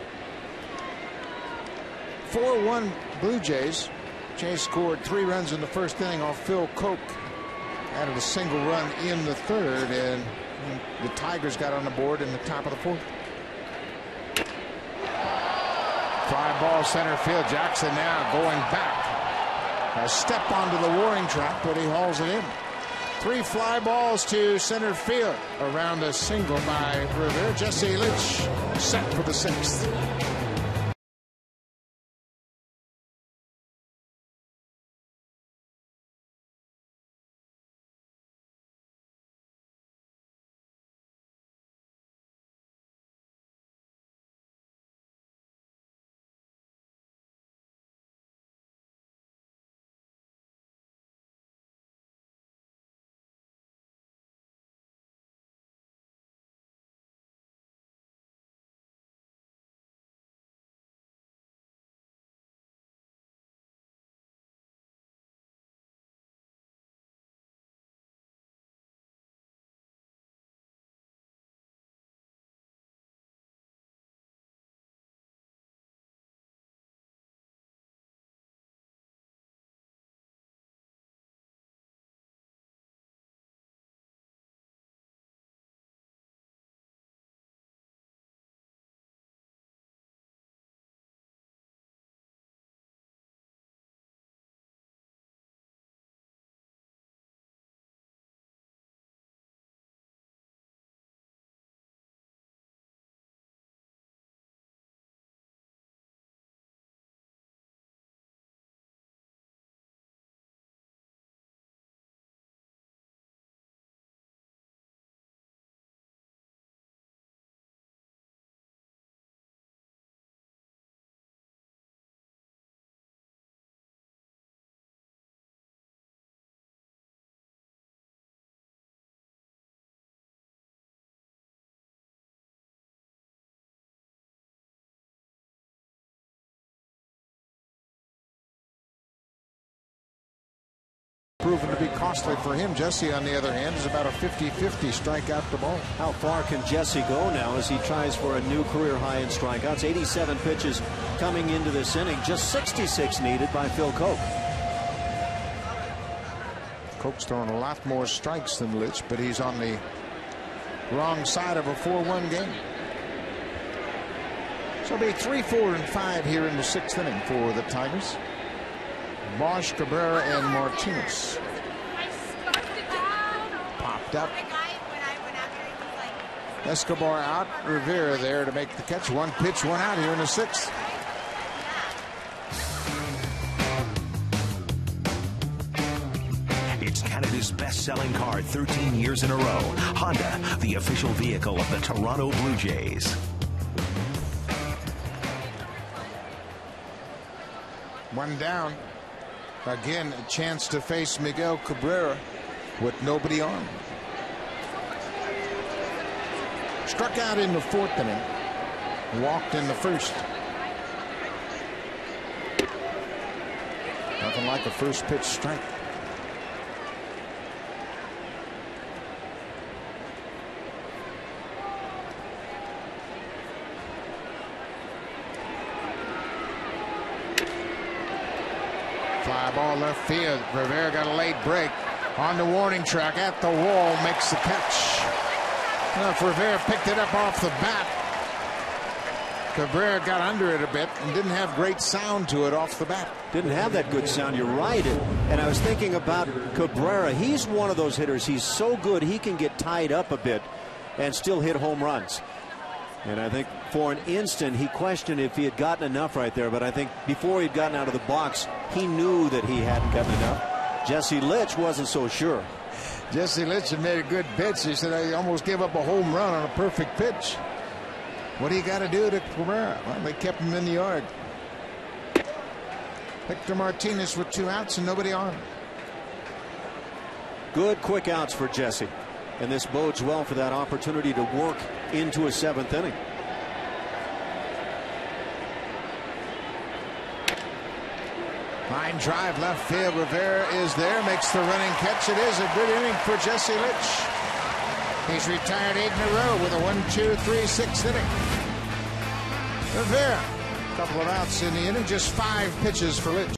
4-1 Blue Jays. Jays scored 3 runs in the first inning off Phil Koch. Added a single run in the third, and the Tigers got on the board in the top of the 4th. Fly ball center field. Jackson now going back. A step onto the warning track, but he hauls it in. 3 fly balls to center field. Around a single by Rivera. Jesse Litsch set for the 6th. Proven to be costly for him. Jesse, on the other hand, is about a 50-50 strikeout to ball. How far can Jesse go now as he tries for a new career high in strikeouts? 87 pitches coming into this inning. Just 66 needed by Phil Koch. Koch's throwing a lot more strikes than Litsch, but he's on the wrong side of a 4-1 game. So it'll be 3, 4, and 5 here in the 6th inning for the Tigers. Bosch, Cabrera, and Martinez. Popped up. Escobar out. Rivera there to make the catch. 1 pitch, 1 out here in the 6th. It's Canada's best-selling car 13 years in a row. Honda, the official vehicle of the Toronto Blue Jays. One down. Again, a chance to face Miguel Cabrera with nobody on. Struck out in the 4th inning. Walked in the 1st. Nothing like a first pitch strike. Fly ball left field. Rivera got a late break on the warning track at the wall, makes the catch. Now, if Rivera picked it up off the bat, Cabrera got under it a bit and didn't have great sound to it off the bat. Didn't have that good sound, you're right. And I was thinking about Cabrera. He's one of those hitters. He's so good he can get tied up a bit. and still hit home runs. And I think for an instant he questioned if he had gotten enough right there, but I think before he'd gotten out of the box, he knew that he hadn't gotten enough. Jesse Litsch wasn't so sure. Jesse Litsch had made a good pitch. He said, I almost gave up a home run on a perfect pitch. What do you got to do to Cabrera? Well, they kept him in the yard. Victor Martinez with 2 outs and nobody on. Good quick outs for Jesse. And this bodes well for that opportunity to work into a 7th inning. Line drive left field. Rivera is there, makes the running catch. It is a good inning for Jesse Litsch. He's retired 8 in a row with a 1-2-3-6 inning. Rivera, a couple of outs in the inning, just 5 pitches for Litsch.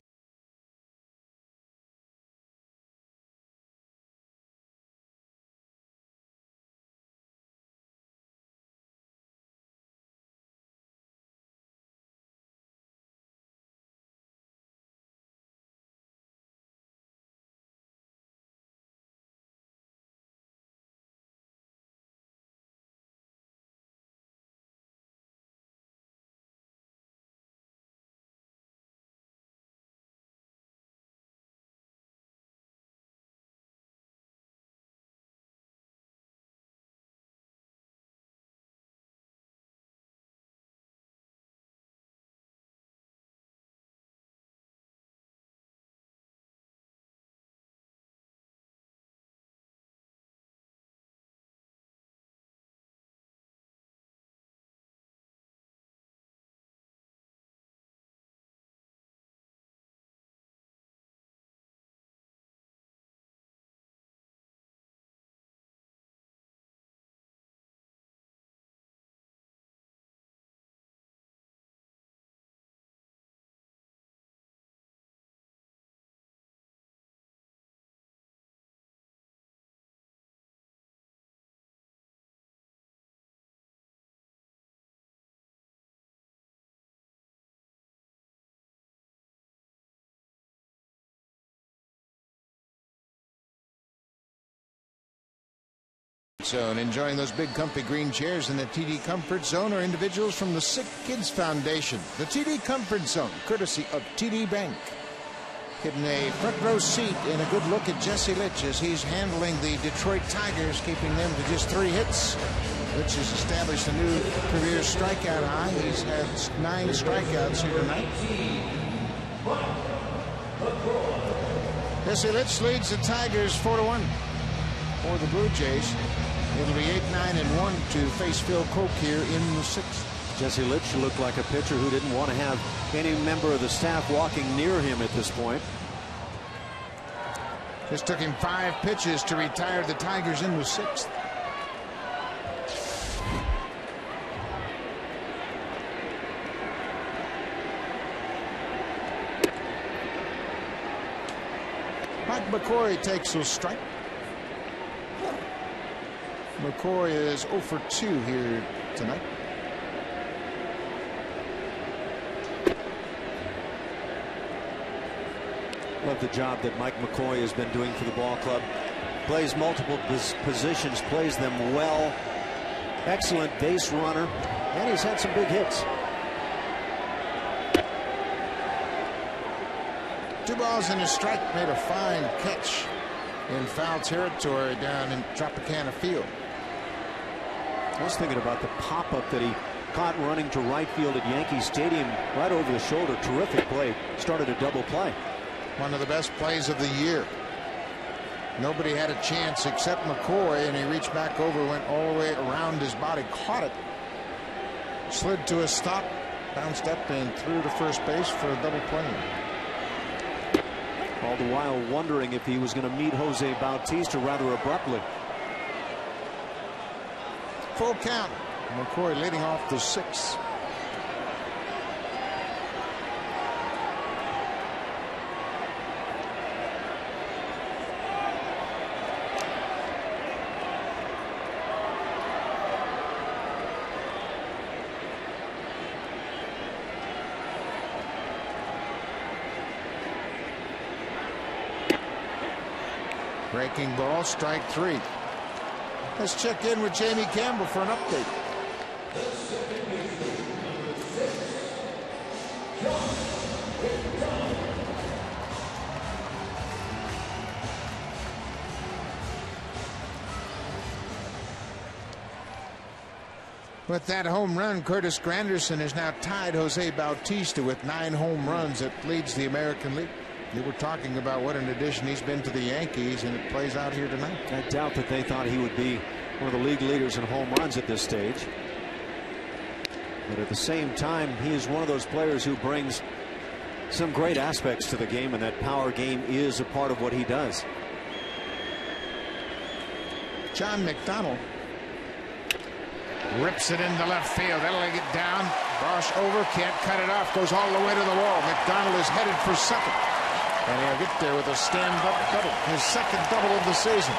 Zone, enjoying those big comfy green chairs in the TD Comfort Zone are individuals from the Sick Kids Foundation. The TD Comfort Zone, courtesy of TD Bank. Getting a front row seat and a good look at Jesse Litsch as he's handling the Detroit Tigers, keeping them to just 3 hits. Litsch has established a new career strikeout high. He's had 9 strikeouts here tonight. Jesse Litsch leads the Tigers 4-1 for the Blue Jays. It'll be 8-9-1 to face Phil Koch here in the 6th. Jesse Litsch looked like a pitcher who didn't want to have any member of the staff walking near him at this point. Just took him 5 pitches to retire the Tigers in the 6th. Mike McCoy takes a strike. McCoy is 0 for 2 here tonight. Love the job that Mike McCoy has been doing for the ball club. Plays multiple positions, plays them well. Excellent base runner, and he's had some big hits. 2 balls and a strike, made a fine catch in foul territory down in Tropicana Field. I was thinking about the pop-up that he caught running to right field at Yankee Stadium, right over the shoulder. Terrific play. Started a double play. One of the best plays of the year. Nobody had a chance except McCoy, and he reached back over, went all the way around his body, caught it, slid to a stop, bounced up and threw to first base for a double play. All the while wondering if he was going to meet Jose Bautista rather abruptly. Full count. McCoy leading off the 6th. Breaking ball, strike 3. Let's check in with Jamie Campbell for an update. With that home run, Curtis Granderson has now tied Jose Bautista with 9 home runs. That leads the American League. You were talking about what an addition he's been to the Yankees, and it plays out here tonight. I doubt that they thought he would be one of the league leaders in home runs at this stage. But at the same time, he is one of those players who brings some great aspects to the game, and that power game is a part of what he does. John McDonald rips it into left field. That'll get down. Bosch over, can't cut it off. Goes all the way to the wall. McDonald is headed for second. And he'll get there with a stand-up double. His second double of the season.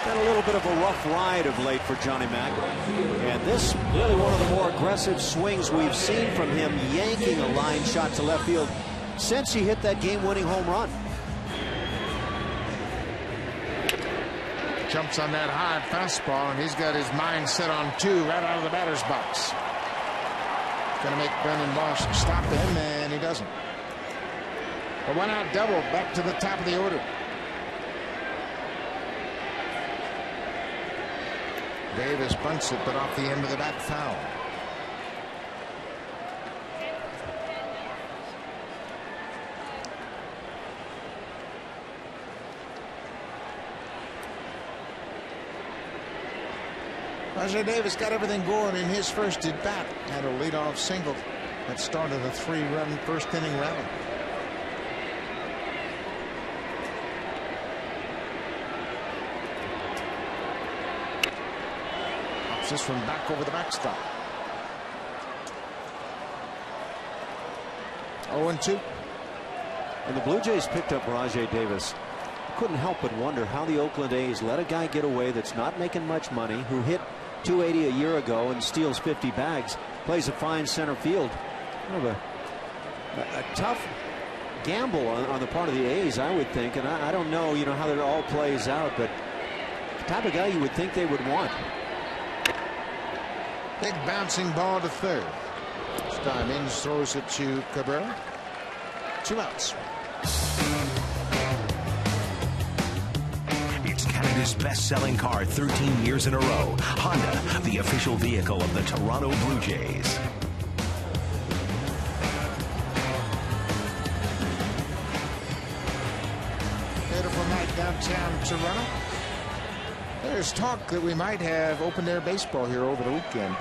Been a little bit of a rough ride of late for Johnny Mac. And this really one of the more aggressive swings we've seen from him, yanking a line shot to left field since he hit that game-winning home run. Jumps on that high fastball, and he's got his mind set on 2 right out of the batter's box. Going to make Brendan Bosch stop him, and he doesn't. A 1-out double back to the top of the order. Davis bunts it, but off the end of the bat, foul. Rajai Davis got everything going in his first at bat. Had a leadoff single that started a 3-run first inning rally. Pops this one back over the backstop. 0-2. And the Blue Jays picked up Rajai Davis. Couldn't help but wonder how the Oakland A's let a guy get away that's not making much money, who hit .280 a year ago and steals 50 bags, plays a fine center field. Kind of a tough gamble on the part of the A's, I would think, and I don't know, how that all plays out, but the type of guy you would think they would want. Big bouncing ball to third. This time Inns throws it to Cabrera. 2 outs. Canada's best-selling car 13 years in a row. Honda, the official vehicle of the Toronto Blue Jays. Beautiful night downtown Toronto. There's talk that we might have open-air baseball here over the weekend.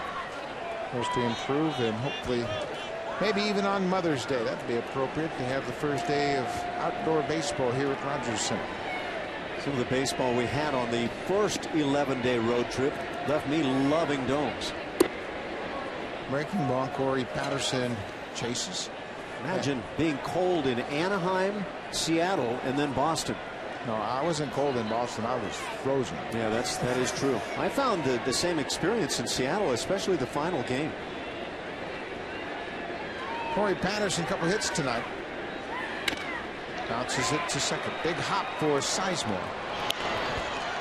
Supposed to improve, and hopefully maybe even on Mother's Day. That'd be appropriate to have the first day of outdoor baseball here at Rogers Center. Some of the baseball we had on the first 11-day road trip left me loving domes. Breaking ball, Corey Patterson chases. Imagine being cold in Anaheim, Seattle, and then Boston. No, I wasn't cold in Boston. I was frozen. Yeah, that is true. I found the same experience in Seattle, especially the final game. Corey Patterson, a couple hits tonight. Bounces it to second. Big hop for Sizemore.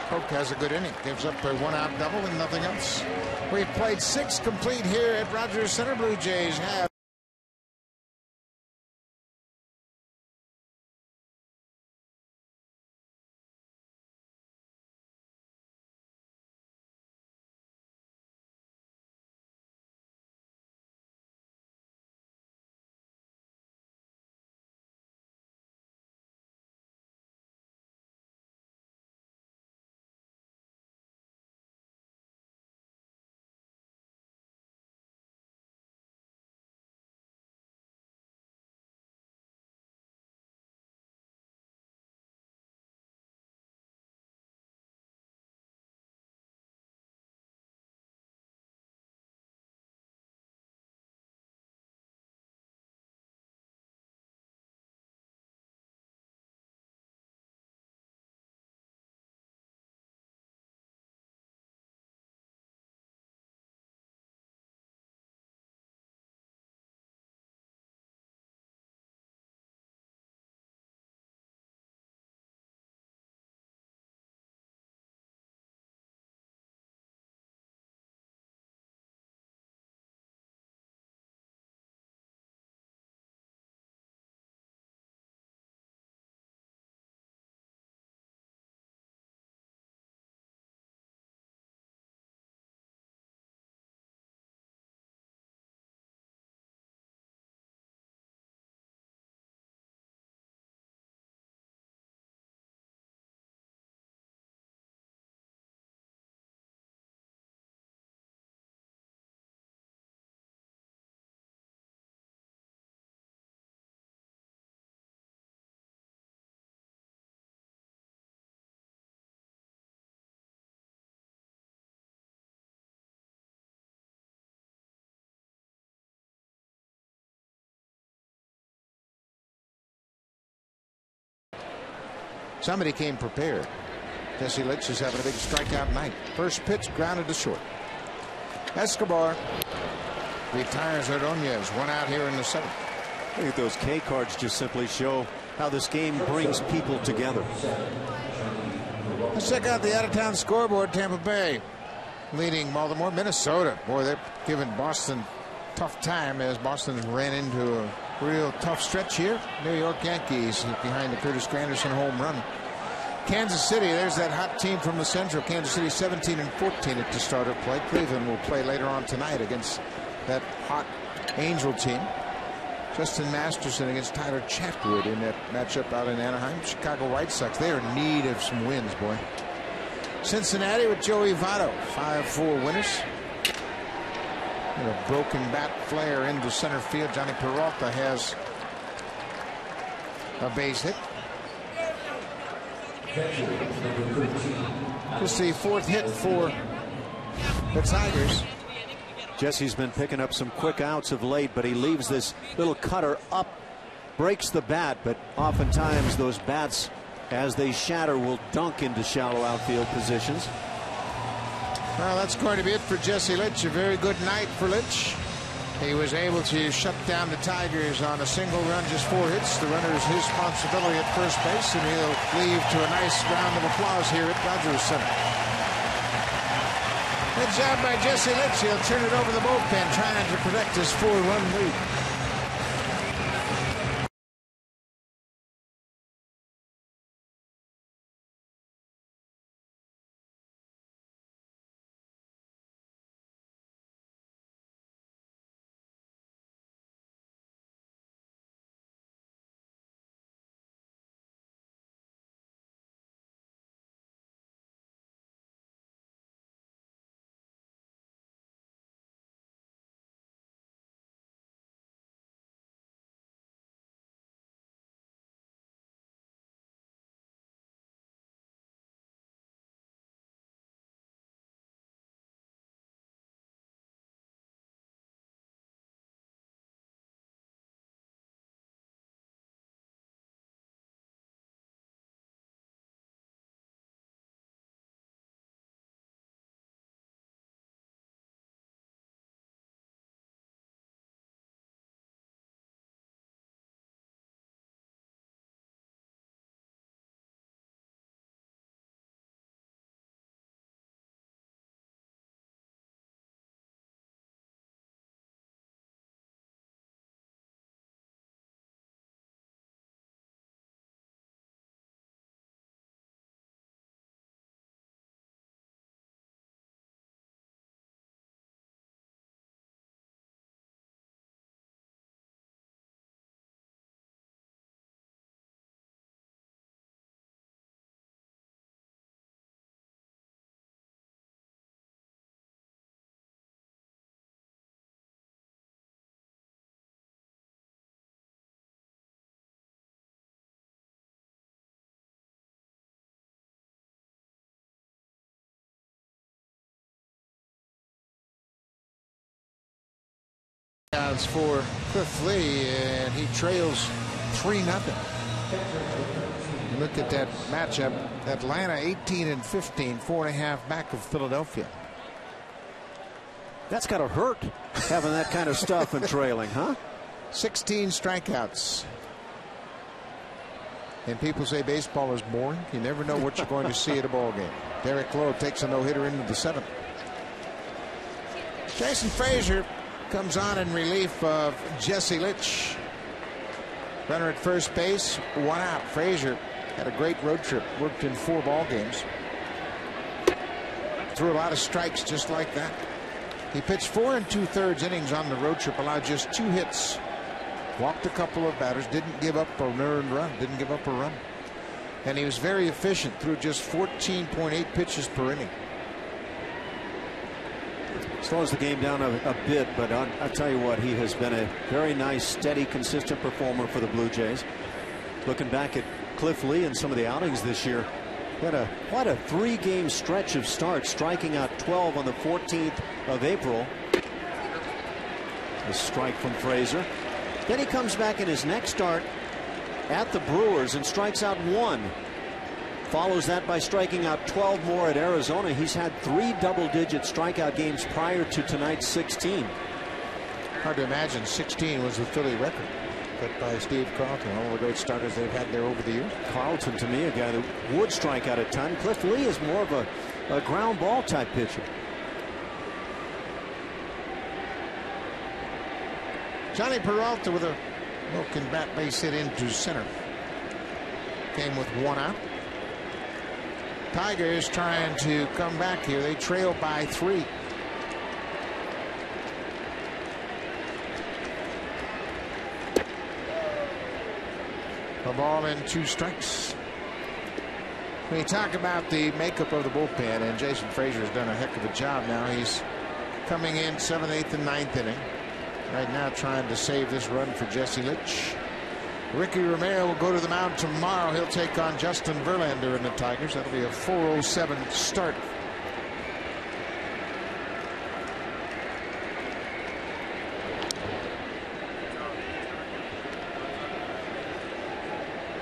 Polk has a good inning. Gives up a 1-out double and nothing else. We've played 6 complete here at Rogers Center. Blue Jays have Somebody came prepared. Jesse Litsch is having a big strikeout night. First pitch grounded to short. Escobar retires Ordonez. One out here in the 7th. I think those K cards just simply show how this game brings people together. Let's check out the out-of-town scoreboard. Tampa Bay leading Baltimore. Minnesota, boy, they're giving Boston tough time as Boston ran into a real tough stretch here. New York Yankees behind the Curtis Granderson home run. Kansas City, there's that hot team from the Central. Kansas City 17-14 at the start of play. Cleveland will play later on tonight against that hot Angel team. Justin Masterson against Tyler Chatwood in that matchup out in Anaheim. Chicago White Sox, they are in need of some wins, boy. Cincinnati with Joey Votto, 5-4 winners. And a broken bat flare into center field. Johnny Peralta has a base hit. Just the 4th hit for the Tigers. Jesse's been picking up some quick outs of late, but he leaves this little cutter up, breaks the bat, but oftentimes those bats, as they shatter, will dunk into shallow outfield positions. Well, that's going to be it for Jesse Litsch. A very good night for Litsch. He was able to shut down the Tigers on a single run, just 4 hits. The runner is his responsibility at first base, and he'll leave to a nice round of applause here at Dodgers Center. Good job by Jesse Litsch. He'll turn it over the bullpen, trying to protect his 4-run lead. For Cliff Lee, and he trails 3-0. Look at that matchup. Atlanta 18-15, 4.5 back of Philadelphia. That's got to hurt, having that kind of stuff and trailing, huh? 16 strikeouts. And people say baseball is boring. You never know what you're going to see at a ball game. Derek Lowe takes a no-hitter into the 7th. Jason Frazier comes on in relief of Jesse Litsch. Runner at first base, 1 out. Frazier had a great road trip, worked in 4 ball games. Threw a lot of strikes just like that. He pitched 4 2/3 innings on the road trip, allowed just 2 hits. Walked a couple of batters, didn't give up an earned run, didn't give up a run. And he was very efficient, threw just 14.8 pitches per inning. Slows the game down a bit, but I'll tell you what, he has been a very nice, steady, consistent performer for the Blue Jays. Looking back at Cliff Lee and some of the outings this year, quite a 3-game stretch of starts, striking out 12 on the 14th of April. A strike from Frazier. Then he comes back in his next start at the Brewers and strikes out 1. follows that by striking out 12 more at Arizona. He's had 3 double-digit strikeout games prior to tonight's 16. Hard to imagine 16 was the Philly record set by Steve Carlton. All the great starters they've had there over the years. Carlton, to me, a guy that would strike out a ton. Cliff Lee is more of a ground ball type pitcher. Johnny Peralta with a broken bat base hit into center. Came with 1 out. Tigers trying to come back here. They trail by 3. A ball and 2 strikes. When you talk about the makeup of the bullpen, and Jason Frazier has done a heck of a job now. He's coming in 7th, 8th, and 9th inning. Right now trying to save this run for Jesse Litsch. Ricky Romero will go to the mound tomorrow. He'll take on Justin Verlander and the Tigers. That'll be a 4:07 start.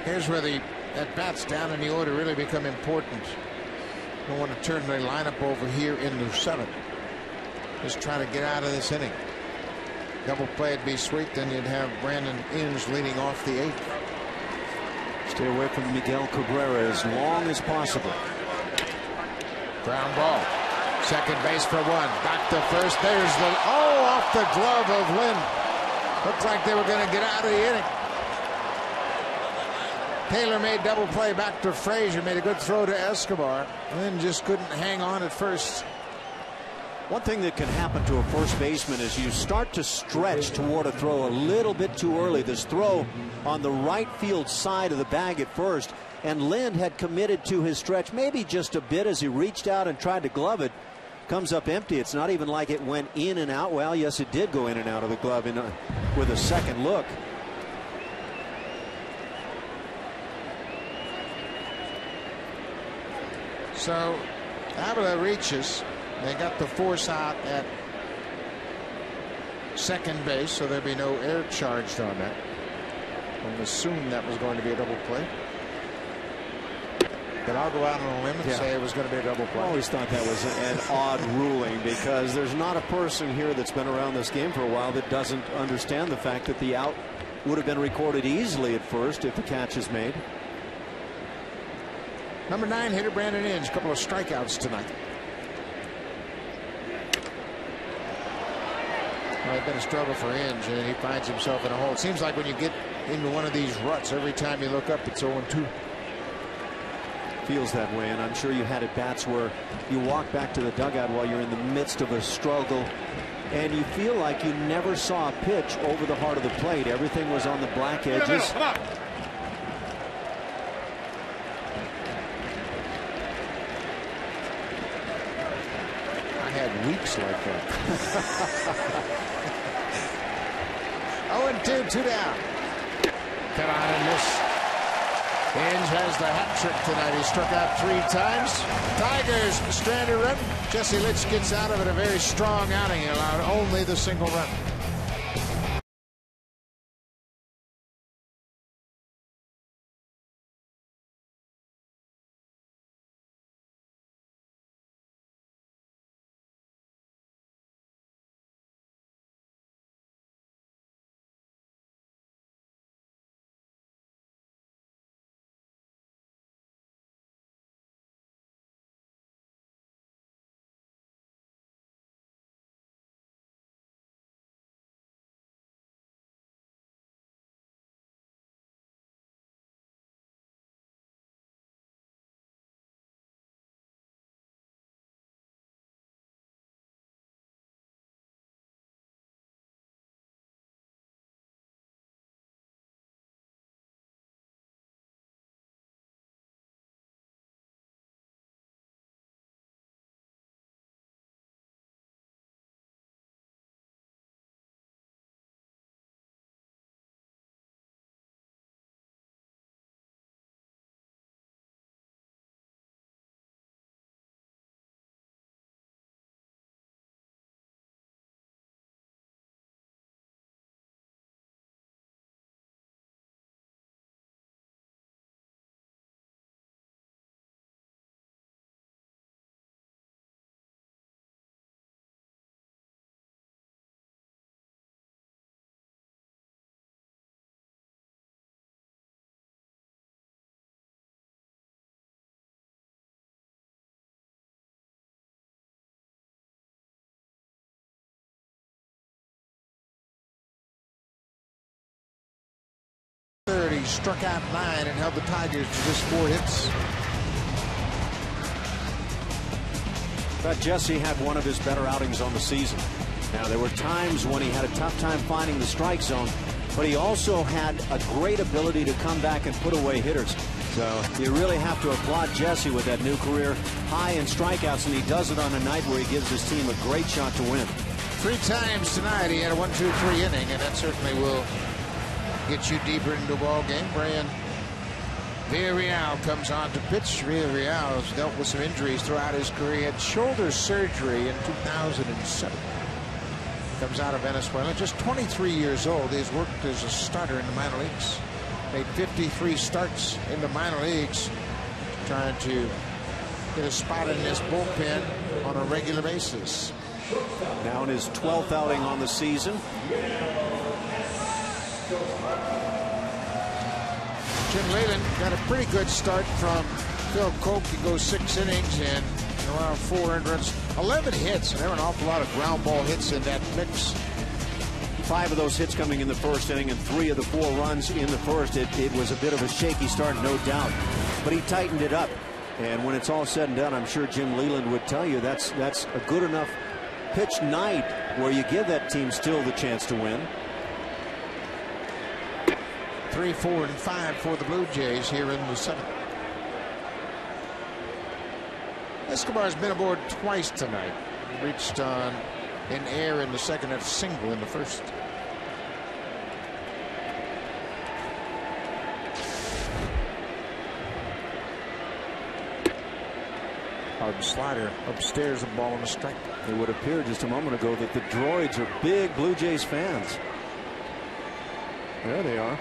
Here's where the at-bats down in the order really become important. Don't want to turn the lineup over here in the 7th. Just trying to get out of this inning. Double play would be sweet. Then you'd have Brandon Inge leading off the 8th. Stay away from Miguel Cabrera as long as possible. Ground ball. Second base for 1. Back to first. There's the off the glove of Lynn. Looked like they were going to get out of the inning. Taylor made double play back to Frazier. Made a good throw to Escobar. Lynn just couldn't hang on at first. One thing that can happen to a first baseman is you start to stretch toward a throw a little bit too early. This throw on the right field side of the bag at first, and Lynn had committed to his stretch maybe just a bit as he reached out and tried to glove it. Comes up empty. It's not even like it went in and out. Well, yes, it did go in and out of the glove with a second look. So Avila reaches. They got the force out at second base, so there'll be no air charged on that. I assumed that was going to be a double play. But I'll go out on a limb and say it was going to be a double play. I always thought that was an odd ruling, because there's not a person here that's been around this game for a while that doesn't understand the fact that the out would have been recorded easily at first if the catch is made. Number 9 hitter Brandon Inge, a couple of strikeouts tonight. Well, it's been a struggle for Inge, and he finds himself in a hole. It seems like when you get into one of these ruts, every time you look up, it's 0-2. Feels that way, and I'm sure you had at bats where you walk back to the dugout while you're in the midst of a struggle, and you feel like you never saw a pitch over the heart of the plate. Everything was on the black edges. Weeks like that. 0-2, 2 down. Cut on and miss. Inge has the hat trick tonight. He struck out 3 times. Tigers stranded run. Jesse Litsch gets out of it a very strong outing. He allowed only the single run. He struck out 9 and held the Tigers to just 4 hits. But Jesse had one of his better outings on the season. Now, there were times when he had a tough time finding the strike zone, but he also had a great ability to come back and put away hitters. So you really have to applaud Jesse with that new career high in strikeouts, and he does it on a night where he gives his team a great shot to win. 3 times tonight he had a 1-2-3 inning, and that certainly will get you deeper into the ball game. Brian Villarreal comes on to pitch. Villarreal has dealt with some injuries throughout his career. He had shoulder surgery in 2007. Comes out of Venezuela, just 23 years old. He's worked as a starter in the minor leagues. Made 53 starts in the minor leagues, trying to get a spot in this bullpen on a regular basis. Now in his 12th outing on the season. Jim Leyland got a pretty good start from Phil Koch. He goes 6 innings and around 4 earned runs, 11 hits, and there were an awful lot of ground ball hits in that mix. 5 of those hits coming in the first inning, and 3 of the 4 runs in the first. It was a bit of a shaky start, no doubt, but he tightened it up. And when it's all said and done, I'm sure Jim Leyland would tell you that's a good enough pitch night where you give that team still the chance to win. 3, 4, and 5 for the Blue Jays here in the 7th. Escobar's been aboard twice tonight. He reached on in air in the second and a single in the first. Hard slider upstairs, a ball on a strike. It would appear just a moment ago that the droids are big Blue Jays fans. There they are.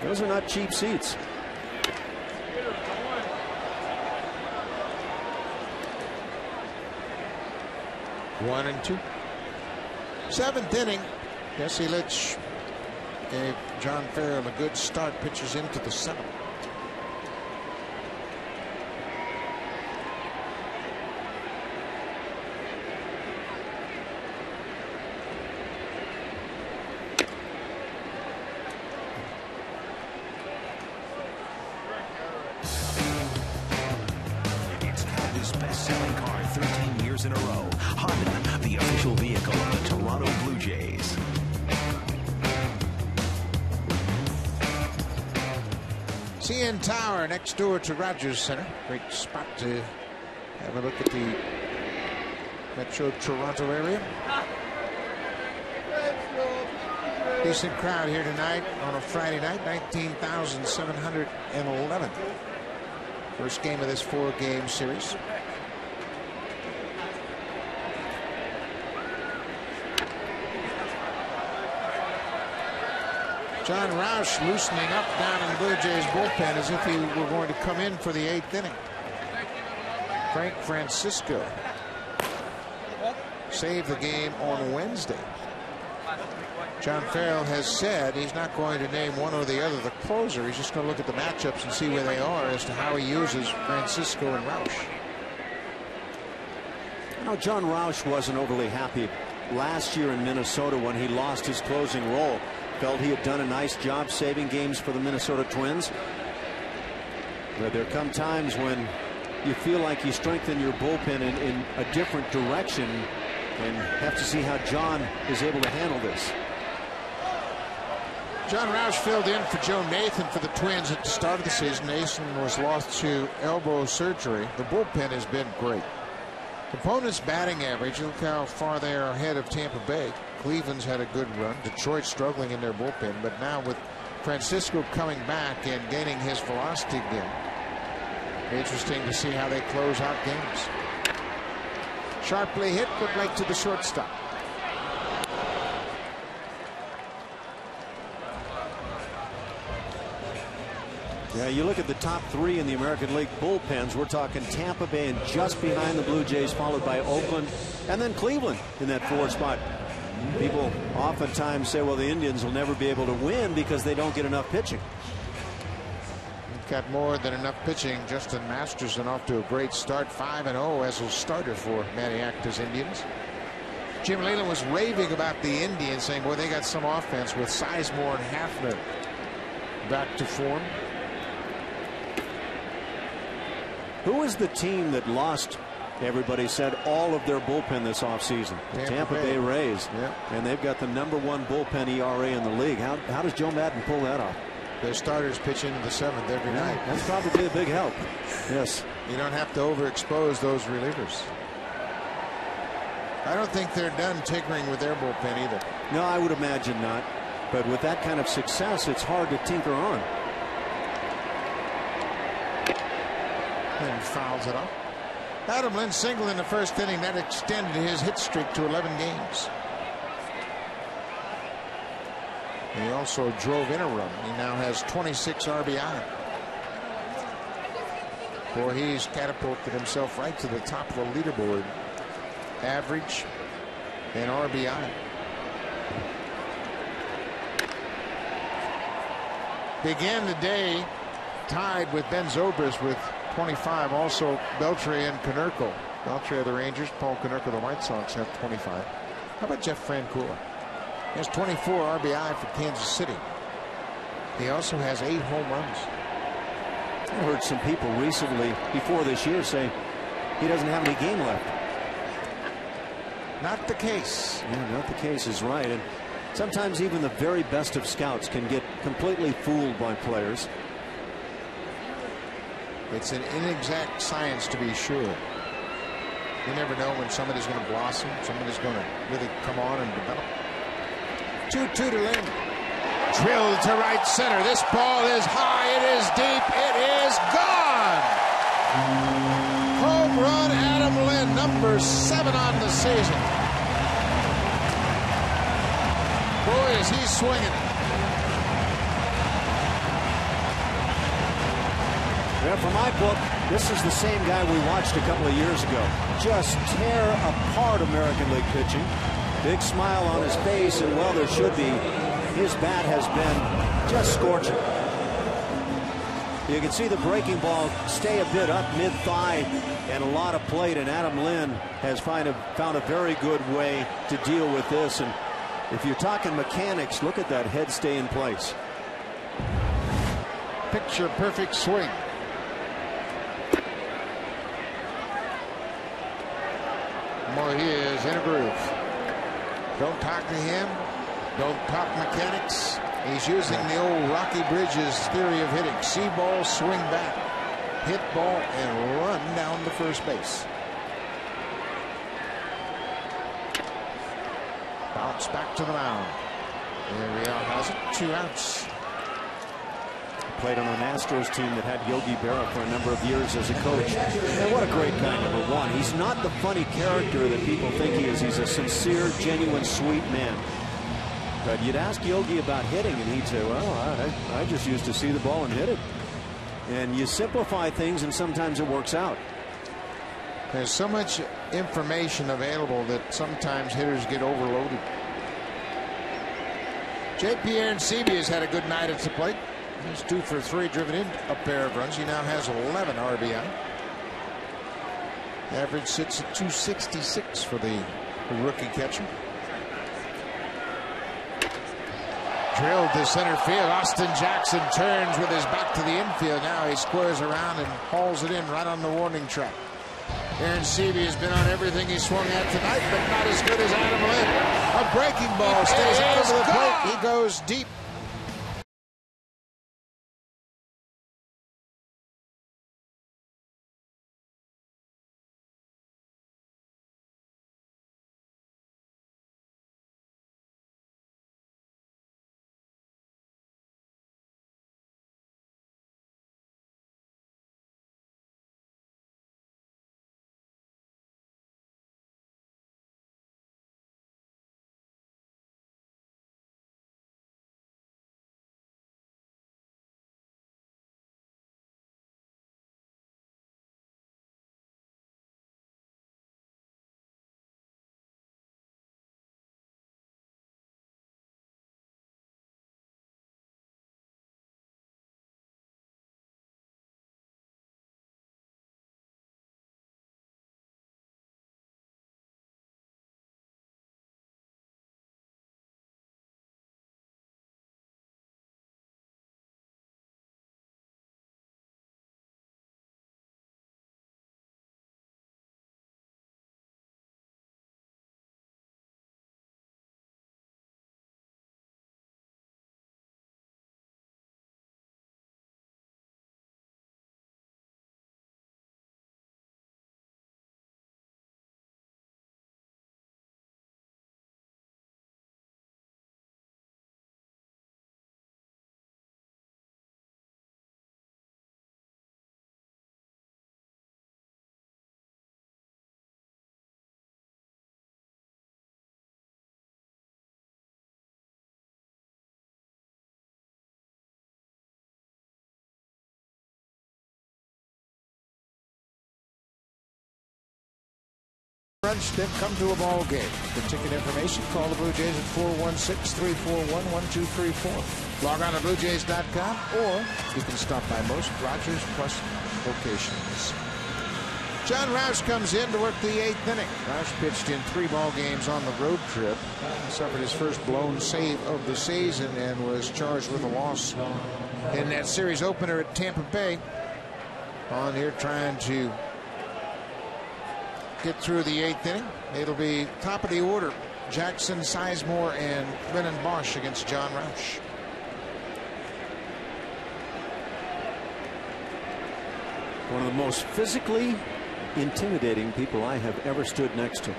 Those are not cheap seats. One and 2. 7th inning. Jesse Litsch gave John Farrell a good start. Pitches into the 7th. It's Canada's best-selling car 13 years in a row. Honda, the official vehicle of the Toronto Blue Jays. CN Tower next door to Rogers Center. Great spot to have a look at the Metro Toronto area. Decent crowd here tonight on a Friday night. 19,711. First game of this 4-game series. John Roush loosening up down in the Blue Jays bullpen as if he were going to come in for the 8th inning. Frank Francisco saved the game on Wednesday. John Farrell has said he's not going to name one or the other the closer. He's just going to look at the matchups and see where they are as to how he uses Francisco and Roush. You know, John Roush wasn't overly happy last year in Minnesota when he lost his closing role. Felt he had done a nice job saving games for the Minnesota Twins. But there come times when you feel like you strengthen your bullpen in a different direction, and have to see how John is able to handle this. John Roush filled in for Joe Nathan for the Twins at the start of the season. Nathan was lost to elbow surgery. The bullpen has been great. Opponents' batting average, look how far they are ahead of Tampa Bay. Cleveland's had a good run. Detroit struggling in their bullpen, but now with Francisco coming back and gaining his velocity again, interesting to see how they close out games. Sharply hit, but right to the shortstop. Yeah, you look at the top 3 in the American League bullpens. We're talking Tampa Bay and just behind the Blue Jays, followed by Oakland and then Cleveland in that 4th spot. People oftentimes say, well, the Indians will never be able to win because they don't get enough pitching. We've got more than enough pitching. Justin Masterson off to a great start, 5-0 as a starter for Maniacta's Indians. Jim Leyland was raving about the Indians, saying, boy, they got some offense with Sizemore and Hafner back to form. Who was the team that lost, everybody said, all of their bullpen this offseason? The Tampa Bay Rays. Yep. And they've got the #1 bullpen ERA in the league. How does Joe Madden pull that off? Their starters pitch into the 7th every night. That's probably a big help. Yes. You don't have to overexpose those relievers. I don't think they're done tinkering with their bullpen either. No, I would imagine not. But with that kind of success, it's hard to tinker on. And fouls it off. Adam Lynn single in the first inning. That extended his hit streak to 11 games. He also drove in a run. He now has 26 RBI. Boy, he's catapulted himself right to the top of the leaderboard. Average and RBI. Began the day tied with Ben Zobrist with 25. Also Beltray and Konerko. Beltray of the Rangers, Paul Konerko the White Sox have 25. How about Jeff Francoeur? He has 24 RBI for Kansas City. He also has 8 home runs. I heard some people recently before this year say he doesn't have any game left. Not the case. Yeah, not the case is right. And sometimes even the very best of scouts can get completely fooled by players. It's an inexact science, to be sure. You never know when somebody's going to blossom, somebody's going to really come on and develop. 2-2 to Lynn. Drilled to right center. This ball is high. It is deep. It is gone. Home run, Adam Lynn, number 7 on the season. Boy, is he swinging. Yeah, for my book, this is the same guy we watched a couple of years ago. Just tear apart American League pitching. Big smile on his face, and well, there should be. His bat has been just scorching. You can see the breaking ball stay a bit up mid-thigh and a lot of plate, and Adam Lynn has found a very good way to deal with this. And if you're talking mechanics, look at that head stay in place. Picture perfect swing. Boy, he is in a groove. Don't talk to him. Don't talk mechanics. He's using the old Rocky Bridges theory of hitting. See ball, swing back, hit ball, and run down to first base. Bounce back to the mound. There we are. Has it? 2 outs. Played on an Astros team that had Yogi Berra for a number of years as a coach. And what a great guy, #1. He's not the funny character that people think he is. He's a sincere, genuine, sweet man. But you'd ask Yogi about hitting, and he'd say, well, I just used to see the ball and hit it. And you simplify things, and sometimes it works out. There's so much information available that sometimes hitters get overloaded. J.P. Arancibia has had a good night at the plate. He's 2 for 3, driven in a pair of runs. He now has 11 RBI. Average sits at 266 for the rookie catcher. Drilled to center field. Austin Jackson turns with his back to the infield. Now he squares around and hauls it in right on the warning track. Arancibia has been on everything he swung at tonight, but not as good as Adam Lynn. A breaking ball stays over the plate. He goes deep. brunch, then come to a ball game. For ticket information, call the Blue Jays at 416-341-1234. Log on to BlueJays.com, or you can stop by most Rogers Plus locations. John Roush comes in to work the 8th inning. Roush pitched in 3 ball games on the road trip. He suffered his first blown save of the season and was charged with a loss in that series opener at Tampa Bay. On here trying to get through the 8th inning. It'll be top of the order. Jackson, Sizemore, and Brennan Bosch against John Roush. One of the most physically intimidating people I have ever stood next to.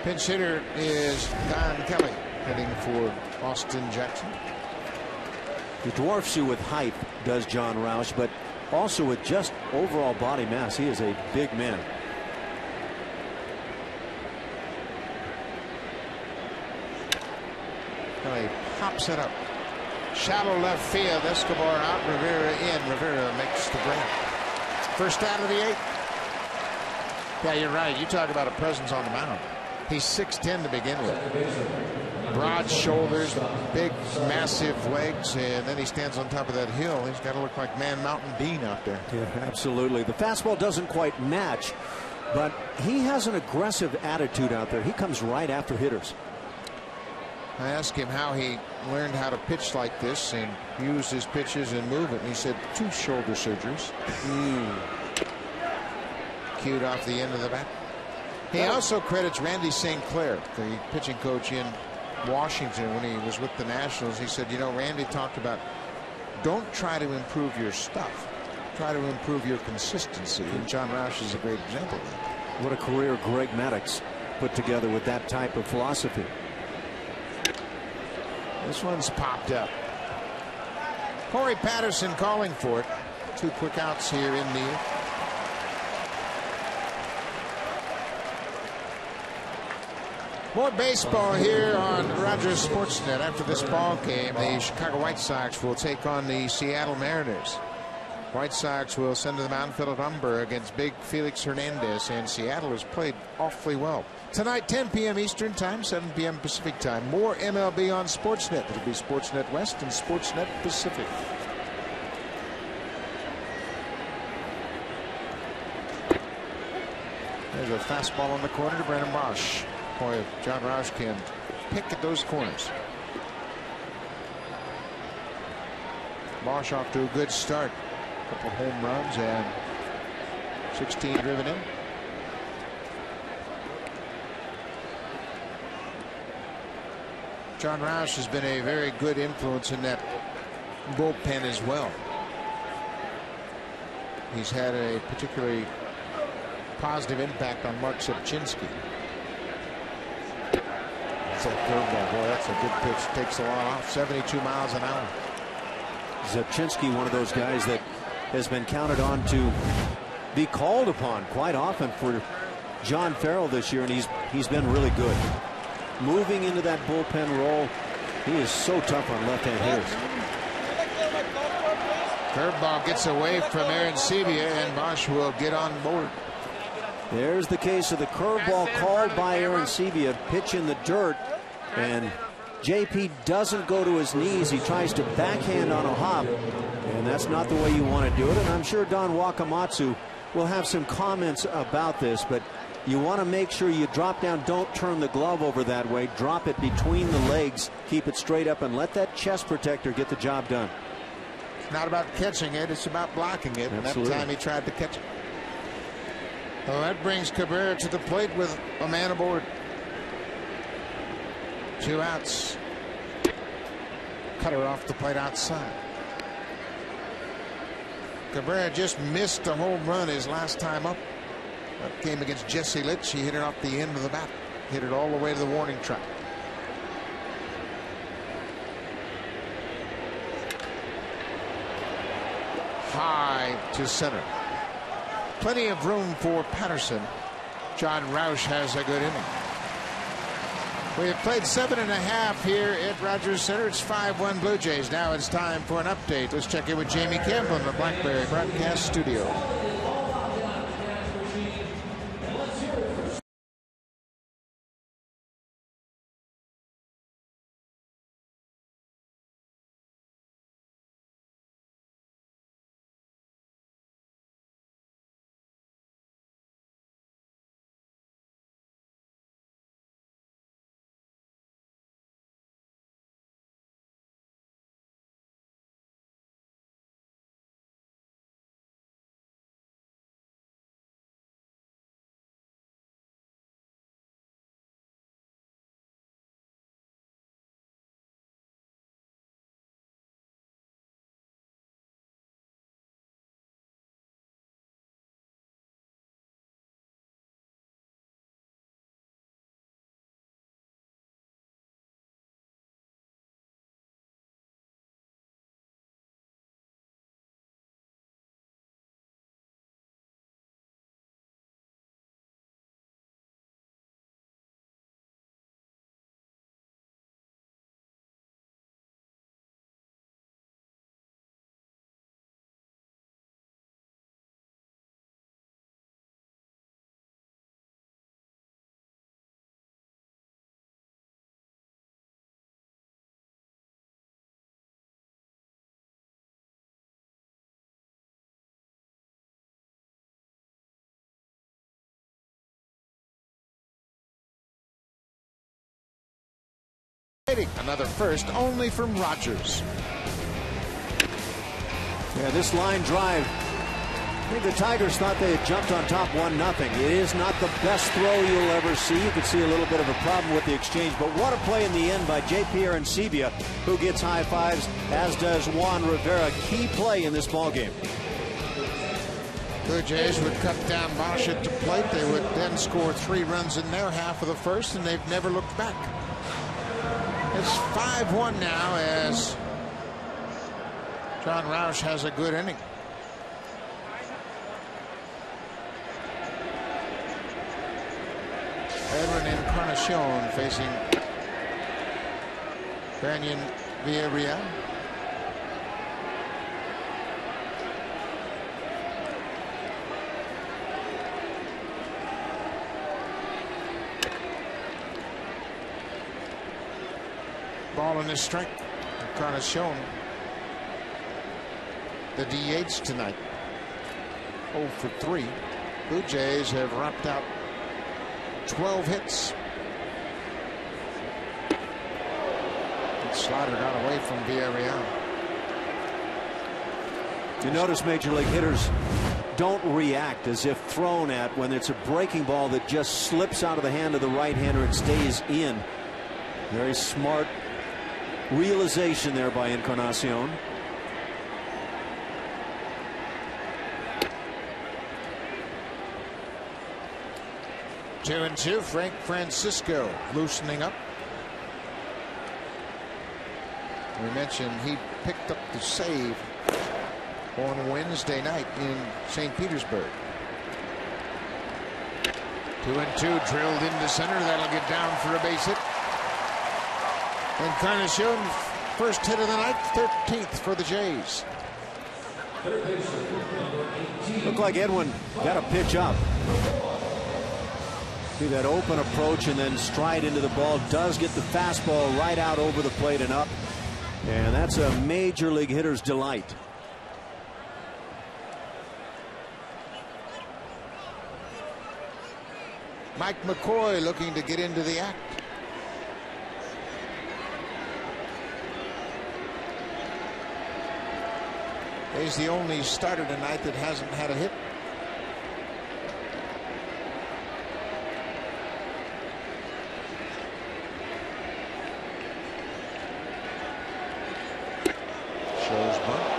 Pinch hitter is Don Kelly, heading for Austin Jackson. He dwarfs you with height, does John Roush, but also with just overall body mass. He is a big man. Kelly pops it up. Shallow left field. Escobar out. Rivera in. Rivera makes the grab. First out of the 8th. Yeah, you're right. You talk about a presence on the mound. He's 6'10" to begin with. Broad shoulders, big, massive legs, and then he stands on top of that hill. He's got to look like Man Mountain Dean out there. Yeah, absolutely. The fastball doesn't quite match, but he has an aggressive attitude out there. He comes right after hitters. I asked him how he learned how to pitch like this and use his pitches and move it. And he said 2 shoulder surgeries. Cued off the end of the bat. He also credits Randy St. Clair, the pitching coach in Washington, when he was with the Nationals. He said, you know, Randy talked about, don't try to improve your stuff. Try to improve your consistency. And John Roush is a great example of that. What a career Greg Maddux put together with that type of philosophy. This one's popped up. Corey Patterson calling for it. 2 quick outs here in the 8th. More baseball here on Rogers Sportsnet. After this ball game, the Chicago White Sox will take on the Seattle Mariners. White Sox will send to the mound Philip Humber against big Felix Hernandez, and Seattle has played awfully well. Tonight, 10 p.m. Eastern Time, 7 p.m. Pacific Time. More MLB on Sportsnet. It'll be Sportsnet West and Sportsnet Pacific. There's a fastball on the corner to Brennan Bosch. Boy, if John Roush can pick at those corners. Bosch off to a good start. A couple home runs and 16 driven in. John Roush has been a very good influence in that bullpen as well. He's had a particularly positive impact on Mark Sepchinski. That's a curveball. Boy, that's a good pitch. Takes a lot off. 72 miles an hour. Sepchinski, one of those guys that has been counted on to be called upon quite often for John Farrell this year, and he's been really good. Moving into that bullpen role, he is so tough on left-hand hitters. Curveball gets away from Aaron Sebia, and Bosch will get on board. There's the case of the curveball called by Aaron Sebia. Pitch in the dirt, and JP doesn't go to his knees. He tries to backhand on a hop, and that's not the way you want to do it. And I'm sure Don Wakamatsu will have some comments about this, but you want to make sure you drop down. Don't turn the glove over that way. Drop it between the legs. Keep it straight up and let that chest protector get the job done. It's not about catching it. It's about blocking it. And that time he tried to catch it. Well, that brings Cabrera to the plate with a man aboard. 2 outs. Cutter off the plate outside. Cabrera just missed a home run his last time up. That came against Jesse Litsch. He hit it off the end of the bat. Hit it all the way to the warning track. High to center. Plenty of room for Patterson. John Roush has a good inning. We have played 7.5 here at Rogers Center. It's 5-1 Blue Jays. Now it's time for an update. Let's check in with Jamie Campbell in the Blackberry Broadcast Studio. Another first only from Rogers. Yeah, this line drive, I think the Tigers thought they had jumped on top 1-0. It is not the best throw you'll ever see. You can see a little bit of a problem with the exchange, but what a play in the end by J.P. Arancibia, who gets high fives, as does Juan Rivera. Key play in this ballgame. Blue Jays would cut down Marsh at the plate. They would then score 3 runs in their half of the first, and they've never looked back. It's 5-1 now as John Roush has a good inning. Edwin Encarnacion facing Banyan Villarreal. Ball in his strike. Encarnacion, the DH tonight. 0 for 3. Blue Jays have wrapped out 12 hits. Slaughter got away from Villarreal. You notice major league hitters don't react as if thrown at when it's a breaking ball that just slips out of the hand of the right-hander and stays in. Very smart realization there by Encarnacion. Two and two. Frank Francisco loosening up. We mentioned he picked up the save on Wednesday night in St. Petersburg. 2-2, drilled into center. That'll get down for a base hit. Encarnacion, first hit of the night, 13th for the Jays. Looked like Edwin got a pitch up. See that open approach and then stride into the ball. Does get the fastball right out over the plate and up. And that's a major league hitter's delight. Mike McCoy looking to get into the act. He's the only starter tonight that hasn't had a hit.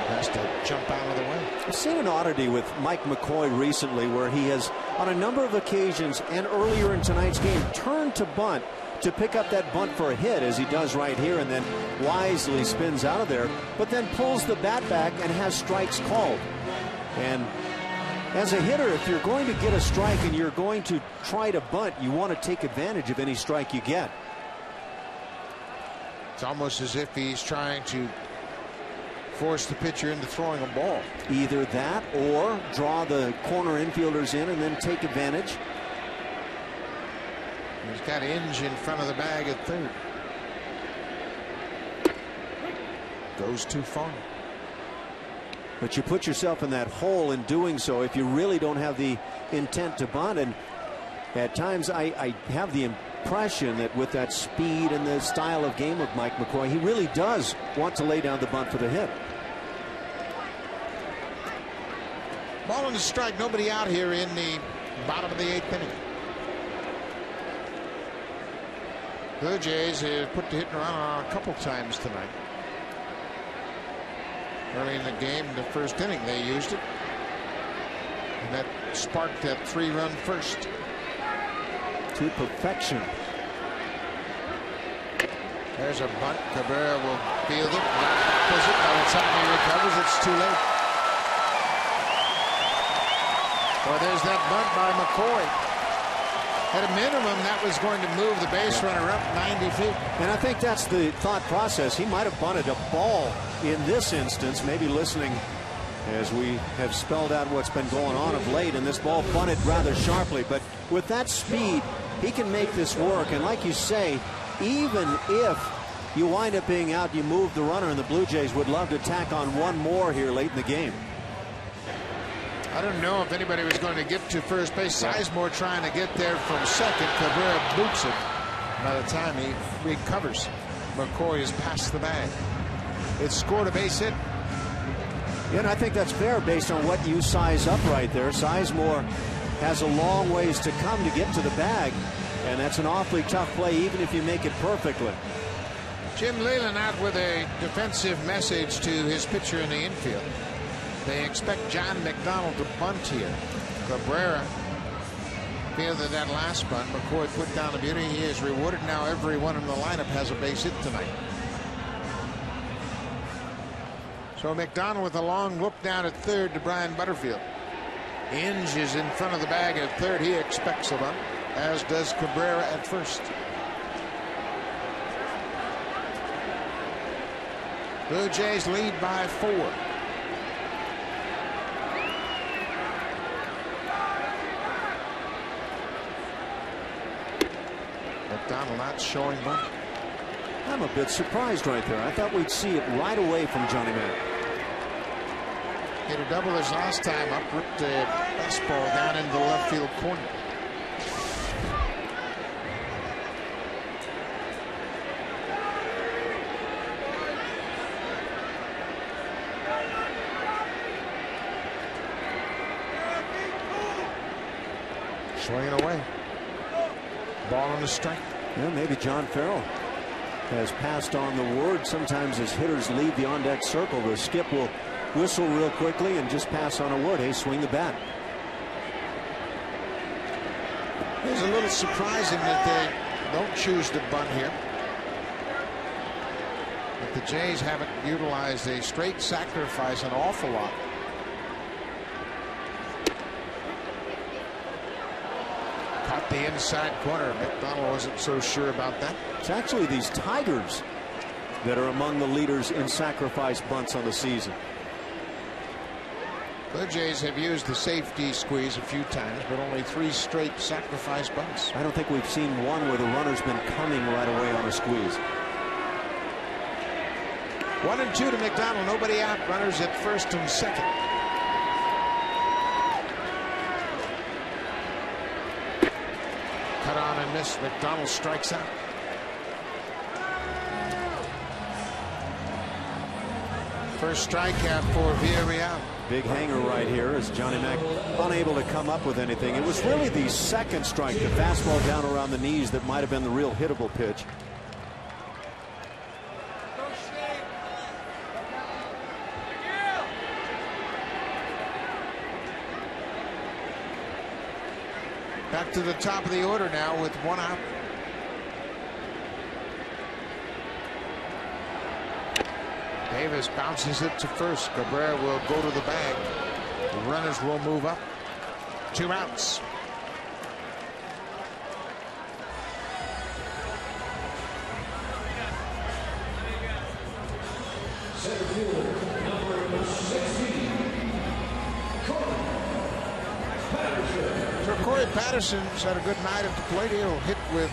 Has to jump out of the way. I've seen an oddity with Mike McCoy recently where he has on a number of occasions and earlier in tonight's game turned to bunt to pick up that bunt for a hit, as he does right here, and then wisely spins out of there, but then pulls the bat back and has strikes called. And as a hitter, if you're going to get a strike and you're going to try to bunt, you want to take advantage of any strike you get. It's almost as if he's trying to force the pitcher into throwing a ball. Either that or draw the corner infielders in and then take advantage. He's got Inge in front of the bag at third. Goes too far. But you put yourself in that hole in doing so if you really don't have the intent to bunt. And at times I have the impression that with that speed and the style of game of Mike McCoy, he really does want to lay down the bunt for the hit. Ball on the strike, nobody out here in the bottom of the 8th inning. Blue Jays have put the hit and run on a couple times tonight. Early in the game, in the first inning, they used it. And that sparked that 3-run first. To perfection. There's a bunt. Cabrera will field it. Does it. By the time he recovers, it's too late. Well, there's that bunt by McCoy. At a minimum, that was going to move the base runner up 90 feet. And I think that's the thought process. He might have bunted a ball in this instance, maybe listening as we have spelled out what's been going on of late, and this ball bunted rather sharply. But with that speed, he can make this work. And like you say, even if you wind up being out, you move the runner, and the Blue Jays would love to tack on one more here late in the game. I don't know if anybody was going to get to first base. Sizemore trying to get there from second. Cabrera boots it by the time he recovers. McCoy is past the bag. It scored a base hit. Yeah, and I think that's fair based on what you size up right there. Sizemore has a long ways to come to get to the bag, and that's an awfully tough play even if you make it perfectly. Jim Leyland out with a defensive message to his pitcher in the infield. They expect John McDonald to bunt here. Cabrera fielded that last bunt. McCoy put down the beauty. He is rewarded. Now everyone in the lineup has a base hit tonight. So McDonald with a long look down at third to Brian Butterfield. Inge is in front of the bag at third. He expects a bunt, as does Cabrera at first. Blue Jays lead by 4. McDonald not showing bunt. I'm a bit surprised right there. I thought we'd see it right away from Johnny Mac. Hit a double his last time up, ripped the baseball down into the left field corner. Swinging away. Ball on the strike. Yeah, maybe John Farrell has passed on the word. Sometimes as hitters leave the on-deck circle, the skip will whistle real quickly and just pass on a word. Hey, swing the bat. It's a little surprising that they don't choose to bunt here. But the Jays haven't utilized a straight sacrifice an awful lot. Caught the inside corner. McDonald wasn't so sure about that. It's actually these Tigers that are among the leaders in sacrifice bunts on the season. Blue Jays have used the safety squeeze a few times, but only 3 straight sacrifice bunts. I don't think we've seen one where the runner's been coming right away on a squeeze. 1-2 to McDonald. Nobody out. Runners at first and second. Cut on and miss. McDonald strikes out. First strikeout for Villarreal. Big hanger right here as Johnny Mac unable to come up with anything. It was really the second strike, the fastball down around the knees, that might have been the real hittable pitch. Back to the top of the order now with 1 out. Davis bounces it to first. Cabrera will go to the bag. The runners will move up. 2 outs. So Corey Patterson's had a good night at the plate. He'll hit with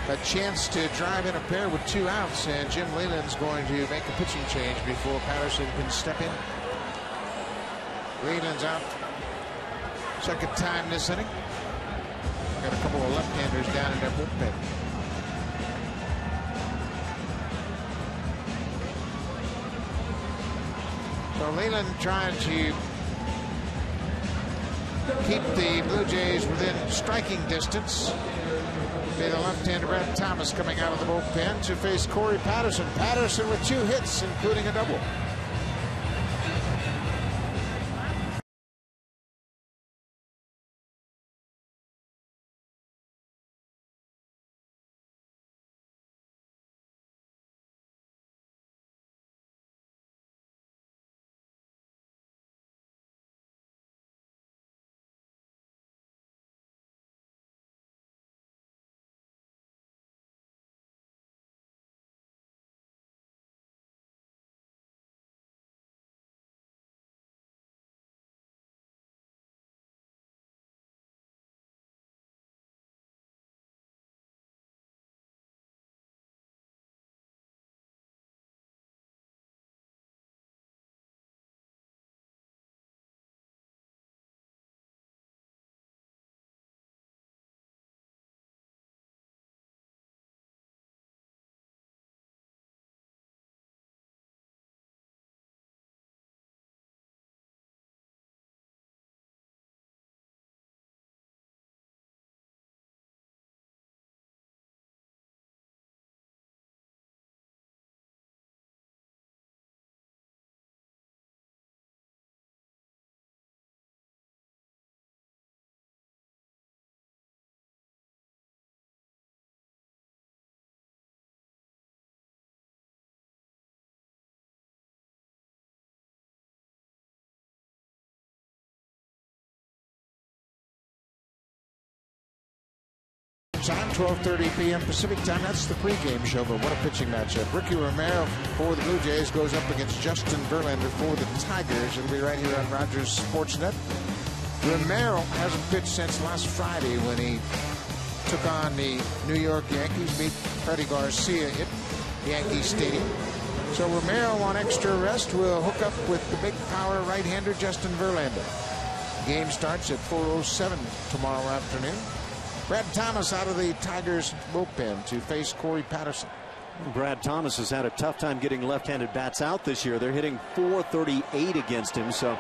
a chance to drive in a pair with 2 outs, and Jim Leyland's going to make a pitching change before Patterson can step in. Leyland's out. Second time this inning. Got a couple of left-handers down in their bullpen. So Leyland trying to keep the Blue Jays within striking distance. Be the left-hander Brad Thomas coming out of the bullpen to face Corey Patterson. Patterson with 2 hits, including a double. time, 12:30 p.m. Pacific time. That's the pregame show, but what a pitching matchup. Ricky Romero for the Blue Jays goes up against Justin Verlander for the Tigers. It'll be right here on Rogers Sportsnet. Romero hasn't pitched since last Friday when he took on the New York Yankees, beat Freddie Garcia at Yankee Stadium. So Romero on extra rest will hook up with the big power right-hander Justin Verlander. Game starts at 4:07 tomorrow afternoon. Brad Thomas out of the Tigers bullpen to face Corey Patterson. Brad Thomas has had a tough time getting left-handed bats out this year. They're hitting .438 against him, so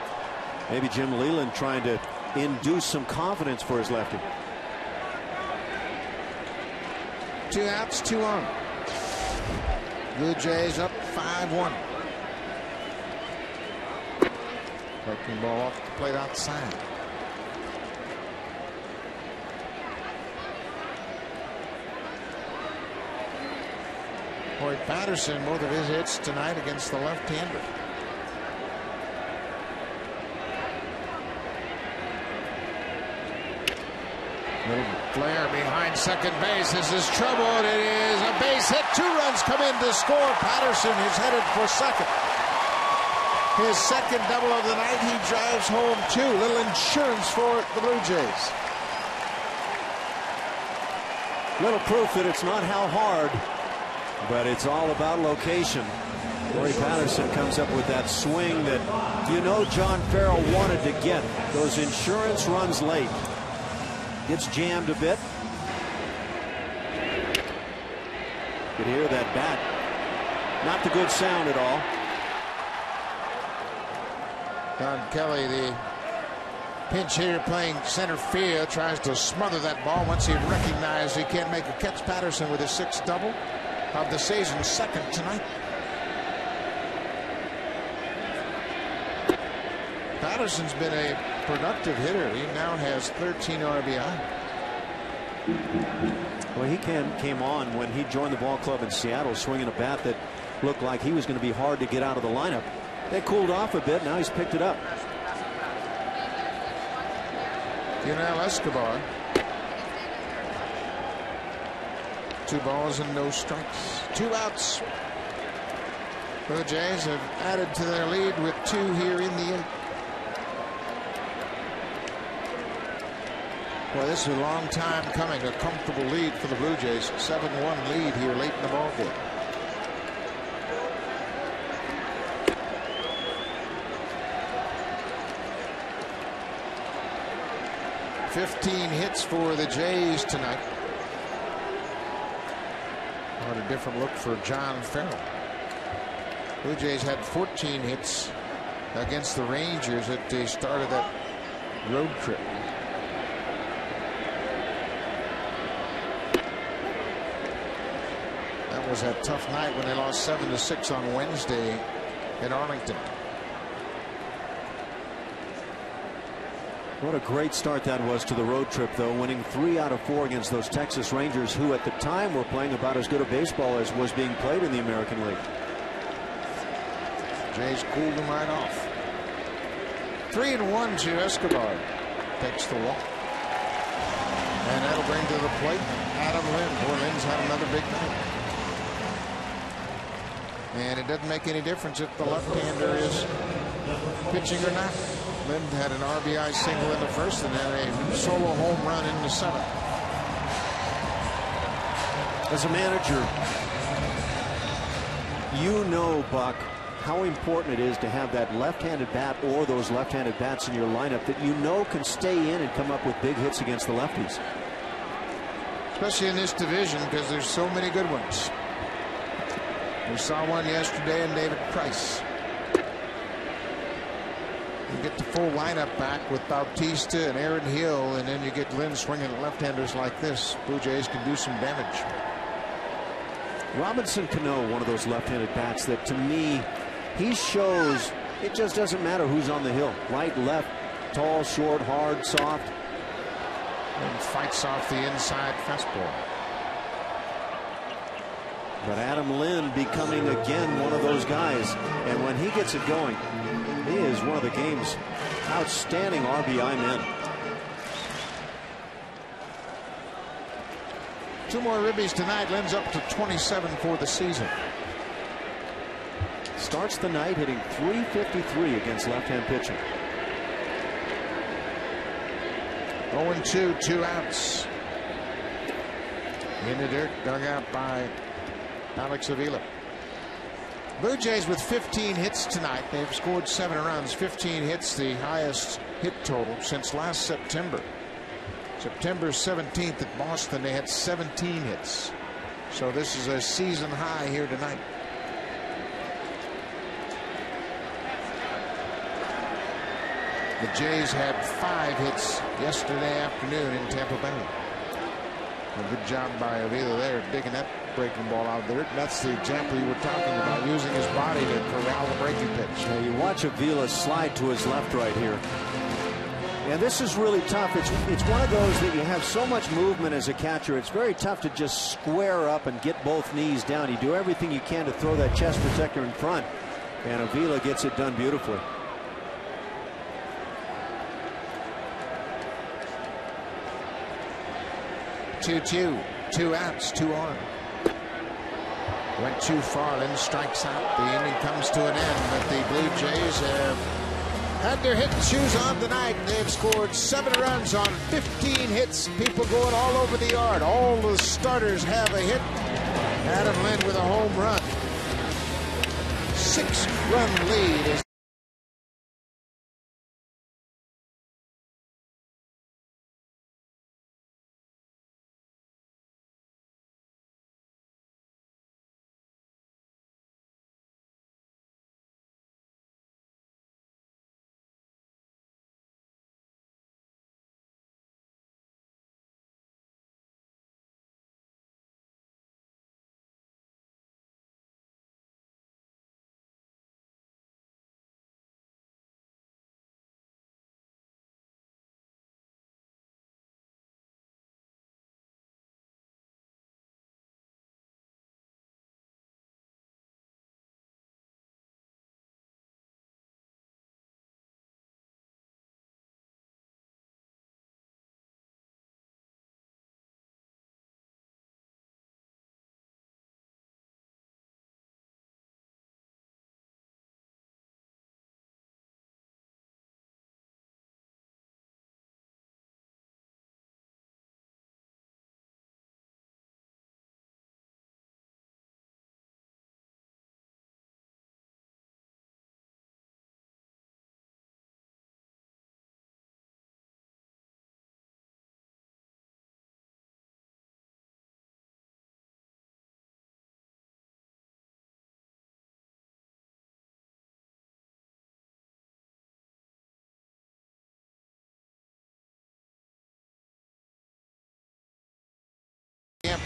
maybe Jim Leyland trying to induce some confidence for his lefty. 2 outs, 2 on. Blue Jays up 5-1. Breaking ball off the plate outside. Corey Patterson, both of his hits tonight against the left-hander. Little flare behind second base. This is trouble. It is a base hit. 2 runs come in to score. Patterson is headed for second. His second double of the night. He drives home 2. Little insurance for the Blue Jays. Little proof that it's not how hard, but it's all about location. Corey Patterson comes up with that swing that John Farrell wanted to get. Those insurance runs late. Gets jammed a bit. You could hear that bat. Not the good sound at all. Don Kelly, the pinch hitter playing center field, tries to smother that ball. Once he recognized he can't make a catch, Patterson with his 6th double of the season, 2nd tonight. Patterson's been a productive hitter. He now has 13 RBI. Well, he came on when he joined the ball club in Seattle, swinging a bat that looked like he was going to be hard to get out of the lineup. They cooled off a bit. Now he's picked it up. Yunel Escobar. 2 balls and no strikes. 2 outs. Blue Jays have added to their lead with 2 here in the 8th. Well, this is a long time coming. A comfortable lead for the Blue Jays. 7-1 lead here late in the ball game. $15 hits for the Jays tonight. What a different look for John Farrell. Blue Jays had 14 hits against the Rangers at the start of that road trip. That was a tough night when they lost 7-6 on Wednesday in Arlington. What a great start that was to the road trip, though, winning 3 out of 4 against those Texas Rangers, who at the time were playing about as good a baseball as was being played in the American League. Jays cooled them right off. 3-1 to Escobar. Takes the walk. And that'll bring to the plate Adam Lind. Boy, Lind's had another big night. And it doesn't make any difference if the left-hander is pitching or not. Lind had an RBI single in the 1st and then a solo home run in the 7th. As a manager, Buck, how important it is to have that left-handed bat or those left-handed bats in your lineup that can stay in and come up with big hits against the lefties. Especially in this division, because there's so many good ones. We saw one yesterday in David Price. You get the full lineup back with Bautista and Aaron Hill, and then you get Lynn swinging at left-handers like this. Blue Jays can do some damage. Robinson Cano, one of those left-handed bats that, to me, he shows it just doesn't matter who's on the hill. Right, left, tall, short, hard, soft. And fights off the inside fastball. But Adam Lind becoming again one of those guys. And when he gets it going, he is one of the game's outstanding RBI men. 2 more ribbies tonight. Lynn's up to 27 for the season. Starts the night hitting .353 against left-hand pitching. 0-2, 2 outs. In the dirt, dug out by Alex Avila. Blue Jays with 15 hits tonight. They've scored 7 runs. 15 hits, the highest hit total since last September. September 17th at Boston, they had 17 hits. So this is a season high here tonight. The Jays had 5 hits yesterday afternoon in Tampa Bay. A good job by Avila there, digging that breaking ball out of the dirt. That's the example you were talking about, using his body to corral the breaking pitch. Now you watch Avila slide to his left right here. And this is really tough. It's one of those that you have so much movement as a catcher. It's very tough to just square up and get both knees down. You do everything you can to throw that chest protector in front. And Avila gets it done beautifully. Two, 2 outs, 2 on. Went too far. Lynn strikes out. The inning comes to an end, but the Blue Jays have had their hitting shoes on tonight. They've scored 7 runs on 15 hits. People going all over the yard. All the starters have a hit. Adam Lynn with a home run. 6-run lead is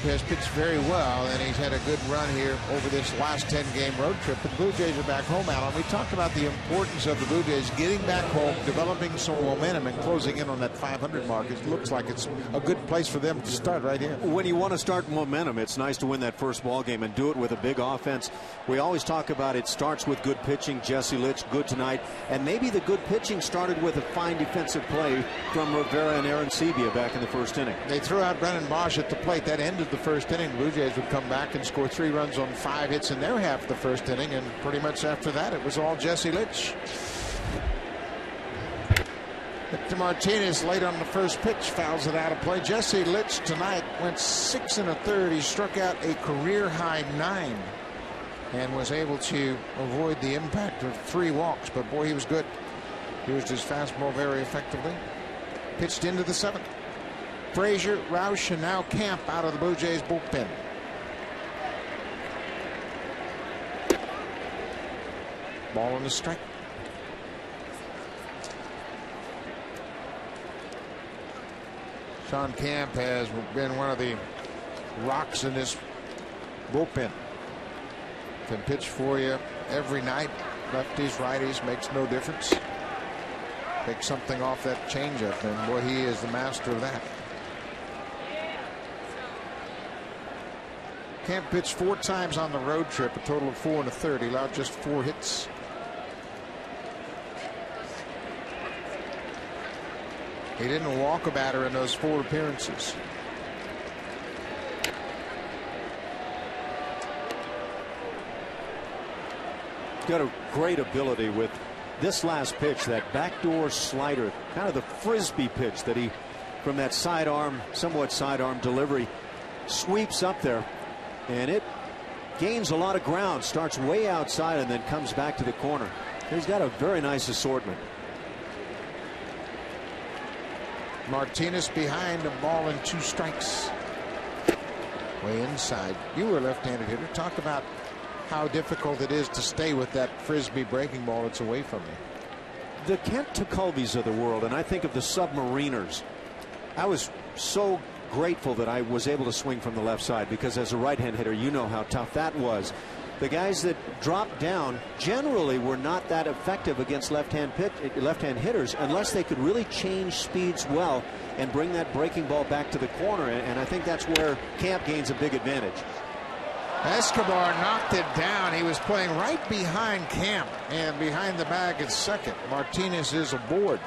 has pitched very well, and he's had a good run here over this last 10-game road trip. The Blue Jays are back home, Alan. We talked about the importance of the Blue Jays getting back home, developing some momentum, and closing in on that 500 mark. It looks like it's a good place for them to start right here. When you want to start momentum, it's nice to win that first ball game and do it with a big offense. We always talk about it starts with good pitching. Jesse Litsch, good tonight. And maybe the good pitching started with a fine defensive play from Rivera and Aaron Sebia back in the first inning. They threw out Brennan Bosch at the plate. That ended the first inning. The Blue Jays would come back and score 3 runs on 5 hits in their half of the first inning, and pretty much after that it was all Jesse Litsch. Victor Martinez late on the first pitch fouls it out of play. Jesse Litsch tonight went 6 1/3. He struck out a career high 9 and was able to avoid the impact of 3 walks, but boy, he was good. Used his fastball very effectively. Pitched into the 7th. Frazier, Roush, and now Camp out of the Blue Jays bullpen. Ball on the strike. Sean Camp has been one of the rocks in this bullpen. Can pitch for you every night. Lefties, righties, makes no difference. Take something off that changeup, and boy, he is the master of that. Camp pitched 4 times on the road trip, a total of 4 1/3. He allowed just 4 hits. He didn't walk a batter in those 4 appearances. got a great ability with this last pitch, that backdoor slider, kind of the frisbee pitch that he, from that sidearm, somewhat sidearm delivery, sweeps up there, and it gains a lot of ground, starts way outside and then comes back to the corner. He's got a very nice assortment. Martinez behind, a ball and 2 strikes. Way inside. You were a left-handed hitter. Talk about how difficult it is to stay with that frisbee breaking ball that's away from you. The Kent Tekulves of the world, and I think of the Submariners. I was so grateful that I was able to swing from the left side, because as a right-hand hitter, you know how tough that was. The guys that dropped down generally were not that effective against left-hand hitters unless they could really change speeds well and bring that breaking ball back to the corner, and I think that's where Camp gains a big advantage. Escobar knocked it down. He was playing right behind Camp, and behind the bag at second. Martinez is aboard.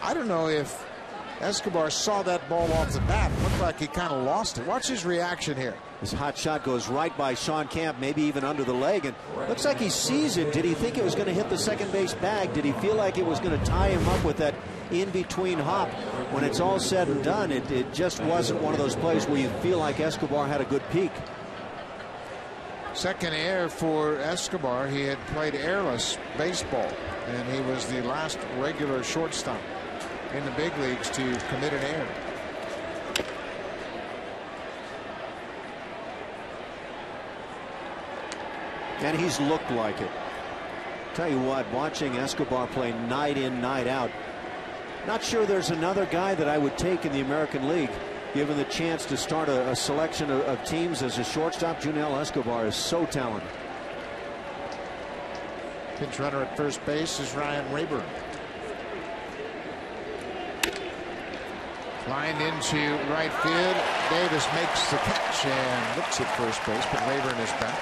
I don't know if Escobar saw that ball off the bat. It looked like he kind of lost it. Watch his reaction here. This hot shot goes right by Sean Camp, maybe even under the leg, and looks like he sees it. Did he think it was going to hit the second base bag? Did he feel like it was going to tie him up with that in-between hop? When it's all said and done, it just wasn't one of those plays where you feel like Escobar had a good peak. Second air for Escobar. He had played airless baseball, and he was the last regular shortstop in the big leagues to commit an error. And he's looked like it. Tell you what, watching Escobar play night in, night out, not sure there's another guy that I would take in the American League given the chance to start a selection of teams as a shortstop. Junel Escobar is so talented. Pinch runner at first base is Ryan Rayburn. Lined into right field. Davis makes the catch and looks at first base, but Rayburn is back.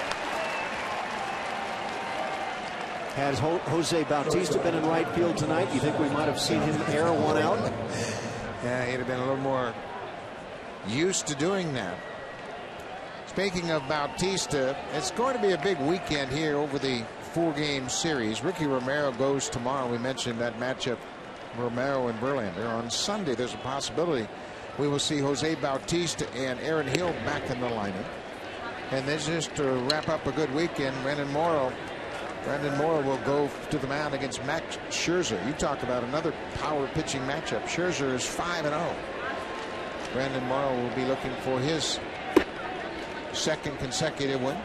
Has Jose Bautista been in right field tonight? You think we might have seen him air one out? Yeah, he'd have been a little more used to doing that. Speaking of Bautista, it's going to be a big weekend here over the 4-game series. Ricky Romero goes tomorrow. We mentioned that matchup, Romero and Verlander. On Sunday, there's a possibility we will see Jose Bautista and Aaron Hill back in the lineup. And then just to wrap up a good weekend, Brandon Morrow will go to the mound against Max Scherzer. You talk about another power pitching matchup. Scherzer is 5-0. Brandon Morrow will be looking for his second consecutive win.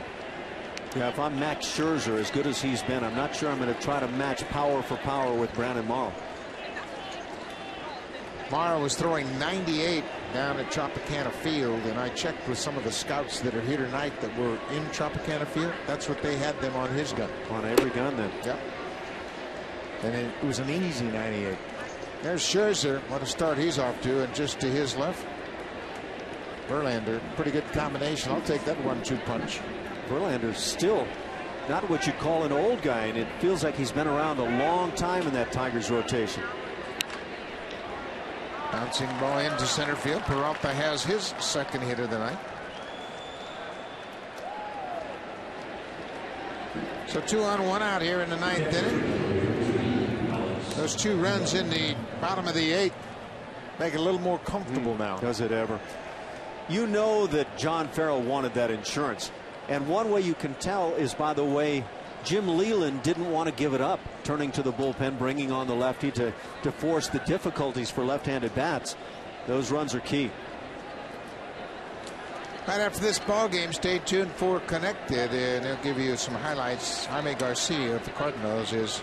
Yeah, if I'm Max Scherzer, as good as he's been, I'm not sure I'm going to try to match power for power with Brandon Morrow. Morrow was throwing 98 down at Tropicana Field, and I checked with some of the scouts that are here tonight that were in Tropicana Field. That's what they had them on his gun. On every gun then. Yep. And it was an easy 98. There's Scherzer. What a start he's off to, and just to his left, Verlander. Pretty good combination. I'll take that 1-2 punch. Verlander's still not what you call an old guy, and it feels like he's been around a long time in that Tigers rotation. Bouncing ball into center field. Peralta has his second hit of the night. So 2 on 1 out here in the 9th inning. Those 2 runs in the bottom of the 8th make it a little more comfortable now. Does it ever? You know that John Farrell wanted that insurance, and one way you can tell is by the way Jim Leland didn't want to give it up, turning to the bullpen, bringing on the lefty to force the difficulties for left-handed bats. Those runs are key. Right after this ball game, stay tuned for Connected, and they'll give you some highlights. Jaime Garcia of the Cardinals is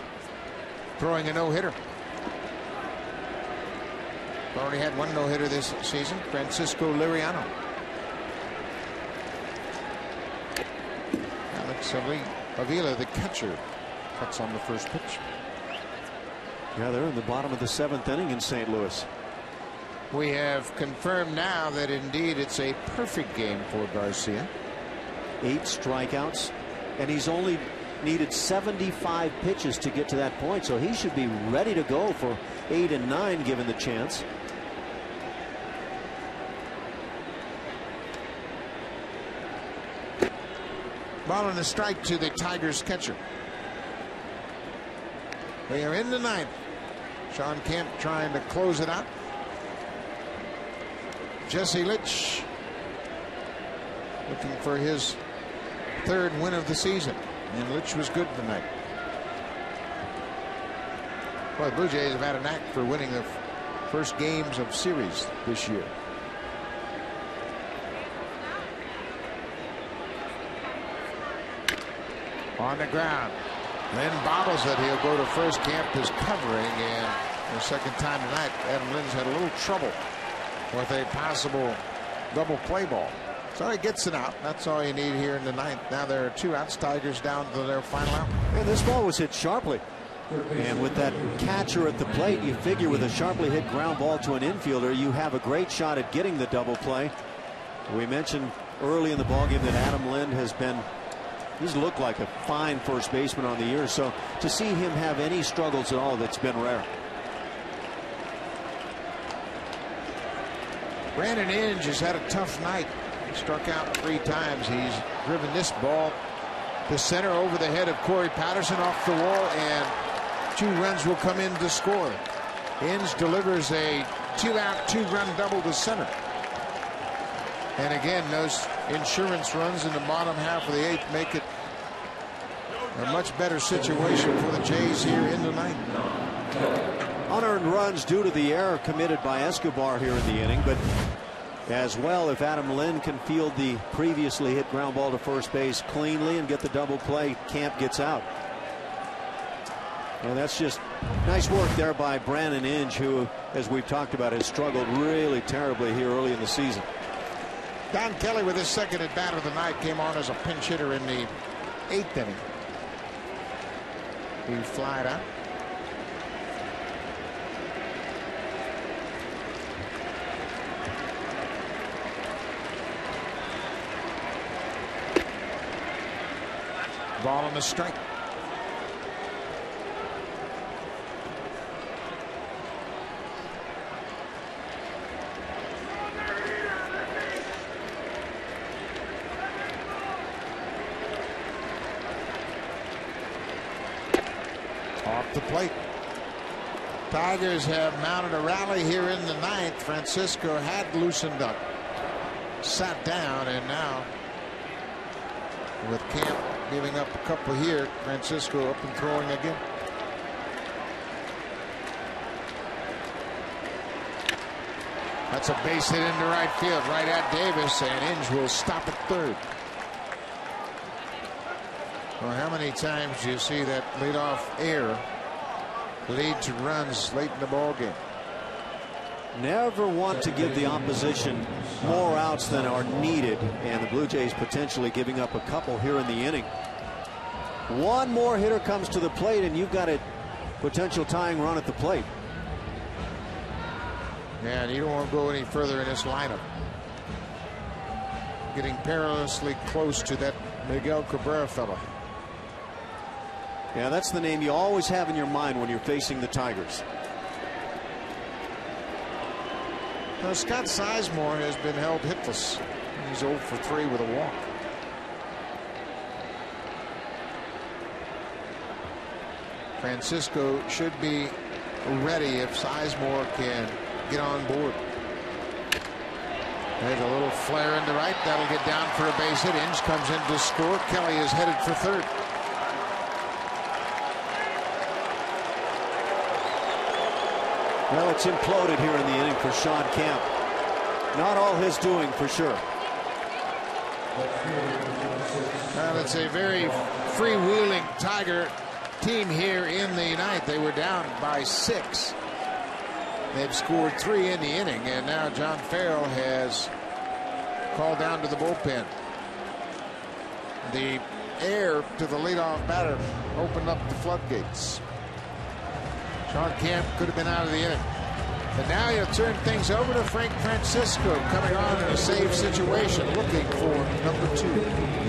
throwing a no-hitter. Already had 1 no-hitter this season. Francisco Liriano. Alex Avila, the catcher, cuts on the first pitch. Yeah, they're in the bottom of the 7th inning in St. Louis. We have confirmed now that indeed it's a perfect game for Garcia. 8 strikeouts, and he's only needed 75 pitches to get to that point, so he should be ready to go for 8 and 9 given the chance. Ball and a strike to the Tigers catcher. They are in the ninth. Sean Kemp trying to close it out. Jesse Litsch looking for his third win of the season. And Litsch was good tonight. Well, the Blue Jays have had a knack for winning the first games of series this year. On the ground. Lynn bobbles it. He'll go to first. Kemp is covering, and the second time tonight, Adam Lynn's had a little trouble with a possible double play ball. So he gets it out. That's all you need here in the ninth. Now there are 2 outs. Tigers down to their final out. And this ball was hit sharply. And with that catcher at the plate, you figure with a sharply hit ground ball to an infielder, you have a great shot at getting the double play. We mentioned early in the ballgame that Adam Lynn he's looked like a fine first baseman on the year. So to see him have any struggles at all, that's been rare. Brandon Inge has had a tough night. He struck out 3 times. He's driven this ball to center over the head of Corey Patterson off the wall, and 2 runs will come in to score. Inge delivers a 2-out, 2-run double to center. And again, those insurance runs in the bottom half of the 8th make it a much better situation for the Jays here in the ninth. Unearned runs due to the error committed by Escobar here in the inning, but as well, if Adam Lynn can field the previously hit ground ball to first base cleanly and get the double play, Kemp gets out. And that's just nice work there by Brandon Inge, who, as we've talked about, has struggled really terribly here early in the season. Don Kelly, with his second at bat of the night, came on as a pinch hitter in the 8th inning. He flied out. Ball on the strike. Off the plate. Tigers have mounted a rally here in the ninth. Francisco had loosened up, sat down, and now with Kemp giving up a couple here, Francisco up and throwing again. That's a base hit into right field, right at Davis, and Inge will stop at third. Well, how many times do you see that leadoff error lead to runs late in the ball game? Never want to give the opposition more outs than are needed, and the Blue Jays potentially giving up a couple here in the inning. One more hitter comes to the plate, and you've got a potential tying run at the plate. Yeah, and you don't want to go any further in this lineup. Getting perilously close to that Miguel Cabrera fella. Yeah, that's the name you always have in your mind when you're facing the Tigers. Now, Scott Sizemore has been held hitless. He's 0 for 3 with a walk. Francisco should be ready if Sizemore can get on board. There's a little flare into right. That'll get down for a base hit. Inge comes in to score. Kelly is headed for third. Well, it's imploded here in the inning for Sean Kemp. Not all his doing, for sure. Well, it's a very freewheeling Tiger team here in the ninth. They were down by 6. They've scored 3 in the inning, and now John Farrell has called down to the bullpen. The air to the leadoff batter opened up the floodgates. Sean Kemp could have been out of the inning. And now you'll turn things over to Frank Francisco, coming on in a save situation, looking for number 2.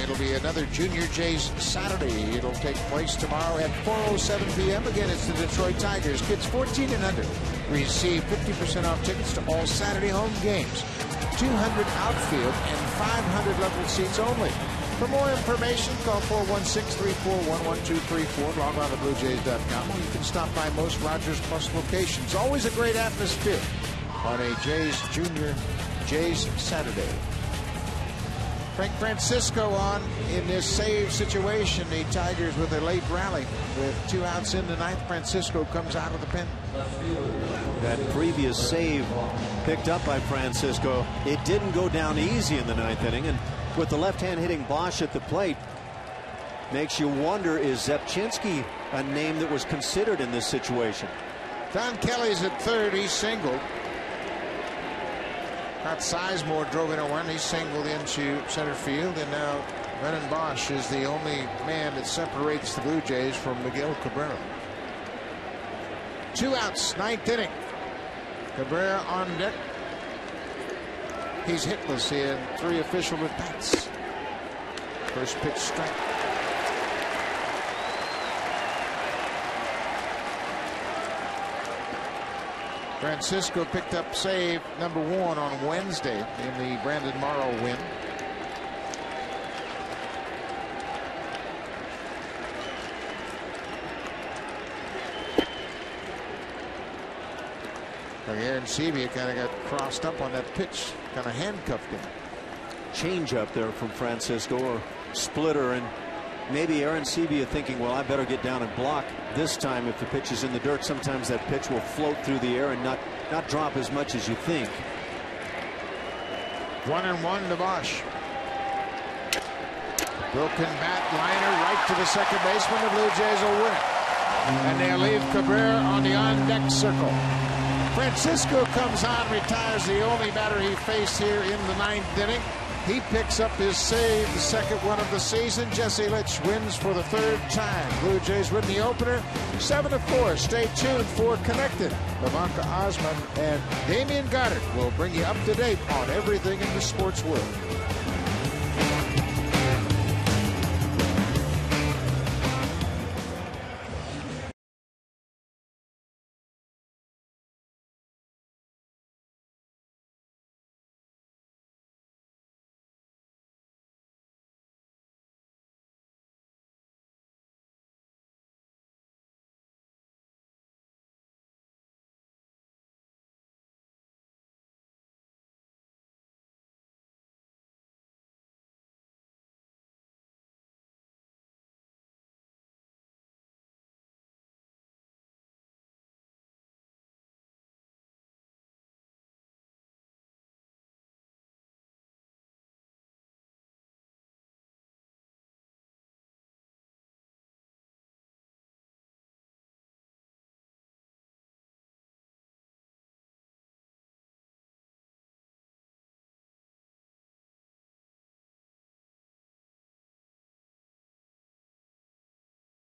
It'll be another Junior Jays Saturday. It'll take place tomorrow at 4:07 p.m. Again, it's the Detroit Tigers. Kids 14 and under receive 50% off tickets to all Saturday home games. 200 outfield and 500 level seats only. For more information, call 416-341-1234. Log on to BlueJays.com, or you can stop by most Rogers Plus locations. Always a great atmosphere on a Junior Jays Saturday. Frank Francisco on in this save situation. The Tigers with a late rally with 2 outs in the ninth. Francisco comes out of the pen. That previous save picked up by Francisco. It didn't go down easy in the ninth inning, and with the left-hand hitting Bosch at the plate, makes you wonder, is Zepchinski a name that was considered in this situation? Don Kelly's at third. He's singled. Scott Sizemore drove in a run. He singled into center field, and now Brennan Bosch is the only man that separates the Blue Jays from Miguel Cabrera. 2 outs, ninth inning. Cabrera on deck. He's hitless in 3 official at-bats. First pitch strike. Francisco picked up save number 1 on Wednesday in the Brandon Morrow win. Aaron Sebia kind of got crossed up on that pitch, kind of handcuffed him. Change up there from Francisco, or splitter, and maybe Aaron Sebia thinking, well, I better get down and block this time. If the pitch is in the dirt, sometimes that pitch will float through the air and not drop as much as you think. 1-1 to Bosch. Broken bat liner right to the second baseman. The Blue Jays will win it, and they'll leave Cabrera on the on-deck circle. Francisco comes on, retires the only batter he faced here in the ninth inning. He picks up his save, the second one of the season. Jesse Litsch wins for the 3rd time. Blue Jays win the opener 7-4. Stay tuned for Connected. Ivanka Osman and Damian Goddard will bring you up to date on everything in the sports world.